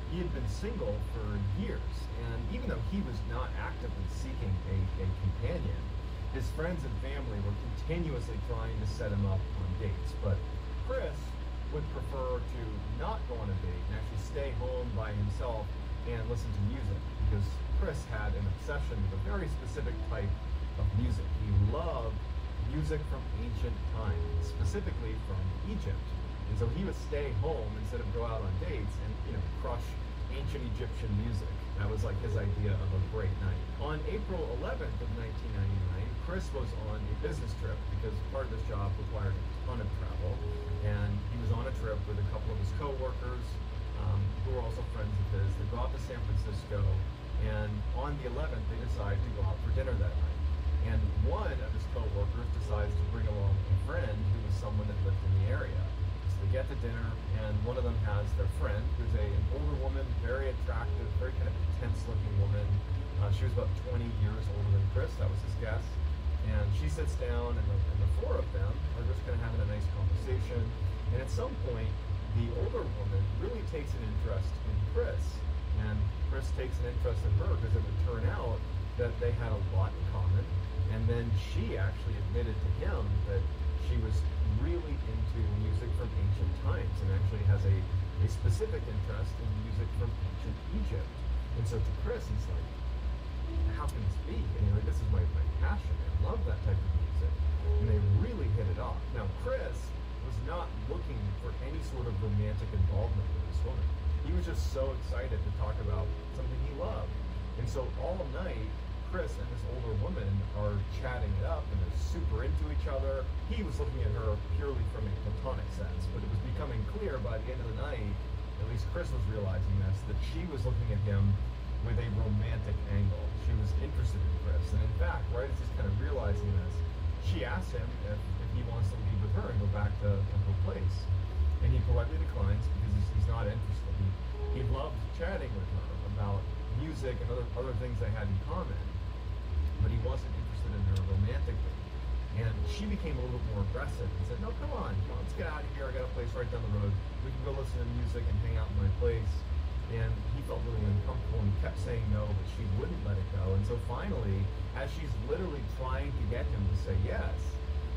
he had been single for years. And even though he was not actively seeking a companion, his friends and family were continuously trying to set him up on dates. But Chris would prefer to not go on a date and actually stay home by himself and listen to music, because Chris had an obsession with a very specific type of music. He loved music from ancient times, specifically from Egypt. And so he would stay home instead of go out on dates and, crush ancient Egyptian music. That was like his idea of a great night. On April 11th of 1999, Chris was on a business trip because part of his job required a ton of travel. And he was on a trip with a couple of his coworkers, who were also friends of his. They go out to San Francisco, and on the 11th, they decide to go out for dinner that night. And one of his coworkers decides to bring along a friend who was someone that lived in the area. So they get to dinner, and one of them has their friend, who's an older woman, very attractive, very kind of intense-looking woman. She was about 20 years older than Chris. That was his guess. And she sits down, and the four of them are just kind of having a nice conversation. And at some point, the older woman really takes an interest in Chris, and Chris takes an interest in her because it would turn out that they had a lot in common. And then she actually admitted to him that she was really into music from ancient times and actually has a specific interest in music from ancient Egypt. And so to Chris, he's like, how can this be? And this is my passion. I love that type of music. And they really hit it off. Now, Chris was not looking for any sort of romantic involvement with this woman. He was just so excited to talk about something he loved. And so all night, Chris and this older woman are chatting it up, and they're super into each other. He was looking at her purely from a platonic sense, but it was becoming clear by the end of the night, at least Chris was realizing this, that she was looking at him with a romantic angle. She was interested in Chris, and in fact, right as he's kind of realizing this, she asked him if he wants to leave with her and go back to her place. And he politely declines because he's not interested. He loved chatting with her about music and other things they had in common, but he wasn't interested in her romantically. And she became a little bit more aggressive and said, no, come on, let's get out of here. I got a place right down the road. We can go listen to music and hang out in my place. And he felt really uncomfortable and kept saying no, but she wouldn't let it go. And so finally, as she's literally trying to get him to say yes,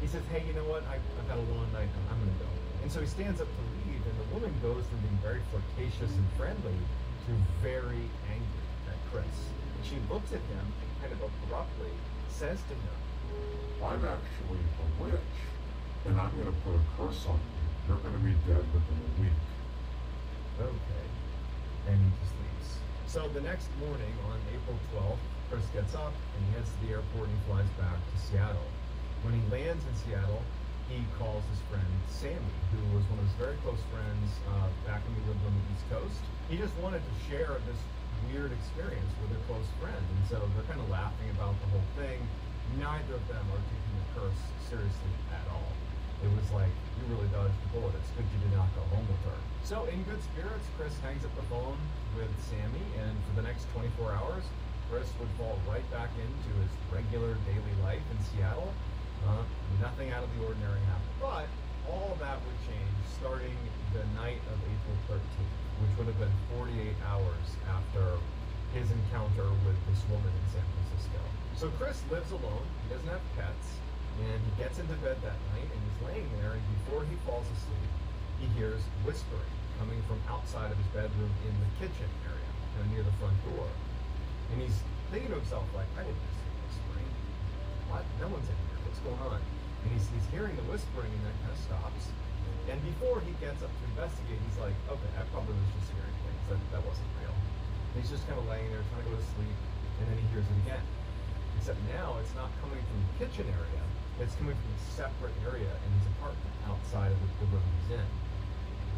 he says, hey, you know what? I've had a long night. I'm going to go. And so he stands up to leave, and the woman goes from being very flirtatious and friendly to very angry at Chris. And she looks at him and kind of abruptly says to him, I'm actually a witch, and I'm going to put a curse on you. You're going to be dead within a week. Okay. And he just leaves. So the next morning, on April 12th, Chris gets up and he heads to the airport and he flies back to Seattle. When he lands in Seattle, he calls his friend Sammy, who was one of his very close friends back when he lived on the East Coast. He just wanted to share this weird experience with a close friend, and so they're kind of laughing about the whole thing. Neither of them are taking the curse seriously at all. It was like, you really dodged the bullet. It's good you did not go home with her. So in good spirits, Chris hangs up the phone with Sammy, and for the next 24 hours, Chris would fall right back into his regular daily life in Seattle. Nothing out of the ordinary happened. But all that would change starting the night of April 13th, which would have been 48 hours after his encounter with this woman in San Francisco. So Chris lives alone. He doesn't have pets. And he gets into bed that night, and he's laying there, and before he falls asleep, he hears whispering coming from outside of his bedroom in the kitchen area, near the front door. And he's thinking to himself, like, I didn't see this. what? No one's in here. What's going on? And he's hearing the whispering, and then kind of stops. And before he gets up to investigate, he's like, okay, I probably was just hearing things. That wasn't real. And he's just kind of laying there trying to go to sleep, and then he hears it again. Except now it's not coming from the kitchen area. It's coming from a separate area in his apartment outside of the room he's in.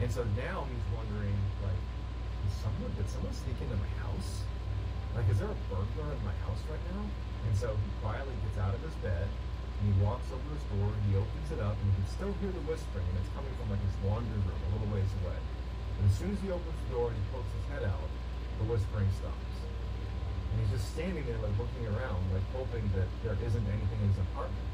And so now he's wondering, like, did someone sneak into my house? Like, is there a burglar in my house right now? And so he quietly gets out of his bed, and he walks over to his door, and he opens it up, and he can still hear the whispering, and it's coming from, like, his laundry room a little ways away. And as soon as he opens the door and he pokes his head out, the whispering stops. And he's just standing there, like, looking around, like, hoping that there isn't anything in his apartment.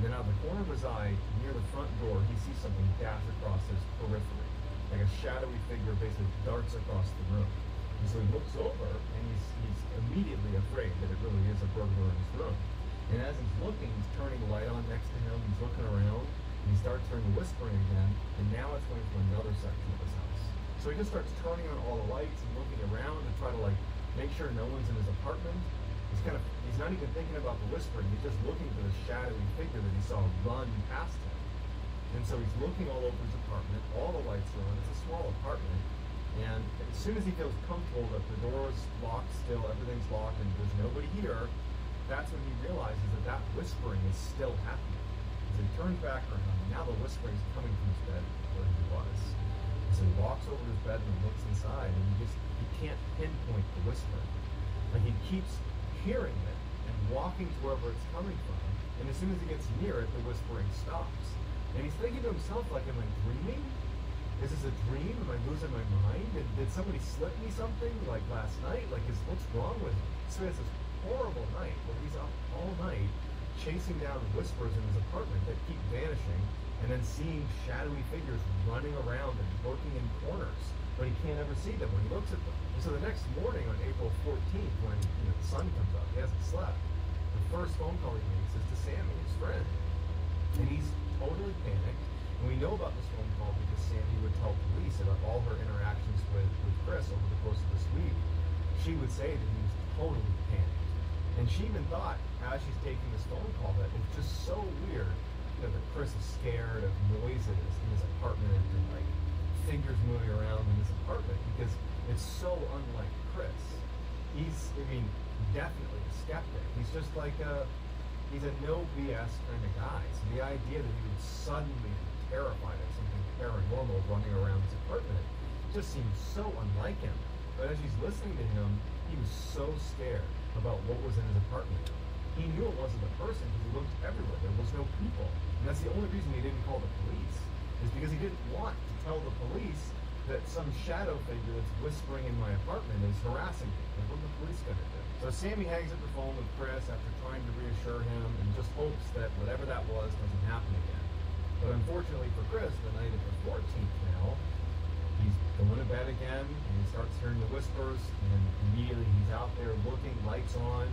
And then out of the corner of his eye, near the front door, he sees something dash across his periphery. Like a shadowy figure basically darts across the room. And so he looks over, and he's immediately afraid that it really is a burglar in his room. And as he's looking, he's turning the light on next to him, he's looking around, and he starts hearing the whispering again, and now it's going from another section of his house. So he just starts turning on all the lights and looking around to try to, like, make sure no one's in his apartment. He's not even thinking about the whispering, he's just looking for the shadowy figure that he saw run past him. And so he's looking all over his apartment, all the lights are on, it's a small apartment, and as soon as he feels comfortable that the door is locked still, everything's locked, and there's nobody here, that's when he realizes that whispering is still happening. So he turns back around, and now the whispering's coming from his bed where he was. So he walks over to his bed and looks inside, and he can't pinpoint the whispering. But he keeps hearing it and walking to wherever it's coming from, and as soon as he gets near it, the whispering stops. And he's thinking to himself, like, am I dreaming? Is this a dream? Am I losing my mind? Did somebody slip me something, like, last night? Like, what's wrong with him? So he has this horrible night where he's up all night chasing down whispers in his apartment that keep vanishing, and then seeing shadowy figures running around and lurking in corners, but he can't ever see them when he looks at them. And so the next morning on April 14th, when the sun comes up, he hasn't slept, the first phone call he makes is to Sammy, his friend. And he's totally panicked. And we know about this phone call because Sammy would tell police about all her interactions with Chris over the course of this week. She would say that he was totally panicked. And she even thought, as she's taking this phone call, that it's just so weird that Chris is scared of noises in his apartment and, like, figures moving around in his apartment, because it's so unlike Chris. He's, definitely a skeptic. He's just like he's a no BS kind of guy. So the idea that he would suddenly be terrified of something paranormal running around his apartment just seems so unlike him. But as he's listening to him, he was so scared about what was in his apartment. He knew it wasn't a person because he looked everywhere. There was no people. And that's the only reason he didn't call the police, is because he didn't want to tell the police that some shadow figure that's whispering in my apartment is harassing me. Like, what are the police going to do? So Sammy hangs up the phone with Chris after trying to reassure him and just hopes that whatever that was doesn't happen again. But unfortunately for Chris, the night of the 14th now, he's going to bed again, and he starts hearing the whispers, and immediately he's out there looking, lights on.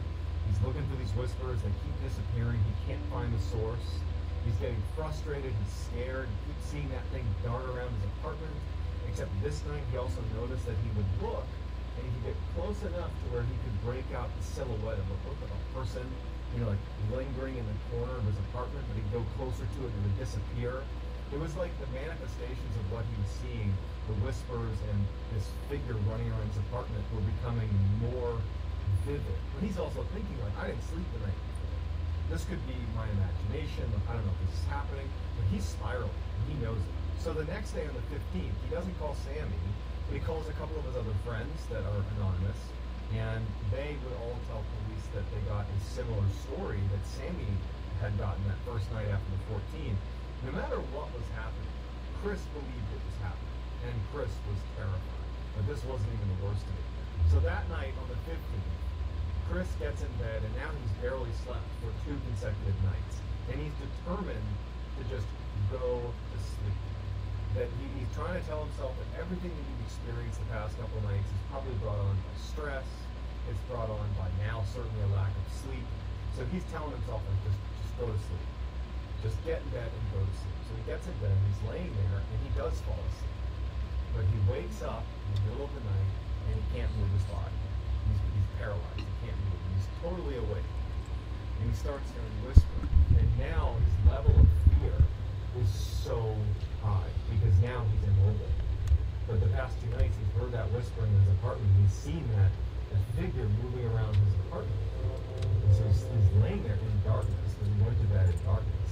He's looking for these whispers. They keep disappearing. He can't find the source. He's getting frustrated. He's scared. He keeps seeing that thing dart around his apartment. Except this night, he also noticed that he would look, and he could get close enough to where he could break out the silhouette of a person, like lingering in the corner of his apartment, but he'd go closer to it and it would disappear. It was like the manifestations of what he was seeing, the whispers and this figure running around his apartment were becoming more vivid. But he's also thinking, like, I didn't sleep the night before. This could be my imagination. I don't know if this is happening, but he's spiraling. He knows it. So the next day on the 15th, he doesn't call Sammy, but he calls a couple of his other friends that are anonymous, and they would all tell police that they got a similar story that Sammy had gotten that first night after the 14th. No matter what was happening, Chris believed it was happening, and Chris was terrified. But this wasn't even the worst of it. So that night on the 15th, Chris gets in bed, and now he's barely slept for 2 consecutive nights. And he's determined to just go to sleep. That he's trying to tell himself that everything that he's experienced the past couple nights is probably brought on by stress. It's brought on by now certainly a lack of sleep. So he's telling himself, like, just go to sleep. Just get in bed and go to sleep. So he gets in bed, and he's laying there, and he does fall asleep. But he wakes up in the middle of the night, and he can't move his body. He's paralyzed. He can't move. He's totally awake. and he starts hearing whispering. And now his level of fear is so high because now he's immobile. But the past 2 nights he's heard that whispering in his apartment. He's seen that figure moving around his apartment. And so he's laying there in darkness because he went to bed in darkness.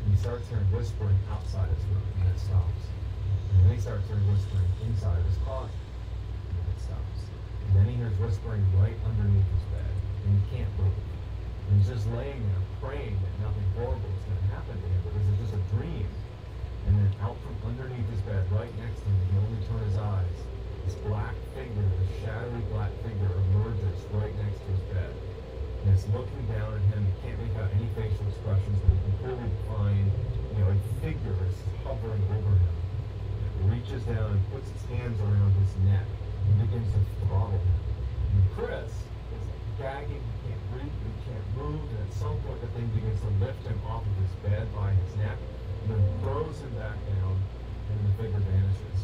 And he starts hearing whispering outside his room and it stops. And then he starts hearing whispering inside his closet and it stops. And then he hears whispering right underneath his bed and he can't move. And he's just laying there praying that nothing horrible is going to happen to him because it's just a dream. And then out from underneath his bed, right next to him, he can only turn his eyes. This black figure, this shadowy black figure emerges right next to his bed. And it's looking down at him. He can't make out any facial expressions, but he can clearly find, a figure is hovering over him. It reaches down and puts its hands around his neck and begins to throttle him. And Chris is gagging, he can't breathe, he can't move, and at some point the thing begins to lift him off of his bed by his neck and then throws him back down, and the figure vanishes.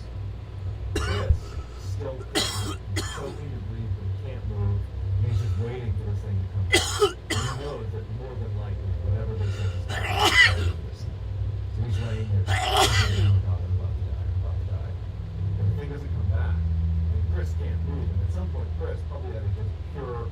Chris still he's choking to breathe, but he can't move, and he's just waiting for this thing to come back. And he knows that more than likely, whatever this is happening. So he's laying there, about to die. And the thing doesn't come back. And Chris can't move, and at some point Chris probably had a just pure,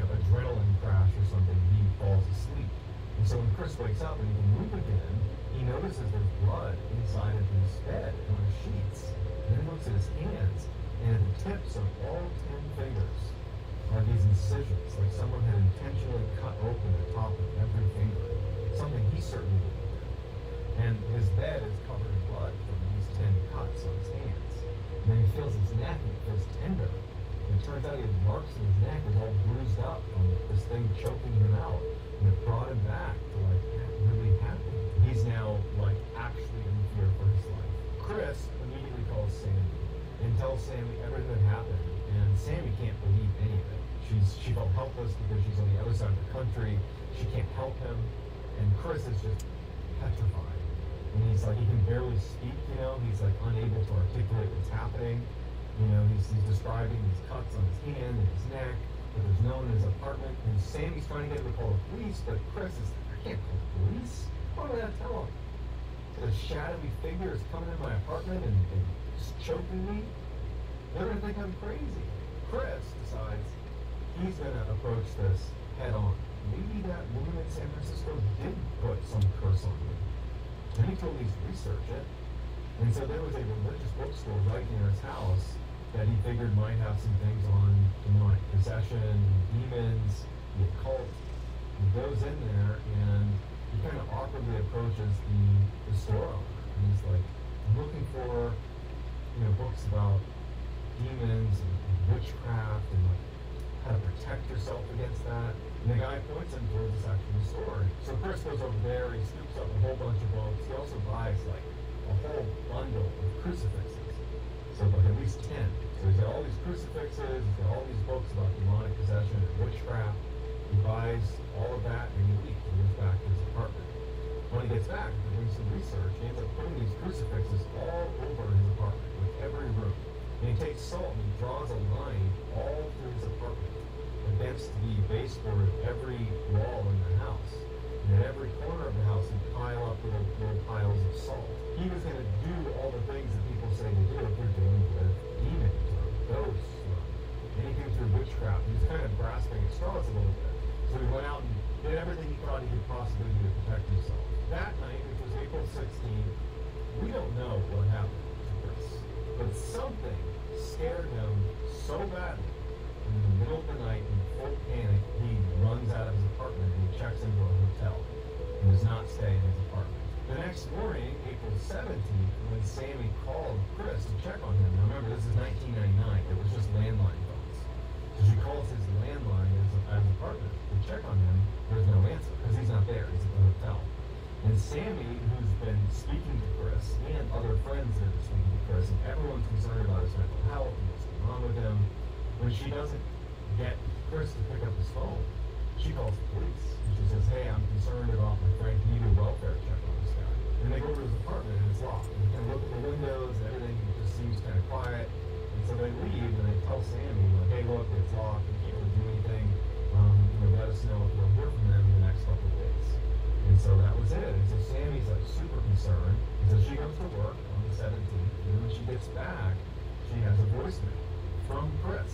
adrenaline crash or something, he falls asleep. And so when Chris wakes up and he can move again, he notices there's blood inside of his bed and on the sheets. And then looks at his hands, and at the tips of all 10 fingers are these incisions, like someone had intentionally cut open the top of every finger. Something he certainly didn't do. And his bed is covered in blood from these 10 cuts on his hands. And then he feels his neck, and it feels tender. And it turns out he had marks in his neck, was all bruised up from this thing choking him out. And it brought him back to, that really happened. He's now, actually in fear for his life. Chris immediately calls Sammy and tells Sammy everything that happened. And Sammy can't believe any of it. She felt helpless because she's on the other side of the country. She can't help him. And Chris is just petrified. And he's he can barely speak, He's unable to articulate what's happening. He's describing these cuts on his hand and his neck, but there's no one in his apartment. And Sammy's trying to get him to call the police, but Chris is, I can't call the police. What am I going to tell him? The shadowy figure is coming in my apartment and choking me. They're going to think I'm crazy. Chris decides he's going to approach this head on. Maybe that woman in San Francisco did put some curse on me. And he told me to research it. And so there was a religious bookstore right near his house that he figured might have some things on demonic possession, demons, the occult. He goes in there and he kind of awkwardly approaches the store owner. And he's I'm looking for, books about demons and witchcraft and how to protect yourself against that. And the guy points him towards this actual store. So Chris goes over there, he scoops up a whole bunch of books. He also buys a whole bundle of crucifixes. So at least 10. So he's got all these crucifixes, he's got all these books about demonic possession and witchcraft. He buys all of that and he leaves. He goes back to his apartment. When he gets back, after doing some research, he ends up putting these crucifixes all over his apartment, with every room. And he takes salt and he draws a line all through his apartment against the baseboard of every wall in the house. And at every corner of the house, he'd pile up little piles of salt. He was going to do all the things that people say to do if you're dealing with demons or ghosts or anything through witchcraft. He was kind of grasping at straws a little bit. So he went out and did everything he thought he could possibly do to protect himself. That night, which was April 16th, we don't know what happened to Chris. But something scared him so badly. In the middle of the night, in full panic, he runs out of his apartment and he checks into a hotel and does not stay in his apartment. The next morning, April 17th, when Sammy called Chris to check on him, now remember this is 1999, it was just landline phones. So she calls his landline at his apartment to check on him. There's no answer because he's not there, he's at the hotel. And Sammy, who's been speaking to Chris, and other friends that are speaking to Chris, and everyone's concerned about his mental health and what's going on with him, when she doesn't get Chris to pick up his phone, she calls the police. And she says, hey, I'm concerned about my friend. Can you do a welfare check on this guy? And they go to his apartment and it's locked. And they kind of look at the windows and everything just seems kind of quiet. And so they leave and they tell Sammy, hey, look, it's locked. We can't really do anything. Let us know if we'll hear from them in the next so that was it. And so Sammy's like super concerned. And so she goes to work on the 17th, and when she gets back, she has a voicemail from Chris,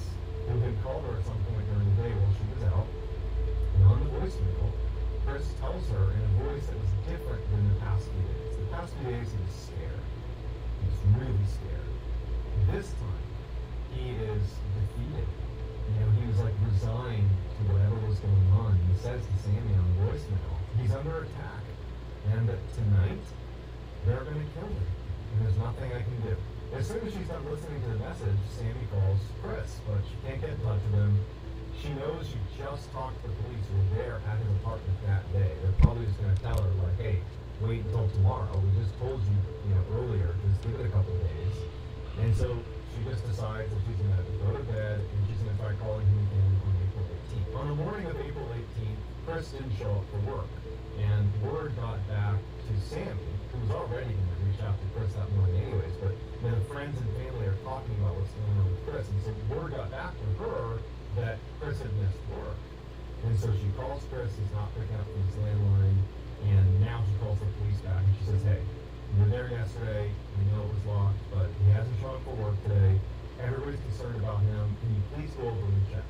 who had called her at some point during the day while she was out. And on the voicemail, Chris tells her in a voice that was different than the past few days. The past few days he was scared. He was really scared. This time, he is defeated. You know, he was like resigned to whatever was going on. He says to Sammy on the voicemail, he's under attack, and that tonight, they're going to kill him, and there's nothing I can do. As soon as she's done listening to the message, Sammy calls Chris, but she can't get in touch with him. She knows she just talked to the police who were there at his apartment that day. They're probably just going to tell her, like, hey, wait until tomorrow. We just told you, earlier, just give it a couple of days. And so she just decides that she's going to go to bed, and she's going to try calling him again on April 18th. On the morning of April 18th, Chris didn't show up for work, and word got back to Sammy, who was already going to reach out to Chris that morning anyways, but the friends and family are talking about what's going on with Chris, and so word got back to her that Chris had missed work. And so she calls Chris, he's not picking up from his landline, and now she calls the police back, and she says, hey, you were there yesterday, we know it was locked, but he hasn't shown up for work today, everybody's concerned about him, can you please go over and check?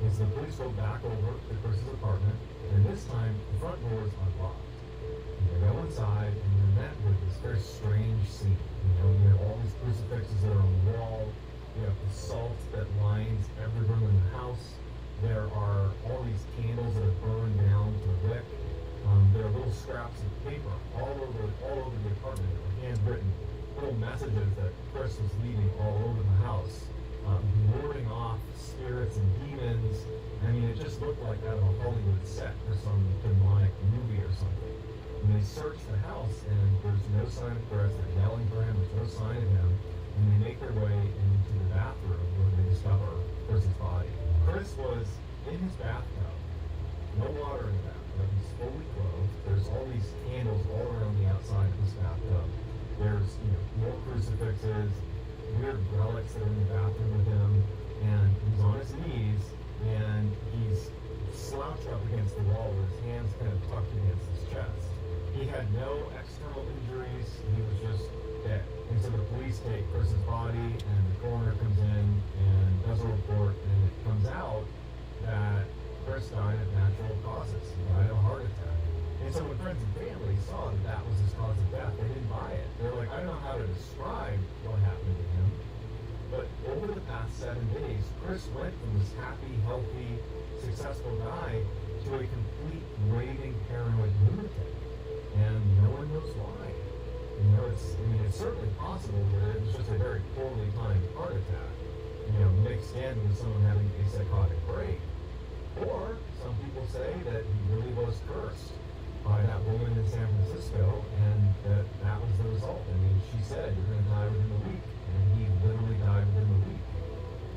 And so the police go back over to Chris's apartment, and this time, the front door is unlocked. And they go inside, and they're met with this very strange scene. You have all these crucifixes that are on the wall, you have the salt that lines every room in the house, there are all these candles that are burned down to wick, there are little scraps of paper all over the apartment, that were handwritten, little messages that Chris was leaving all over the house, warding off spirits and demons. I mean, it just looked like out of a Hollywood set for some demonic movie or something. And they search the house, and there's no sign of Chris. They're yelling for him, there's no sign of him. And they make their way into the bathroom where they discover Chris's body. Chris was in his bathtub, no water in the bathtub, he's fully clothed. There's all these candles all around the outside of this bathtub. There's, more crucifixes, weird relics that are in the bathroom with him, and he's on his knees, and he's slouched up against the wall with his hands kind of tucked against his chest. He had no external injuries, he was just dead. And so the police take Chris's body, and the coroner comes in and does a report, and it comes out that Chris died of natural causes. He died of a heart attack. And so when friends and family saw that that was his cause of death, they didn't buy it. They were like, I don't know how to describe what happened to him. But over the past 7 days, Chris went from this happy, healthy, successful guy to a complete raving paranoid lunatic. And no one knows why. It's certainly possible that it was just a very poorly timed heart attack, mixed in with someone having a psychotic break. Or some people say that he really was cursed by that woman in San Francisco, and that was the result. I mean, she said, you're going to die within a week, and he literally died within a week.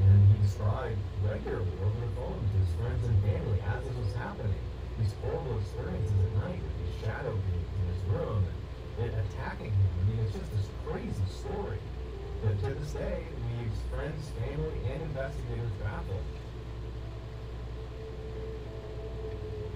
And he described regularly over the phone to his friends and family as this was happening, these horrible experiences at night with these shadows in his room, and attacking him. I mean, it's just this crazy story that to this day leaves friends, family, and investigators baffled.